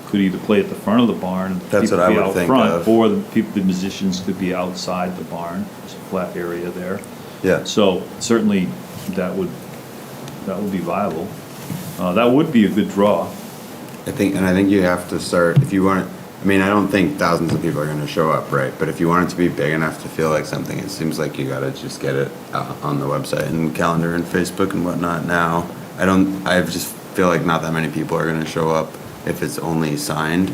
could either play at the front of the barn, That's what I would think of. or the musicians could be outside the barn. There's a flat area there. Yeah. So certainly that would be viable. That would be a good draw. I think you have to start, if you want, I mean, I don't think thousands of people are going to show up, right? But if you want it to be big enough to feel like something, it seems like you got to just get it on the website and calendar and Facebook and whatnot now. I just feel like not that many people are going to show up if it's only signed.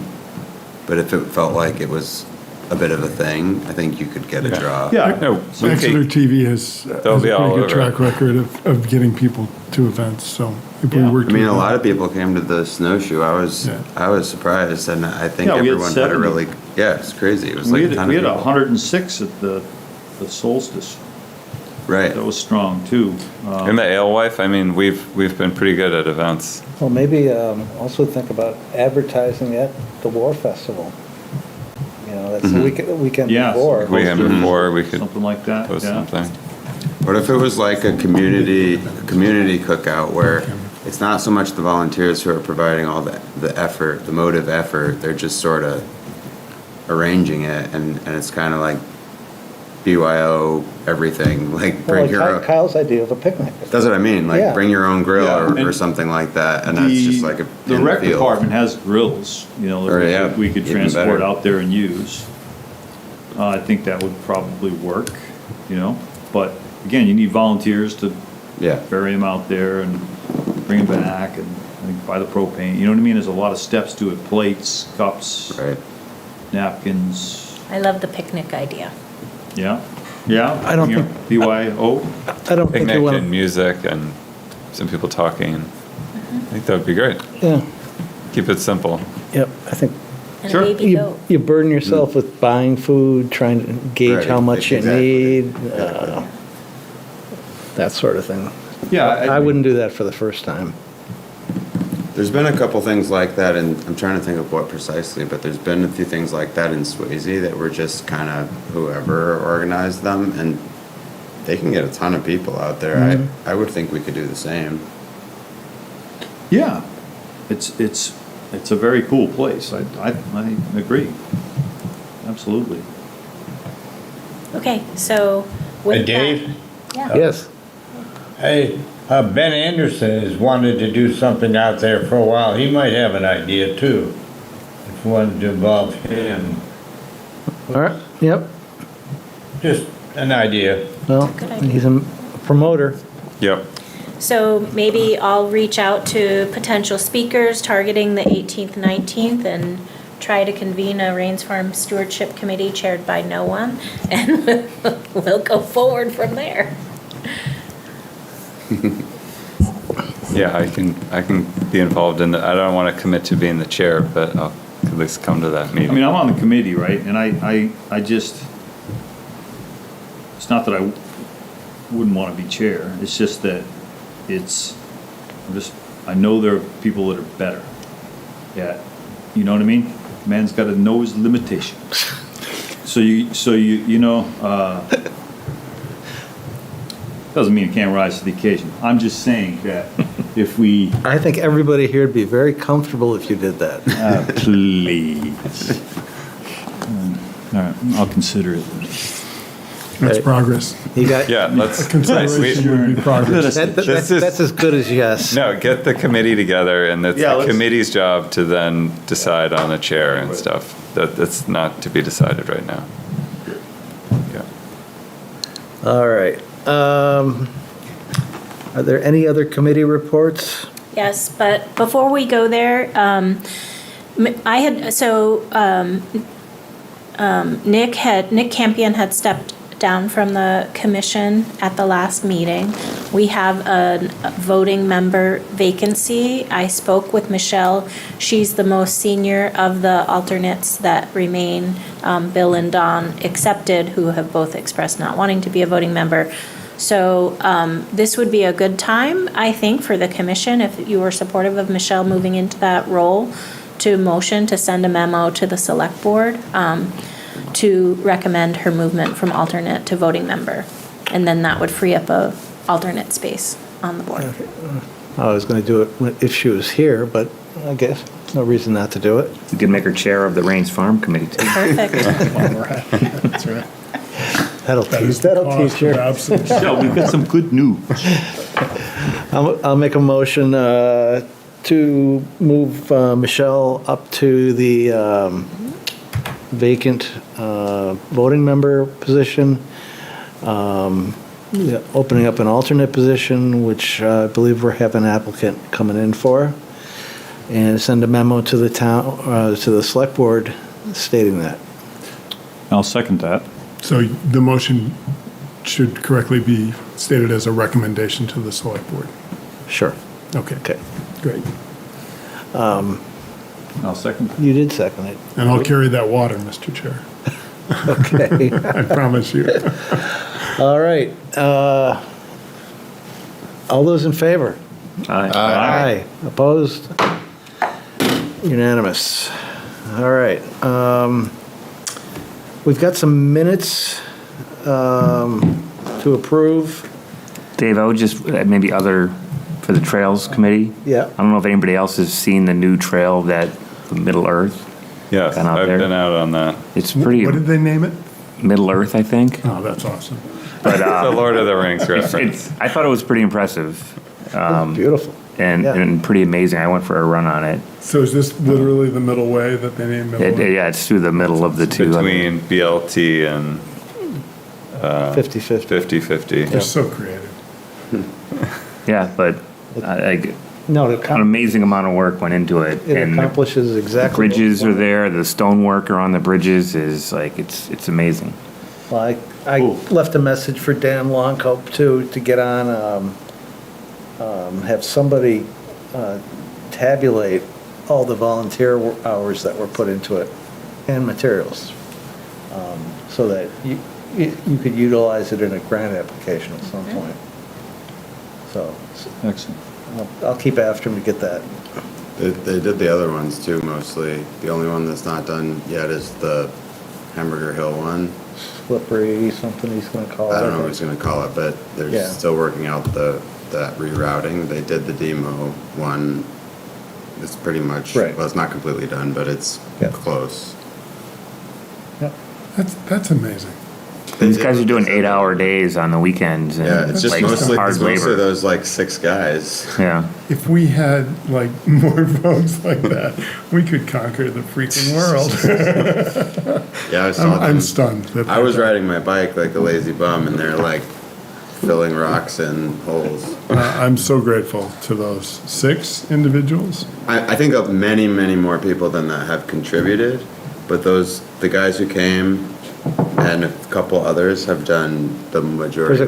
But if it felt like it was a bit of a thing, I think you could get a draw. Yeah. No, Exeter TV has a They'll be all pretty good over track record of getting people to events, so if we work. I mean, a lot of people came to the snowshoe. I was surprised, and I think Yeah, we had everyone had a 70. really, it's crazy. It was We like had, a ton we of had people. 106 at the solstice. Right. That was strong too. And the Alewife, I mean, we've been pretty good at events. Well, maybe also think about advertising at the War Festival. That's the weekend Yeah, before. Weekend before, we could Something like that, post yeah. something. What if it was like a community cookout where it's not so much the volunteers who are providing all the effort, the motive effort, they're just sort of arranging it, and it's kind of like BYO everything, like bring your own. Kyle's idea of a picnic. That's what I mean, like Yeah. bring your own grill Yeah, or and something like that, and that's just like a The in rec field. department has grills, Or, that yeah, we could even transport better. out there and use. I think that would probably work, but again, you need volunteers to ferry them out there and bring them back and buy the propane, you know what I mean? There's a lot of steps to it, plates, cups, napkins, I love the picnic idea. yeah. Yeah. I don't think- BYO. I don't think Picnic you want. and music and some people talking. I think that would be great. Yeah. Keep it simple. Yep. I think. And a baby goat. You burden yourself with buying food, trying to gauge Right, how much exactly. you need, that sort of thing. Yeah. I wouldn't do that for the first time. There's been a couple things like that, and I'm trying to think of what precisely, but there's been a few things like that in Swayze that were just kind of whoever organized them, and they can get a ton of people out there. Mhm. I would think we could do the same. Yeah, it's a very cool place. I agree. Absolutely. Okay, so with Dave? that. Yeah. Yes. Hey, Ben Anderson has wanted to do something out there for a while. He might have an idea too. If you wanted to involve him. All right. Yep. Just an idea. Well, Good idea. he's a promoter. Yep. So maybe I'll reach out to potential speakers targeting the 18th, 19th, and try to convene a Rains Farm Stewardship Committee chaired by no one, and we'll go forward from there. Yeah, I can be involved in it. I don't want to commit to being the chair, but I'll at least come to that meeting. I mean, I'm on the committee, right? And I just, it's not that I wouldn't want to be chair. It's just that I know there are people that are better. Yeah, you know what I mean? Man's got to know his limitations. Doesn't mean it can't rise to the occasion. I'm just saying that if we, I think everybody here would be very comfortable if you did that. please. All right, I'll consider it. That's progress. You got, Yeah, let's. Consideration would be progress. This is- that's as good as yes. No, get the committee together, and it's Yeah, the let's- committee's job to then decide on a chair and stuff. That's not to be decided right now. Yeah. All right. Are there any other committee reports? Yes, but before we go there, Nick Campion had stepped down from the commission at the last meeting. We have a voting member vacancy. I spoke with Michelle. She's the most senior of the alternates that remain. Bill and Don accepted, who have both expressed not wanting to be a voting member. So this would be a good time, I think, for the commission, if you were supportive of Michelle moving into that role, to motion to send a memo to the select board to recommend her movement from alternate to voting member. And then that would free up a alternate space on the board. I was going to do it if she was here, but I guess no reason not to do it. You could make her chair of the Rains Farm Committee too. Perfect. That's right. That'll teach her. So we've got some good news. I'll make a motion to move Michelle up to the vacant voting member position, opening up an alternate position, which I believe we have an applicant coming in for, and send a memo to the town, to the select board stating that. I'll second that. So the motion should correctly be stated as a recommendation to the select board. Sure. Okay. Okay. Great. I'll second that. You did second it. And I'll carry that water, Mr. Chair. Okay. I promise you. All right. All those in favor? Aye. Aye. Opposed? Unanimous. All right. We've got some minutes to approve. Dave, I would just, maybe for the Trails Committee. Yeah. I don't know if anybody else has seen the new trail that Middle Earth. Yes, Gone out I've there. been out on that. It's pretty, What did they name it? Middle Earth, I think. Oh, that's awesome. But The Lord of the Rings reference. I thought it was pretty impressive. Beautiful. And pretty amazing. I went for a run on it. So is this literally the middle way that they named Middle Way? Yeah, it's through the middle of the two. Between BLT and 50/50. 50/50. They're so creative. Yeah, but No, an amazing amount of work went into it. it And accomplishes the exactly. bridges are there. The stonework on the bridges is like, it's amazing. Well, I left a message for Dan Longcope too, to get on, have somebody tabulate all the volunteer hours that were put into it and materials, so that you could utilize it in a grant application at some point. So Excellent. I'll keep after him to get that. They did the other ones too, mostly. The only one that's not done yet is the Hamburger Hill one. Slippery, something he's gonna call it. I don't know what he's gonna call it, but they're Yeah. still working out that rerouting. They did the demo one. It's pretty much, Right. well, it's not completely done, but it's Yeah. close. That's amazing. These guys are doing 8-hour days on the weekends and Yeah, it's just like mostly, hard it's mostly labor. those like 6 guys. Yeah. If we had like more folks like that, we could conquer the freaking world. Yeah, I saw I'm them. stunned. that I was they're- riding my bike like a lazy bum, and they're like filling rocks in holes. I'm so grateful to those 6 individuals. I think of many, many more people than that have contributed, but the guys who came and a couple others have done the majority. There's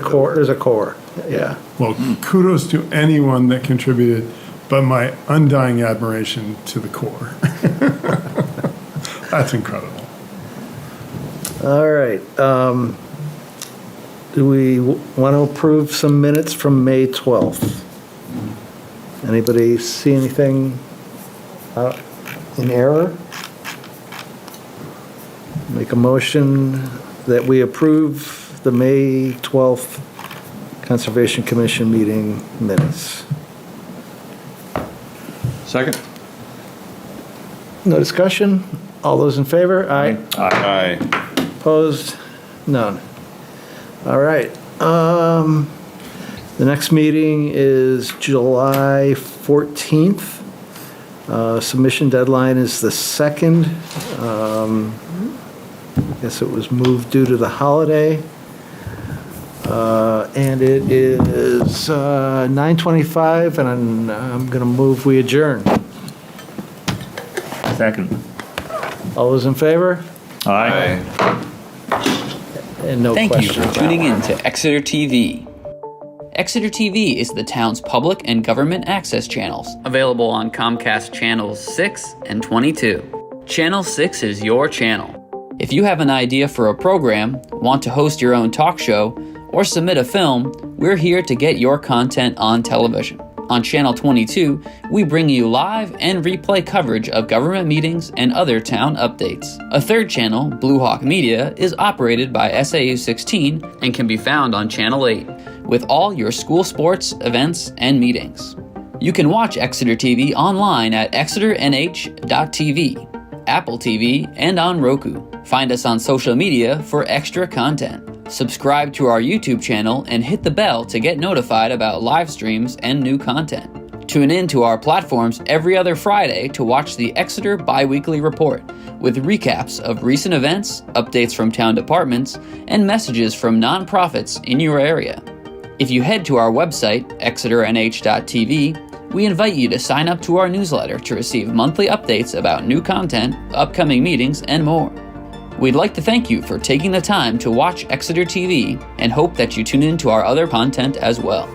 a core. Yeah. Well, kudos to anyone that contributed, but my undying admiration to the Corps. That's incredible. All right. Do we want to approve some minutes from May 12th? Anybody see anything in error? Make a motion that we approve the May 12th Conservation Commission meeting minutes. Second? No discussion? All those in favor? Aye. Aye. Opposed? None. All right. The next meeting is July 14th. Submission deadline is the 2nd. I guess it was moved due to the holiday. And it is 9:25, and I'm going to move we adjourn. Second. All those in favor? Aye. And no Thank you questions. for tuning in to Exeter TV. Exeter TV is the town's public and government access channels, available on Comcast channels 6 and 22. Channel 6 is your channel. If you have an idea for a program, want to host your own talk show, or submit a film, we're here to get your content on television. On Channel 22, we bring you live and replay coverage of government meetings and other town updates. A third channel, Blue Hawk Media, is operated by SAU 16 and can be found on Channel 8, with all your school sports, events, and meetings. You can watch Exeter TV online at exeternh.tv, Apple TV, and on Roku. Find us on social media for extra content. Subscribe to our YouTube channel and hit the bell to get notified about live streams and new content. Tune in to our platforms every other Friday to watch the Exeter Biweekly Report, with recaps of recent events, updates from town departments, and messages from nonprofits in your area. If you head to our website, exeternh.tv, we invite you to sign up to our newsletter to receive monthly updates about new content, upcoming meetings, and more. We'd like to thank you for taking the time to watch Exeter TV and hope that you tune in to our other content as well.